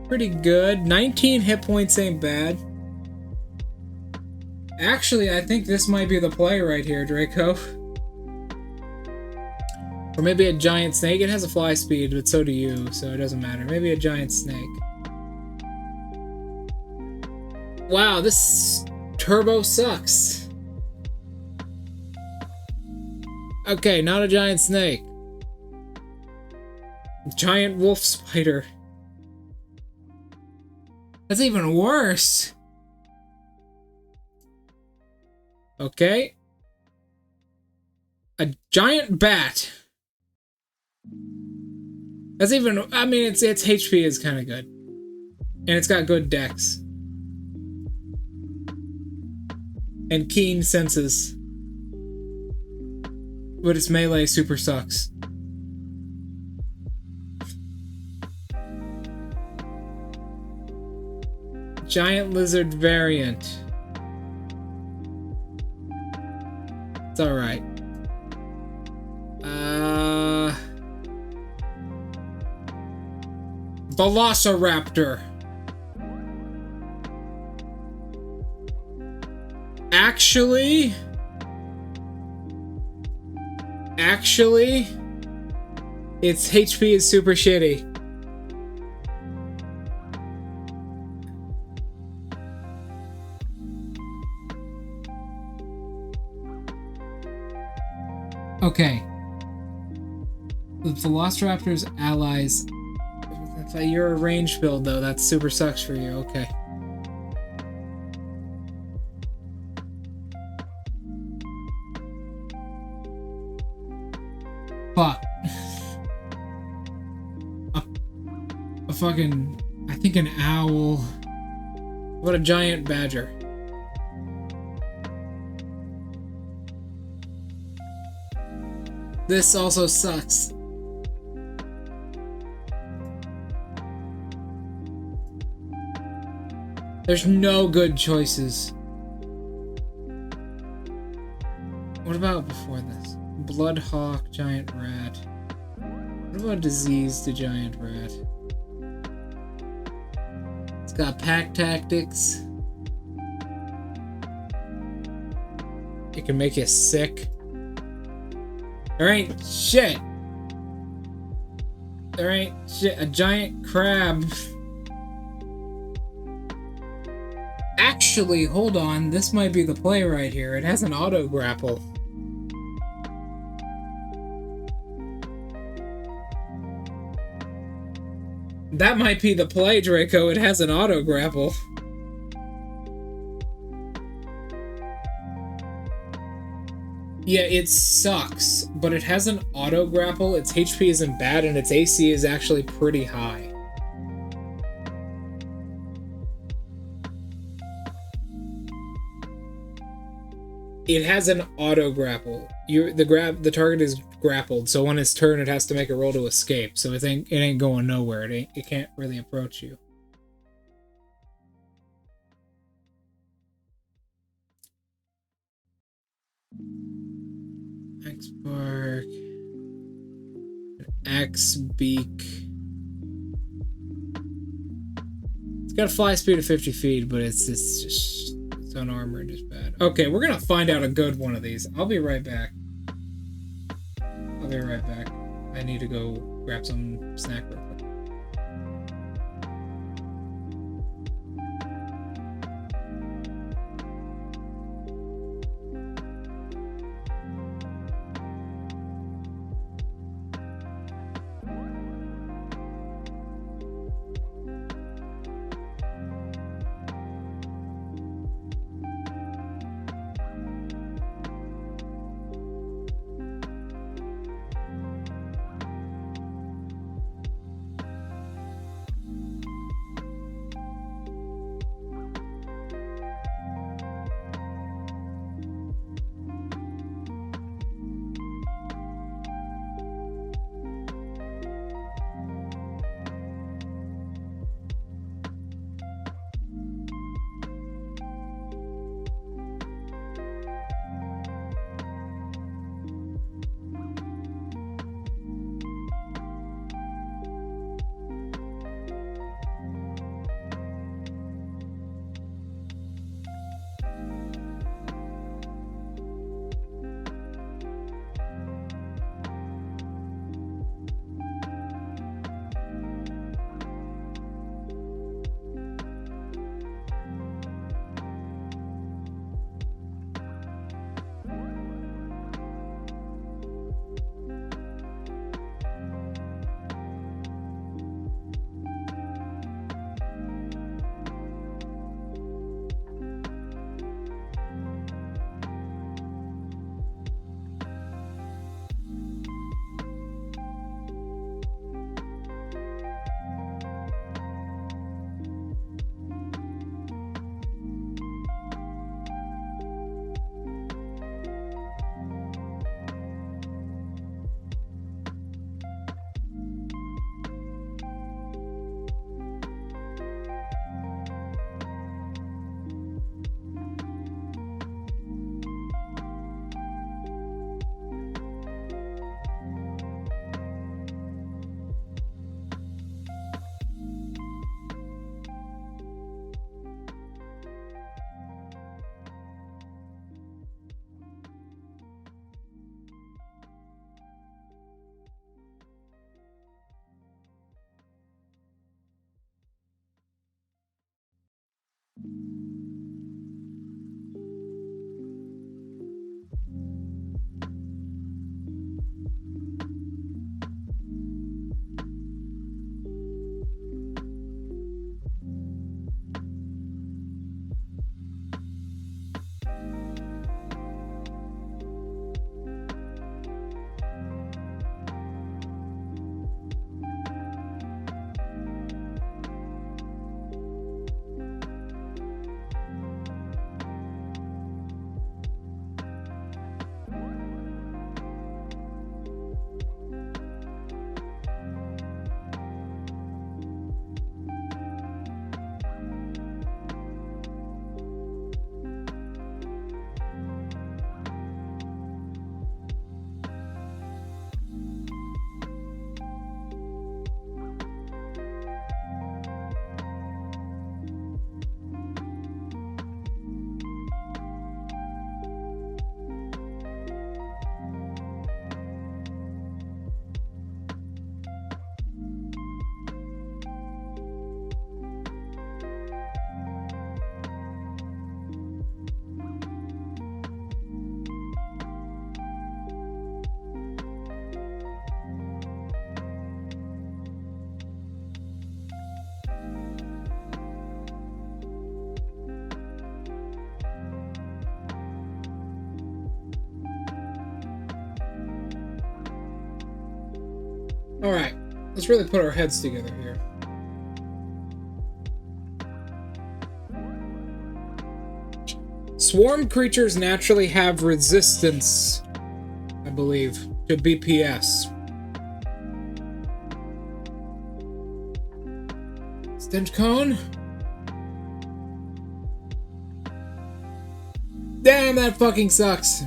Pretty good. 19 hit points ain't bad. Actually, I think this might be the play right here, Draco. Or maybe a giant snake. It has a fly speed, but so do you, so it doesn't matter. Maybe a giant snake. Wow, this turbo sucks. Okay, not a giant snake. Giant wolf spider. That's even worse. Okay. A giant bat. That's even, I mean, its HP is kind of good. And it's got good dex. And keen senses. But its melee super sucks. Giant lizard variant. It's alright. Velociraptor. Actually, its HP is super shitty. Okay. The Velociraptor's allies. You're a ranged build, though. That super sucks for you. Okay. Fuck. A fucking... I think an owl. What a giant badger. This also sucks. There's no good choices. What about before this? Bloodhawk, giant rat. What about diseased giant rat? It's got pack tactics. It can make you sick. There ain't shit. There ain't shit. A giant crab. Actually, hold on. This might be the play right here. It has an auto grapple. That might be the play, Draco. It has an auto grapple. Yeah, it sucks, but it has an auto grapple, its HP isn't bad, and its AC is actually pretty high. It has an auto grapple. The target is grappled, so on its turn it has to make a roll to escape, so it ain't going nowhere. It can't really approach you. X-Bark. X-Beak. It's got a fly speed of 50 feet, but it's just its unarmored is bad. Okay, we're gonna find out a good one of these. I'll be right back. I need to go grab some snack real quick. Alright, let's really put our heads together here. Swarm creatures naturally have resistance, I believe, to BPS. Stench cone? Damn, that fucking sucks.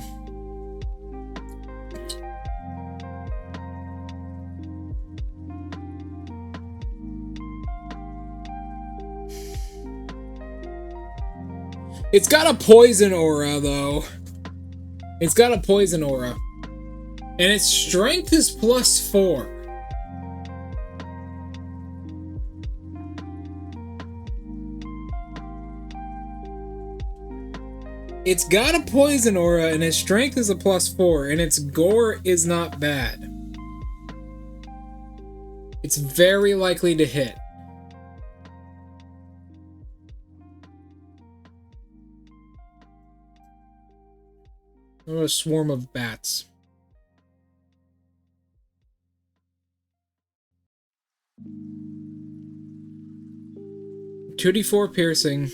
It's got a poison aura, though. It's got a poison aura. And its strength is +4. It's got a poison aura, and its strength is a +4, and its gore is not bad. It's very likely to hit. Oh, a swarm of bats. $2d4 piercing.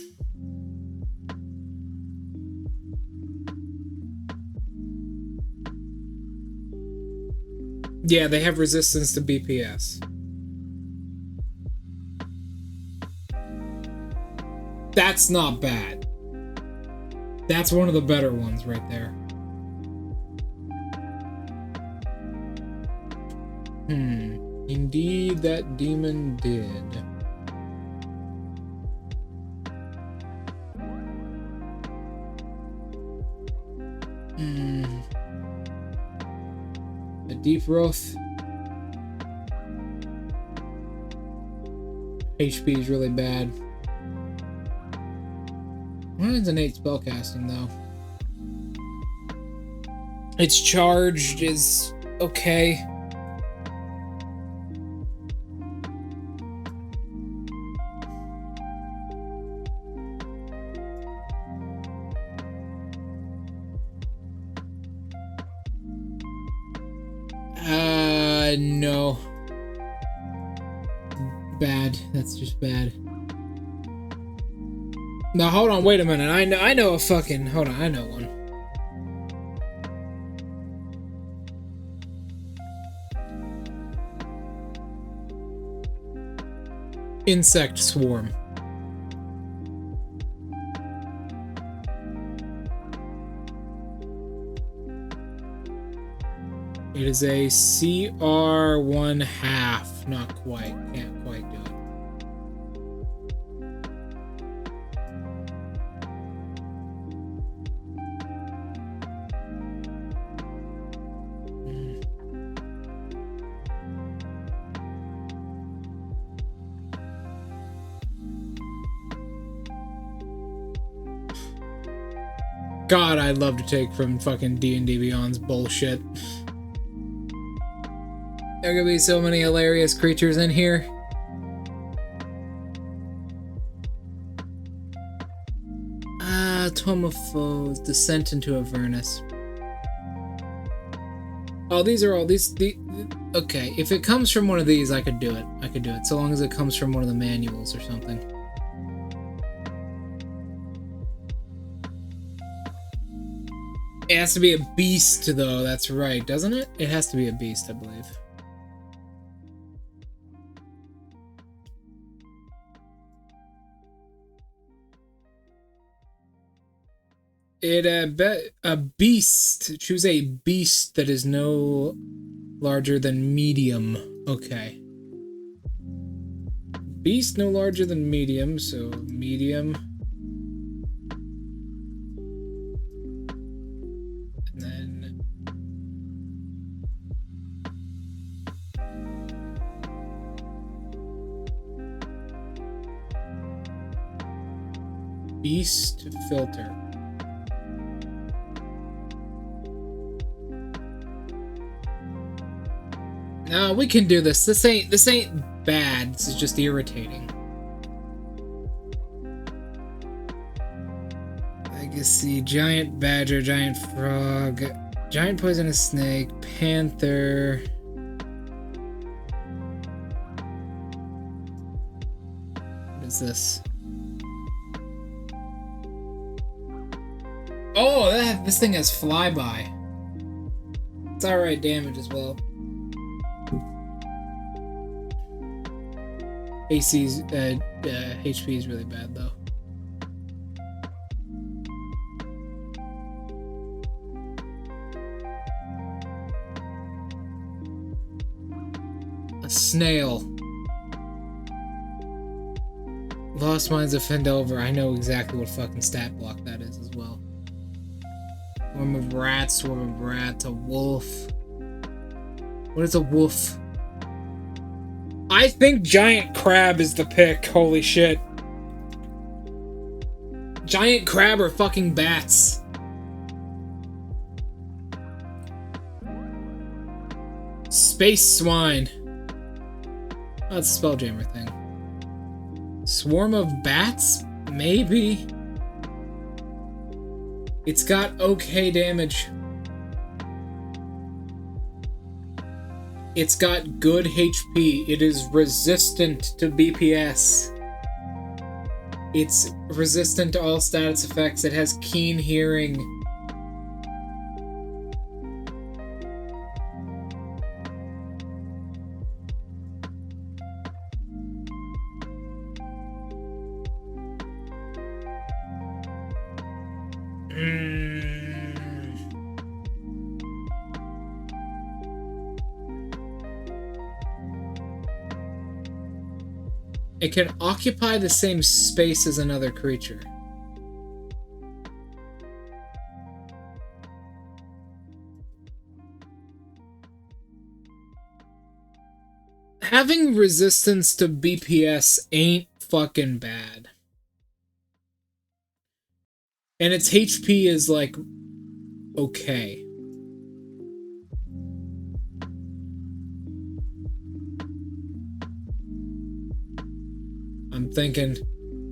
Yeah, they have resistance to BPS. That's not bad. That's one of the better ones right there. Indeed, that demon did. A deep growth. HP is really bad. What is innate spellcasting, though? Its charged is okay. No. Bad. That's just bad. Now, hold on, wait a minute. I know a fucking... Hold on, I know one. Insect swarm. It is a CR 1/2. Not quite. Can't quite do it. God, I'd love to take from fucking D&D Beyond's bullshit. There are gonna be so many hilarious creatures in here. Tome of Foes, Descent into Avernus. Oh, these are all these. Okay, if it comes from one of these, I could do it. I could do it, so long as it comes from one of the manuals or something. It has to be a beast, though. That's right, doesn't it? It has to be a beast, I believe. A beast. Choose a beast that is no larger than medium. Okay. Beast no larger than medium, so medium. And then beast filter. No, we can do this. This ain't bad. This is just irritating. Legacy, giant badger, giant frog, giant poisonous snake, panther. What's this? Oh, this thing has flyby. It's alright damage as well. AC's HP is really bad though. A snail. Lost Mines of Fendover. I know exactly what fucking stat block that is as well. Swarm of rats, a wolf. What is a wolf? I think giant crab is the pick. Holy shit. Giant crab or fucking bats. Space swine. Oh, that's a Spelljammer thing. Swarm of bats? Maybe. It's got okay damage. It's got good HP. It is resistant to BPS. It's resistant to all status effects. It has keen hearing. It can occupy the same space as another creature. Having resistance to BPS ain't fucking bad. And its HP is like okay. I'm thinking,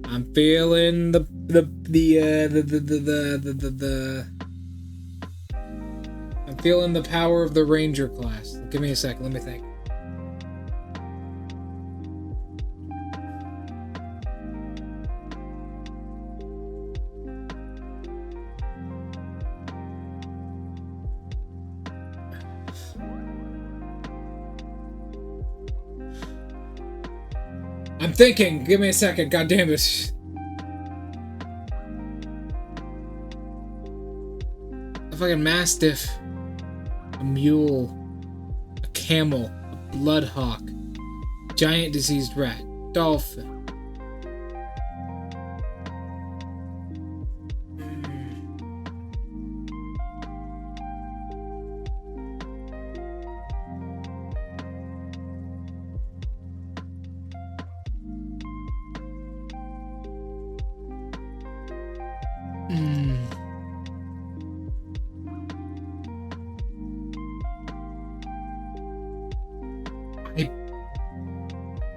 I'm feeling the I'm feeling the power of the Ranger class. Give me a second, let me think. I'm thinking. Give me a second. God damn it. A fucking mastiff. A mule. A camel. A bloodhawk. Giant diseased rat. Dolphin.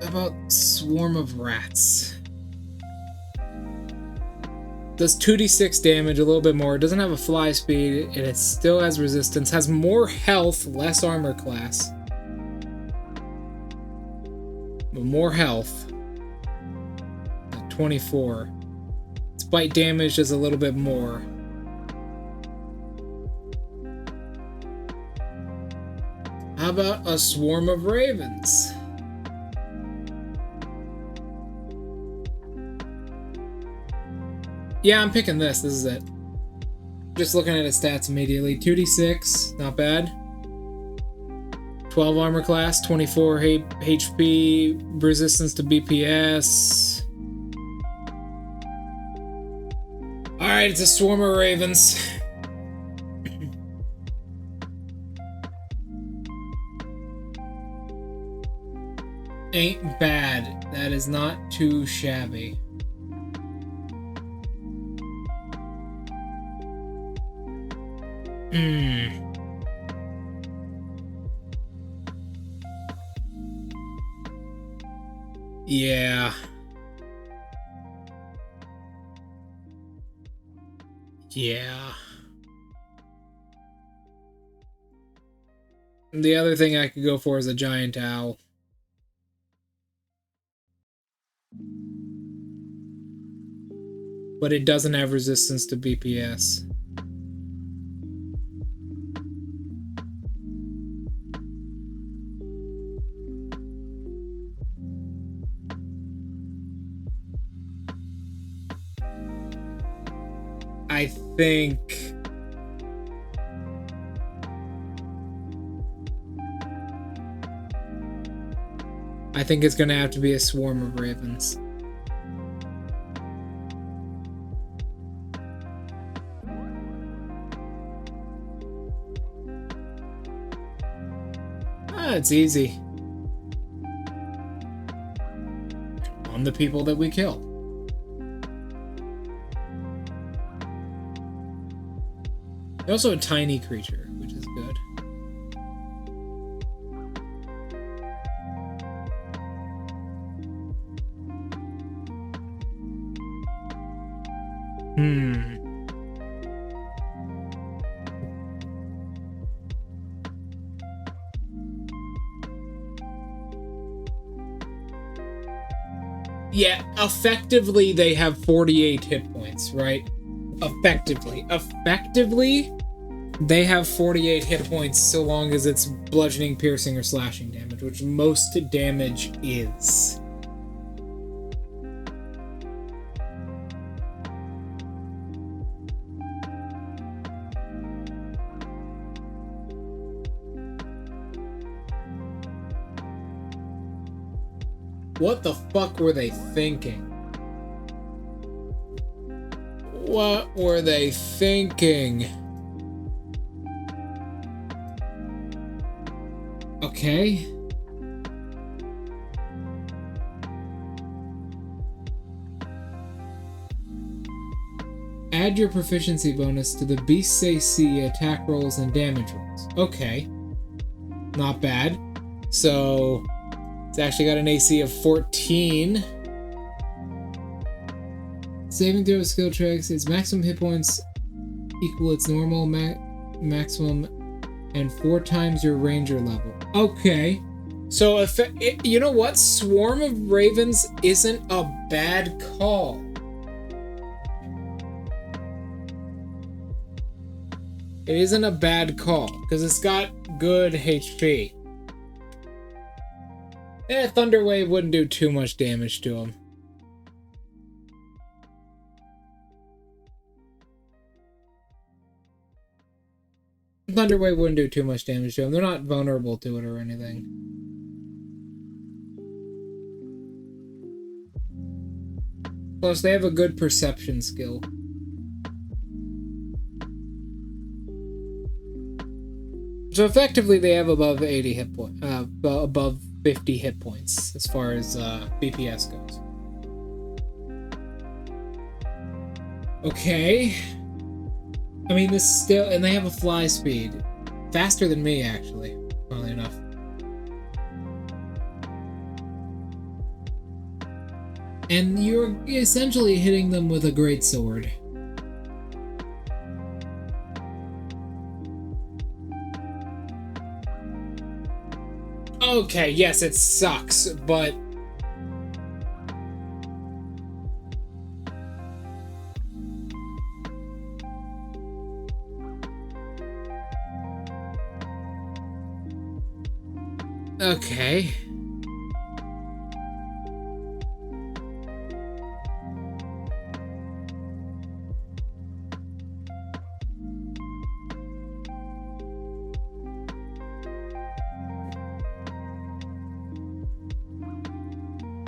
About Swarm of Rats. Does 2d6 damage, a little bit more. It doesn't have a fly speed, and it still has resistance. Has more health, less armor class. But more health. At 24. Its bite damage is a little bit more. How about a Swarm of Ravens? Yeah, I'm picking this. This is it. Just looking at its stats immediately. 2d6, not bad. 12 armor class, 24 HP, resistance to BPS. Alright, it's a Swarm of Ravens. Ain't bad. That is not too shabby. Yeah. Yeah. The other thing I could go for is a giant owl. but it doesn't have resistance to BPS. I think it's gonna have to be a swarm of ravens. It's easy. On the people that we kill. They're also a tiny creature, which is good. Yeah, effectively they have 48 hit points, right? Effectively, they have 48 hit points so long as it's bludgeoning, piercing, or slashing damage, which most damage is. What the fuck were they thinking? What were they thinking? Okay. Add your proficiency bonus to the beast's AC attack rolls and damage rolls. Okay. Not bad. So it's actually got an AC of 14. Saving throw skill checks. Its maximum hit points equal its normal maximum and 4 times your ranger level. Okay. So if you know what? Swarm of Ravens isn't a bad call. It isn't a bad call because it's got good HP. Thunder Wave wouldn't do too much damage to him. Thunder Wave wouldn't do too much damage to him. They're not vulnerable to it or anything. Plus, they have a good perception skill. So effectively, they have above 80 hit points, above 50 hit points as far as BPS goes. Okay. I mean, this still, and they have a fly speed faster than me, actually. Funnily enough. And you're essentially hitting them with a greatsword. Okay, yes, it sucks, but okay.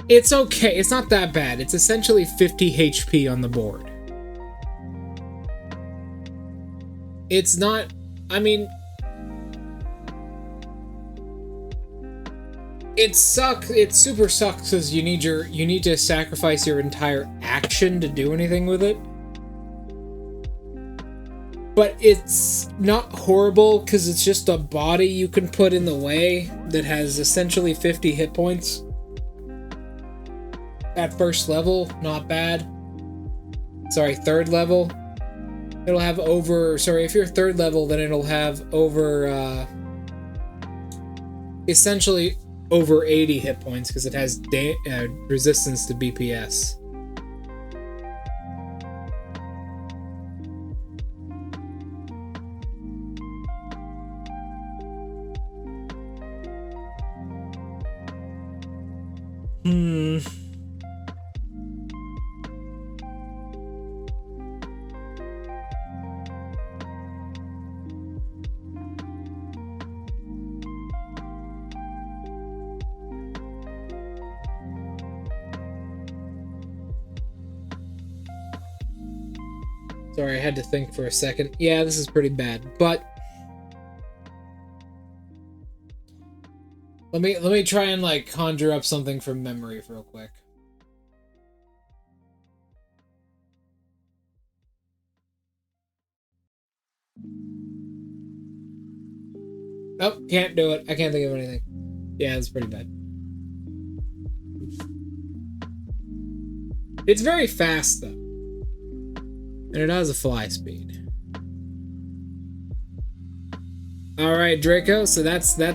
It's okay. It's not that bad. It's essentially 50 HP on the board. It's not... I mean... It sucks. It super sucks because you need to sacrifice your entire action to do anything with it. But it's not horrible because it's just a body you can put in the way that has essentially 50 hit points. At first level, not bad. Sorry, third level. It'll have over... Sorry, if you're third level, then it'll have over... essentially over 80 hit points, because it has resistance to BPS. Sorry, I had to think for a second. Yeah, this is pretty bad, but let me try and like conjure up something from memory real quick. Oh, can't do it. I can't think of anything. Yeah, it's pretty bad. It's very fast though. And it has a fly speed. Alright, Draco, so that's the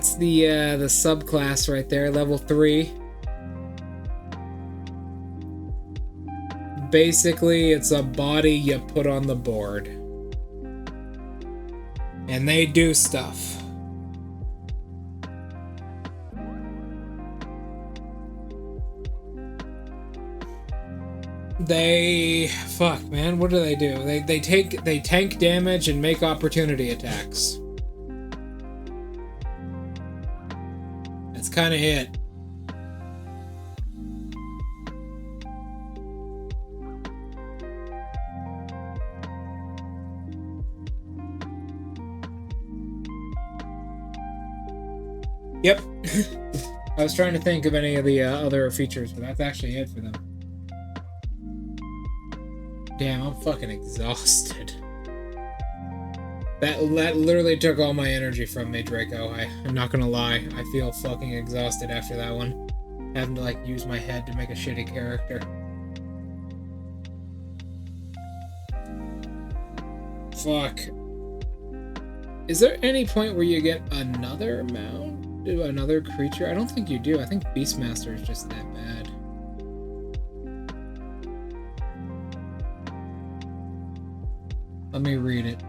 subclass right there, level 3. Basically, it's a body you put on the board. And they do stuff. Fuck, man, what do? They tank damage and make opportunity attacks. That's kind of it. Yep. I was trying to think of any of the other features, but that's actually it for them. Damn, I'm fucking exhausted. That literally took all my energy from me, Draco. I'm not gonna lie. I feel fucking exhausted after that one. Having to, like, use my head to make a shitty character. Fuck. Is there any point where you get another mount? Another creature? I don't think you do. I think Beastmaster is just that bad. Let me read it.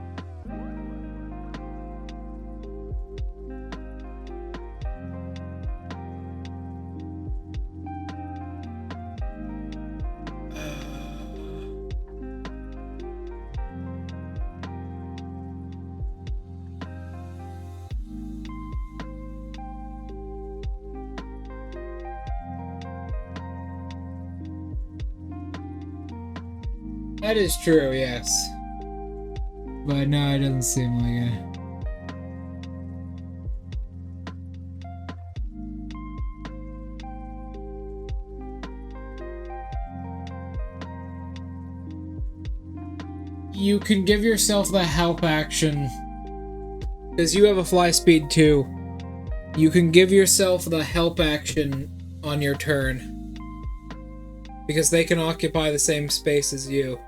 That is true, yes. But no, it doesn't seem like it. You can give yourself the help action. Because you have a fly speed too. You can give yourself the help action on your turn. Because they can occupy the same space as you.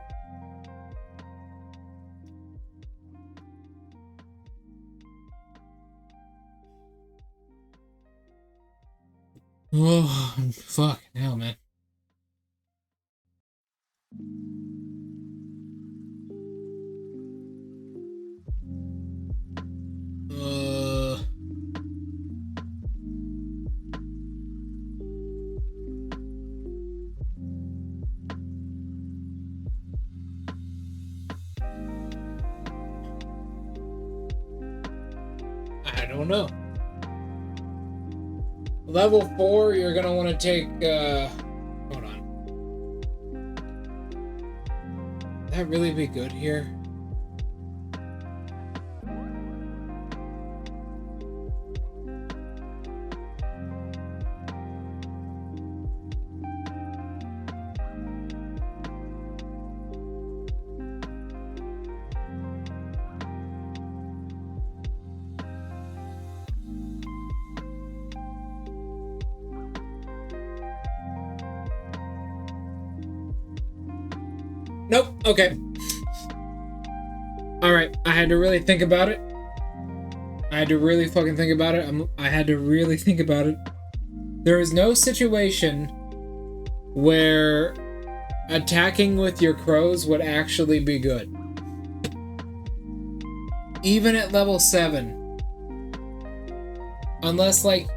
Oh, fuck. Hell, man. I don't know. Level 4, you're gonna want to take, hold on. Would that really be good here? Nope. Okay. Alright, I had to really think about it. I had to really fucking think about it. I had to really think about it. There is no situation where attacking with your crows would actually be good. Even at level 7. Unless, like,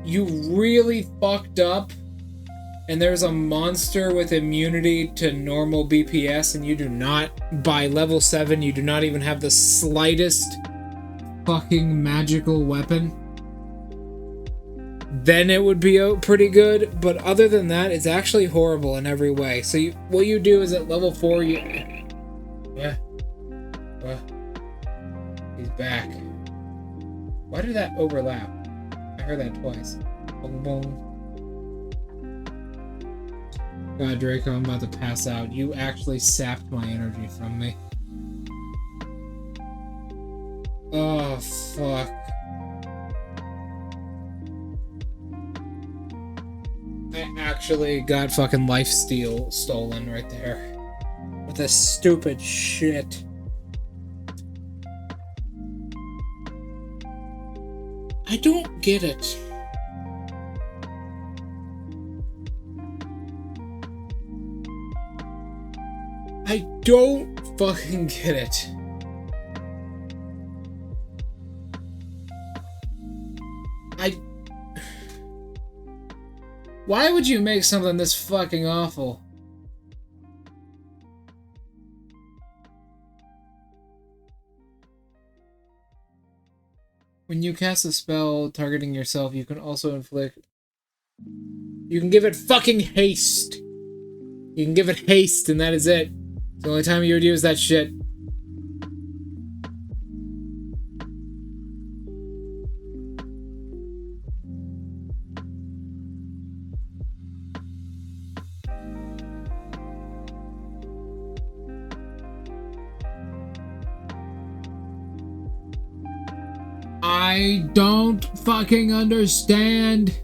you really fucked up and there's a monster with immunity to normal BPS, and you do not, by level 7, you do not even have the slightest fucking magical weapon, then it would be pretty good. But other than that, it's actually horrible in every way. So what you do is at level 4, you... He's back. Why did that overlap? I heard that twice. Boom, boom. God, Draco, I'm about to pass out. You actually sapped my energy from me. Oh, fuck. I actually got fucking lifesteal stolen right there. With this stupid shit. I don't get it. I don't fucking get it. Why would you make something this fucking awful? When you cast a spell targeting yourself, you can also inflict... You can give it fucking haste! You can give it haste, and that is it. It's the only time you would use that shit. I don't fucking understand.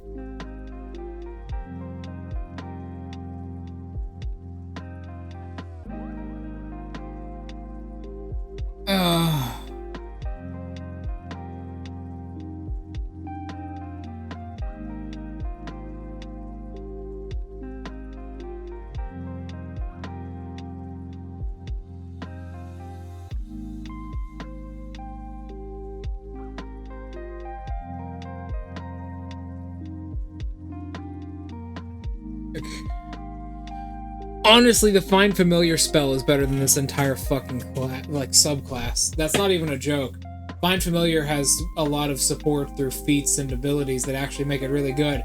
Honestly, the Find Familiar spell is better than this entire fucking subclass. That's not even a joke. Find Familiar has a lot of support through feats and abilities that actually make it really good.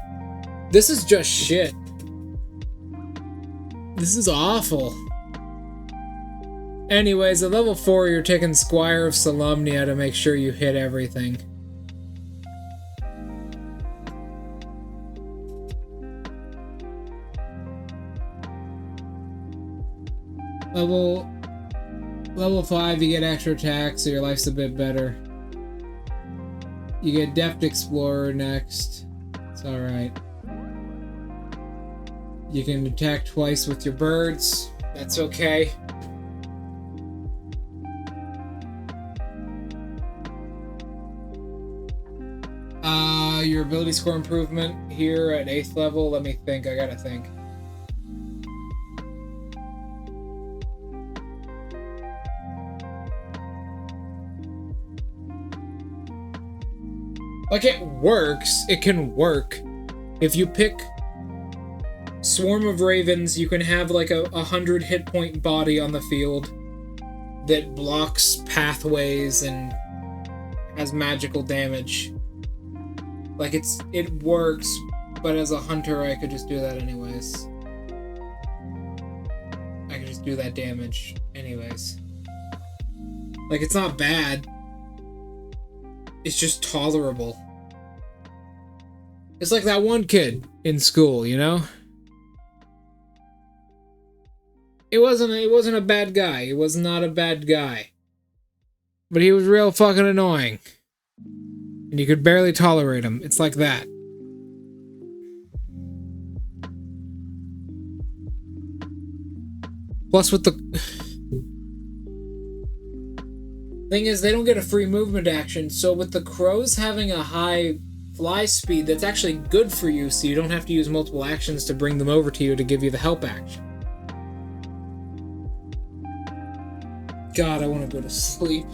This is just shit. This is awful. Anyways, at level 4, you're taking Squire of Solemnia to make sure you hit everything. Level 5, you get extra attack, so your life's a bit better. You get Deft Explorer next. It's alright. You can attack twice with your birds. That's okay. Your ability score improvement here at 8th level. Let me think, I gotta think. Like, it works. It can work. If you pick Swarm of Ravens, you can have like a 100 hit point body on the field that blocks pathways and has magical damage. Like, it works, but as a hunter, I could just do that anyways. I could just do that damage anyways. Like, it's not bad. It's just tolerable. It's like that one kid in school, you know? It wasn't a bad guy. It was not a bad guy. But he was real fucking annoying. And you could barely tolerate him. It's like that. Plus with the... Thing is, they don't get a free movement action, so with the crows having a high fly speed, that's actually good for you, so you don't have to use multiple actions to bring them over to you to give you the help action. God, I want to go to sleep.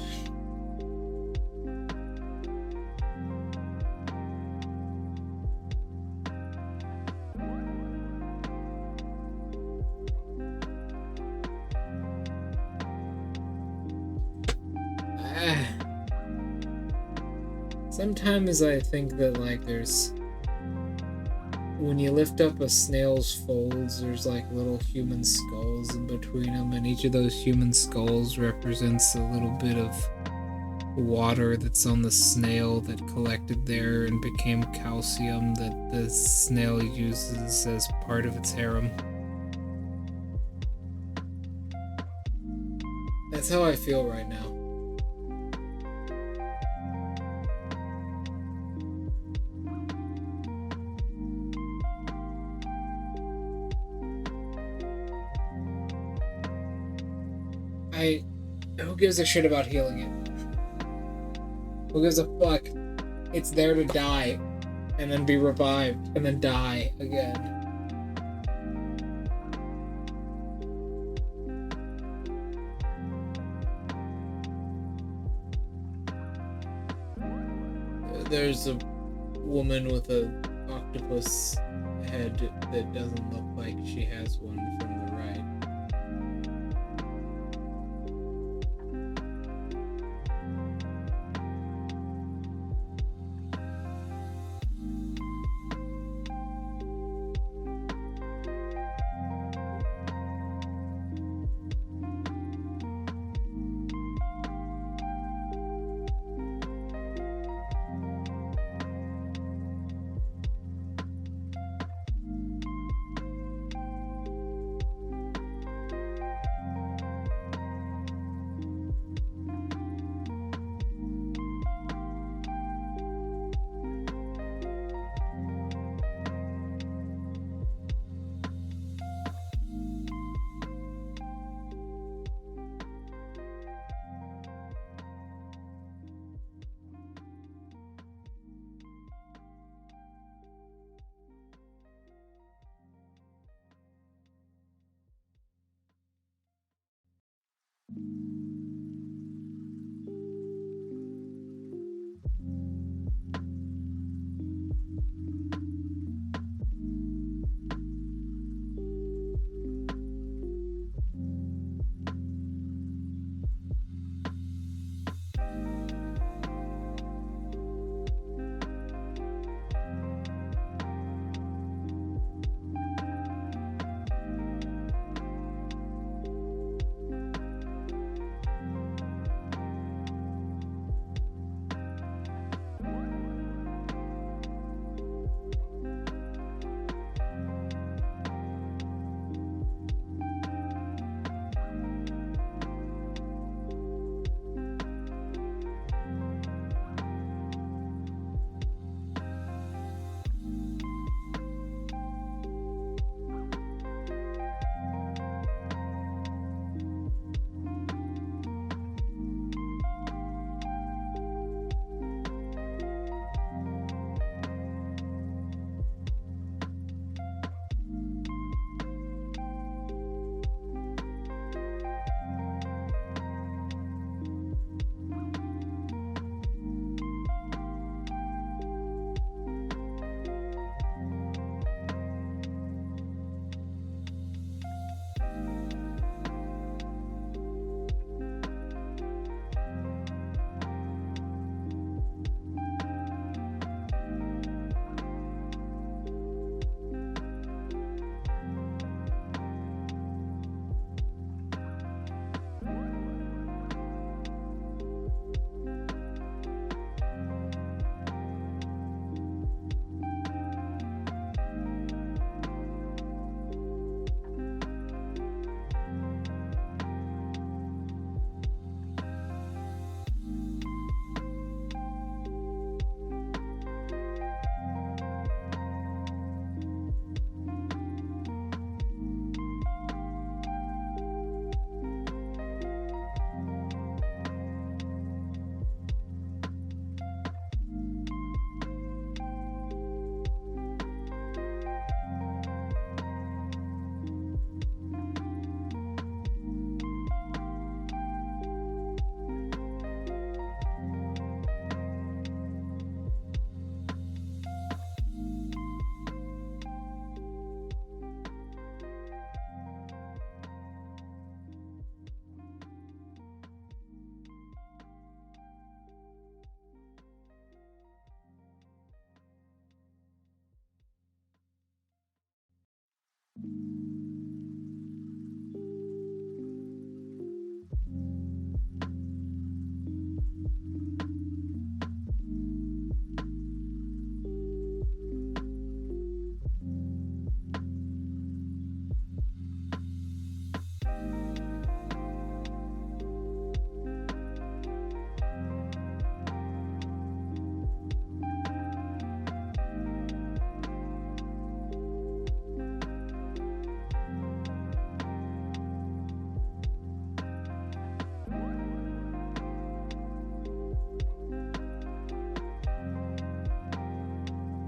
Sometimes I think that, like, when you lift up a snail's folds, there's like little human skulls in between them, and each of those human skulls represents a little bit of water that's on the snail that collected there and became calcium that the snail uses as part of its harem. That's how I feel right now. Who gives a shit about healing it? Who gives a fuck? It's there to die, and then be revived, and then die again. There's a woman with a octopus head that doesn't look like she has one from the right.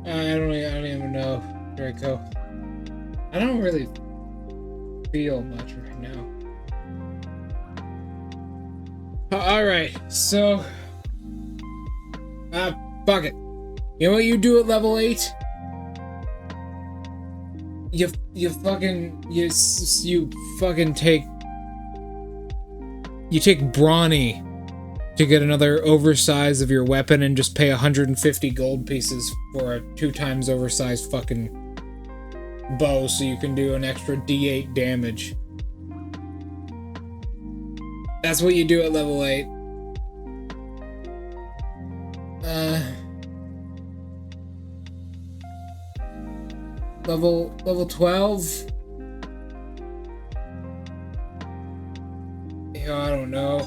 I don't even know where I go. I don't really feel much right now. Alright, so... fuck it. You know what you do at level 8? You fucking... You fucking take... You take Brawny to get another oversize of your weapon and just pay 150 gold pieces for a 2 times oversized fucking bow so you can do an extra D8 damage. That's what you do at level 8. Level 12? Yeah, I don't know.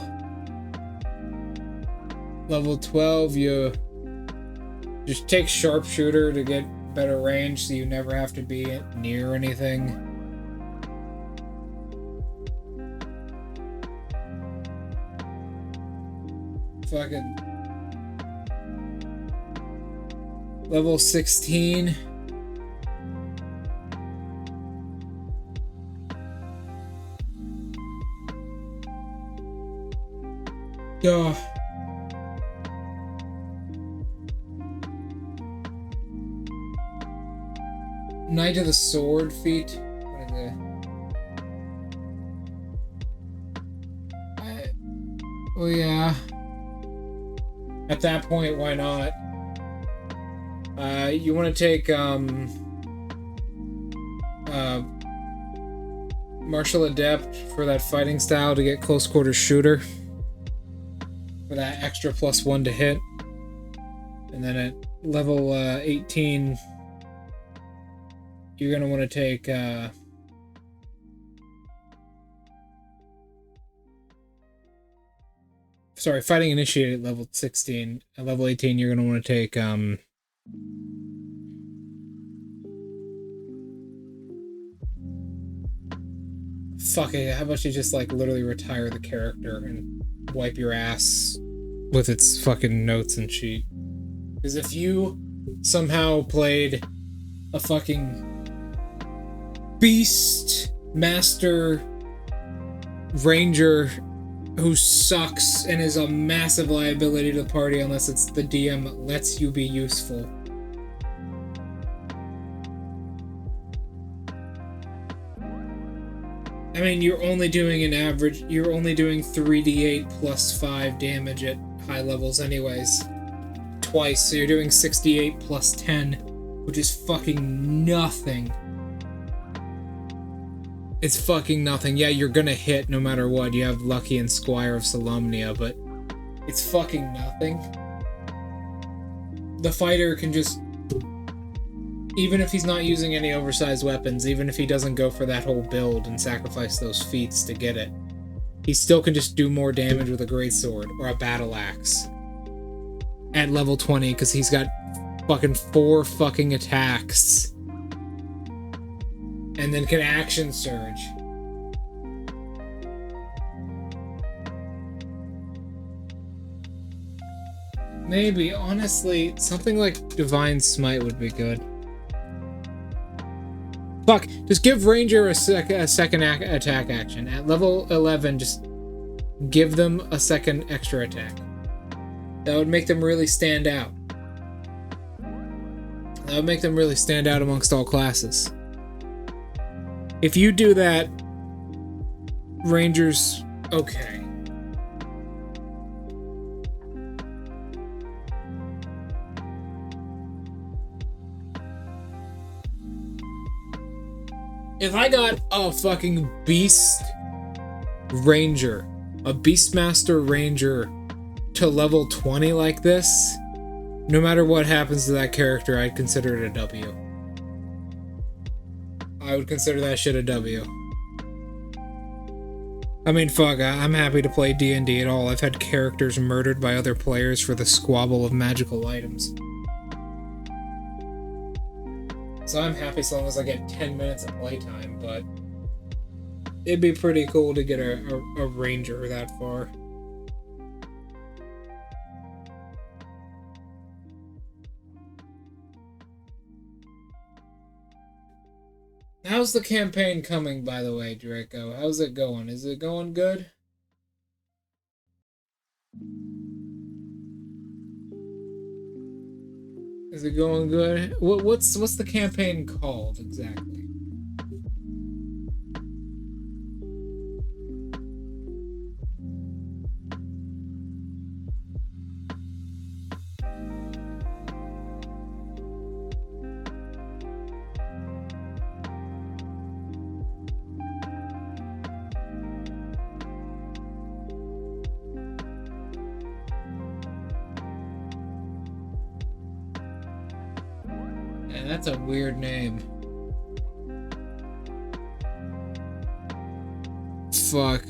Level 12, you just take Sharpshooter to get better range so you never have to be near anything. Fucking level 16. Duh. Knight of the Sword feat. What is it? Well, yeah. At that point, why not? You want to take Martial Adept for that fighting style to get close quarters shooter. For that extra +1 to hit. And then at level 18, you're going to want to take sorry, Fighting Initiate at level 16. At level 18, you're going to want to take fuck it, how about you just like literally retire the character and wipe your ass with its fucking notes and sheet. Because if you somehow played a fucking Beast Master Ranger who sucks and is a massive liability to the party unless it's the DM lets you be useful. I mean, you're only doing 3d8 plus 5 damage at high levels anyways. Twice, so you're doing 68 plus 10, which is fucking nothing. It's fucking nothing. Yeah, you're gonna hit no matter what. You have Lucky and Squire of Solamnia, but it's fucking nothing. The fighter can just... Even if he's not using any oversized weapons, even if he doesn't go for that whole build and sacrifice those feats to get it, he still can just do more damage with a greatsword or a battle axe at level 20 because he's got fucking 4 fucking attacks and then can action surge. Maybe, honestly, something like Divine Smite would be good. Fuck, just give Ranger a second attack action. At level 11, just give them a second extra attack. That would make them really stand out. That would make them really stand out amongst all classes. If you do that, Ranger's okay. If I got a fucking Beast Ranger, a Beastmaster Ranger to level 20 like this, no matter what happens to that character, I'd consider it a W. I would consider that shit a W. I mean, fuck, I'm happy to play D&D at all. I've had characters murdered by other players for the squabble of magical items. So I'm happy as long as I get 10 minutes of playtime, but it'd be pretty cool to get a ranger that far. How's the campaign coming, by the way, Draco? How's it going? Is it going good? Is it going good? What's the campaign called exactly? Man, that's a weird name. Fuck.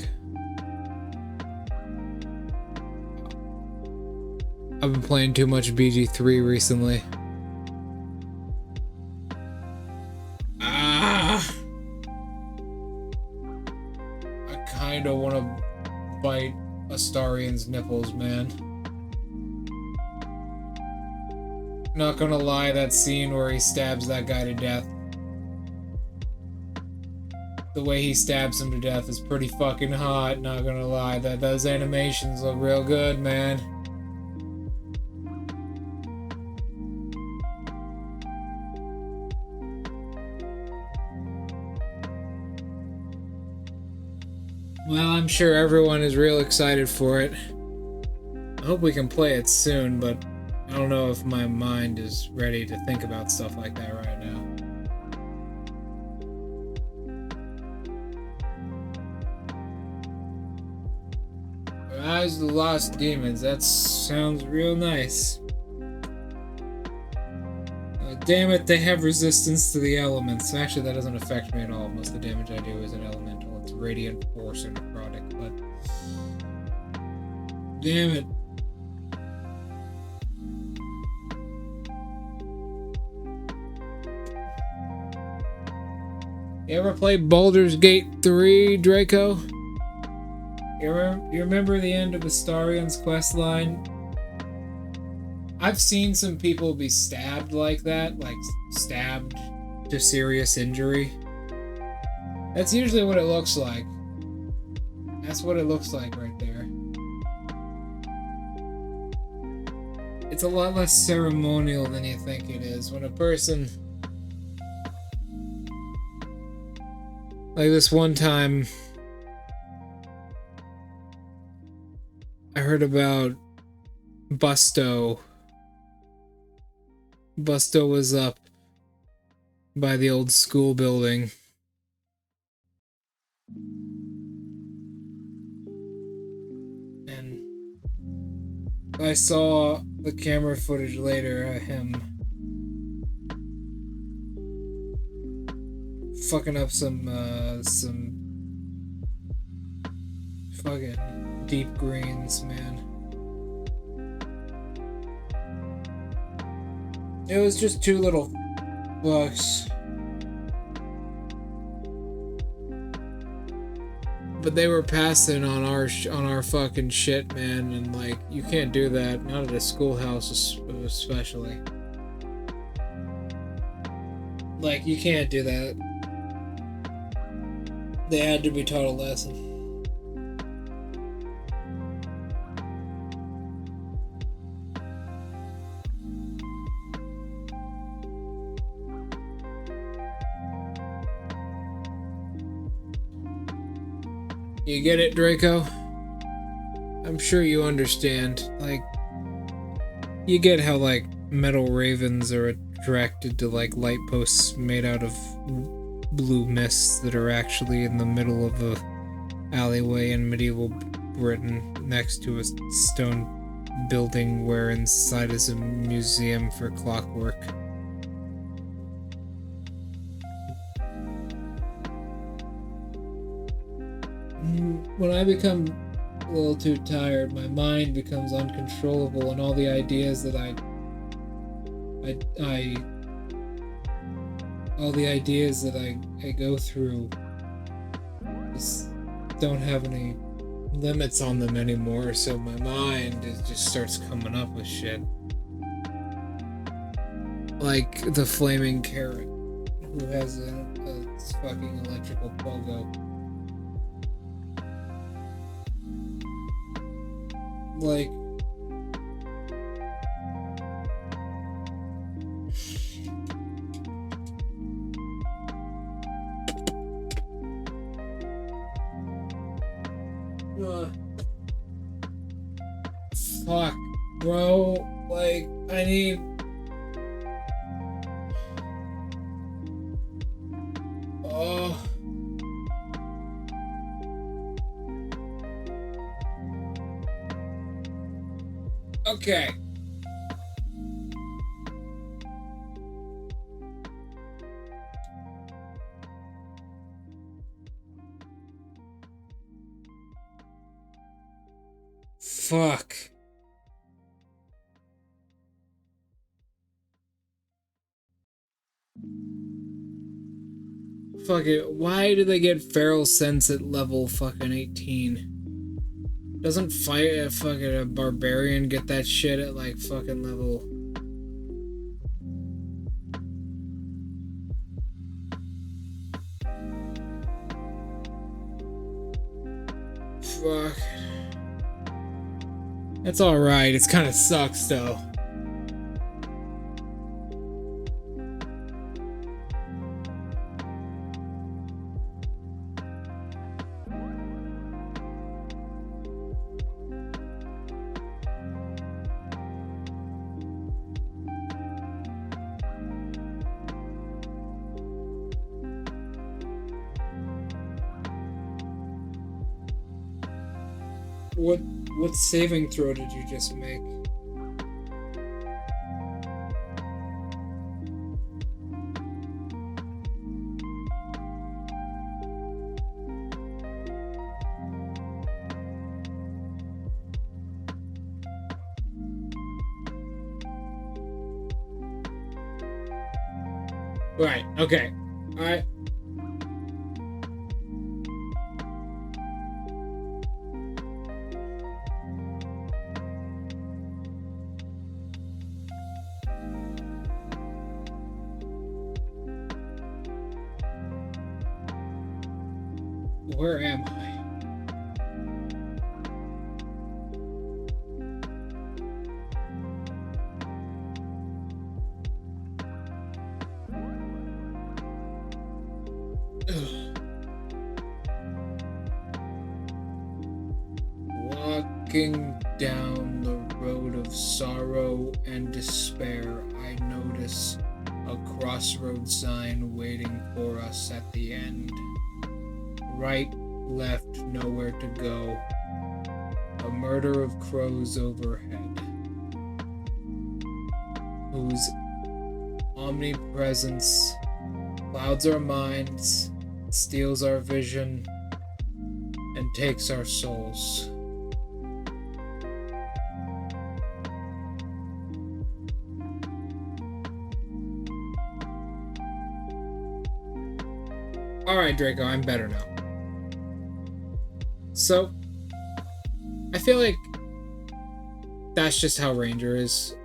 I've been playing too much BG3 recently. I kinda wanna bite Astarian's nipples, man. Not gonna lie, that scene where he stabs that guy to death. The way he stabs him to death is pretty fucking hot, not gonna lie. Those animations look real good, man. Well, I'm sure everyone is real excited for it. I hope we can play it soon, but I don't know if my mind is ready to think about stuff like that right now. Rise of the Lost Demons, that sounds real nice. Damn it, they have resistance to the elements. Actually, that doesn't affect me at all. Most of the damage I do is an elemental. It's radiant force and necrotic, but... Damn it. You ever play Baldur's Gate 3, Draco? You remember the end of Astarian's questline? I've seen some people be stabbed like that, like stabbed to serious injury. That's usually what it looks like. That's what it looks like right there. It's a lot less ceremonial than you think it is. When a person... Like this one time... I heard about Busto. Busto was up by the old school building. And I saw the camera footage later of him fucking up some fucking deep greens, man. It was just 2 little bucks. But they were passing on our fucking shit, man, and like, you can't do that, not at a schoolhouse especially. Like, you can't do that. They had to be taught a lesson. You get it, Draco? I'm sure you understand. Like, you get how, like, metal ravens are attracted to, like, light posts made out of blue mists that are actually in the middle of a alleyway in medieval Britain next to a stone building where inside is a museum for clockwork. When I become a little too tired, my mind becomes uncontrollable, and all the ideas that I go through just don't have any limits on them anymore, so my mind just starts coming up with shit. Like the flaming carrot, who has a It's fucking electrical pogo. Like, fuck, bro. Like, I need. Oh. Okay. Fuck. Fuck it. Why do they get feral sense at level fucking 18? Doesn't fight a fucking a barbarian get that shit at like fucking level? Fuck. It's alright. It's kind of sucks though. What saving throw did you just make? Right, okay. Alright. Where am I? Walking down the road of sorrow and despair, I notice a crossroad sign waiting for us at the end. Right, left, nowhere to go. A murder of crows overhead, whose omnipresence clouds our minds, steals our vision, and takes our souls. Alright, Draco, I'm better now. So, I feel like that's just how Ranger is.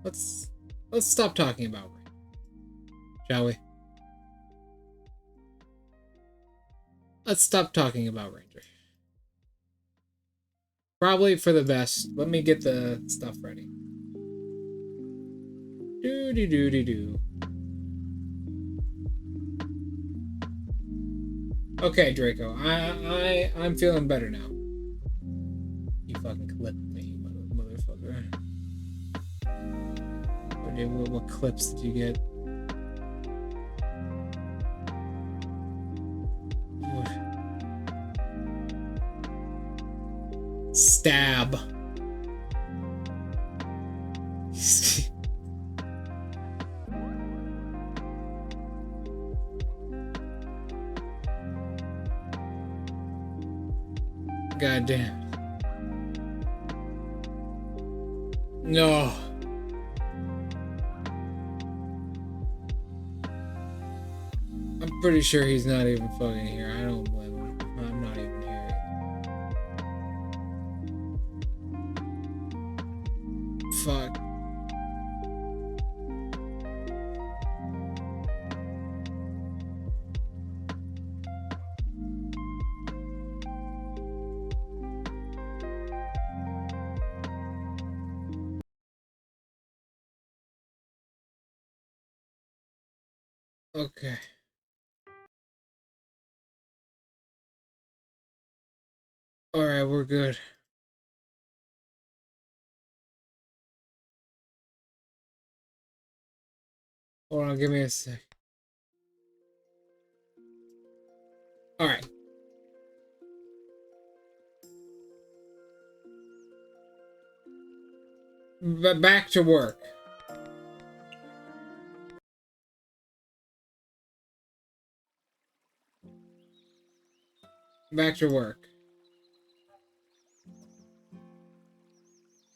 Let's stop talking about Ranger, shall we? Let's stop talking about Ranger. Probably for the best. Let me get the stuff ready. Do. Okay, Draco. I'm feeling better now. You fucking clipped me, motherfucker. Okay, what clips did you get? What? Stab. God damn. No. I'm pretty sure he's not even fucking here. I don't blame him. I'm not even here. Fuck. Okay. Alright, we're good. Hold on, give me a sec. Alright. Back to work. Back to work.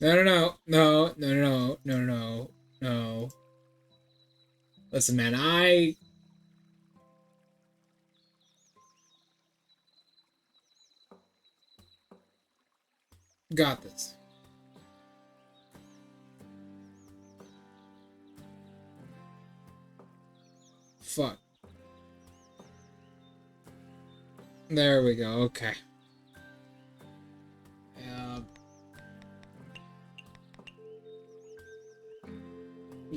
No. Listen, man, I got this. Fuck. There we go, okay.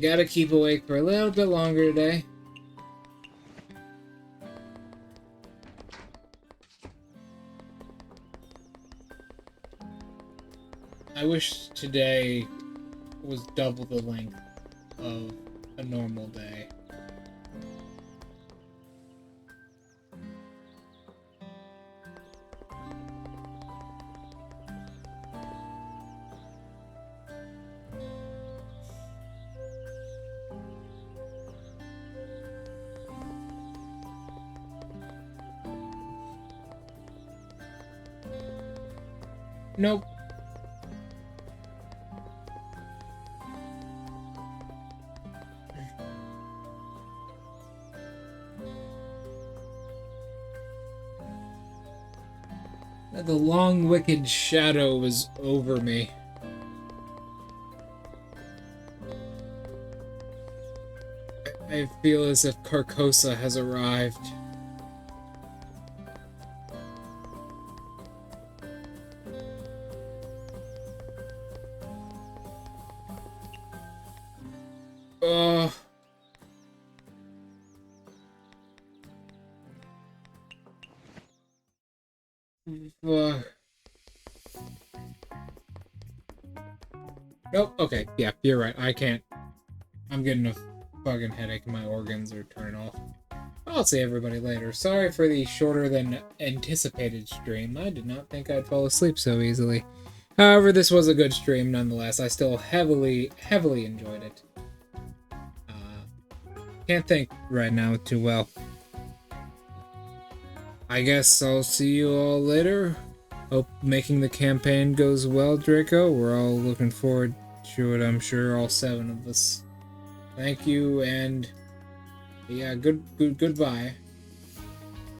Gotta keep awake for a little bit longer today. I wish today was double the length of a normal day. Nope. The long wicked shadow was over me. I feel as if Carcosa has arrived. Ugh. Fuck. Nope. Okay. Yeah, you're right. I can't. I'm getting a fucking headache. My organs are turning off. I'll see everybody later. Sorry for the shorter than anticipated stream. I did not think I'd fall asleep so easily. However, this was a good stream nonetheless. I still heavily enjoyed it. Can't think right now too well. I guess I'll see you all later. Hope making the campaign goes well, Draco. We're all looking forward to it, I'm sure, all 7 of us. Thank you, and yeah, goodbye.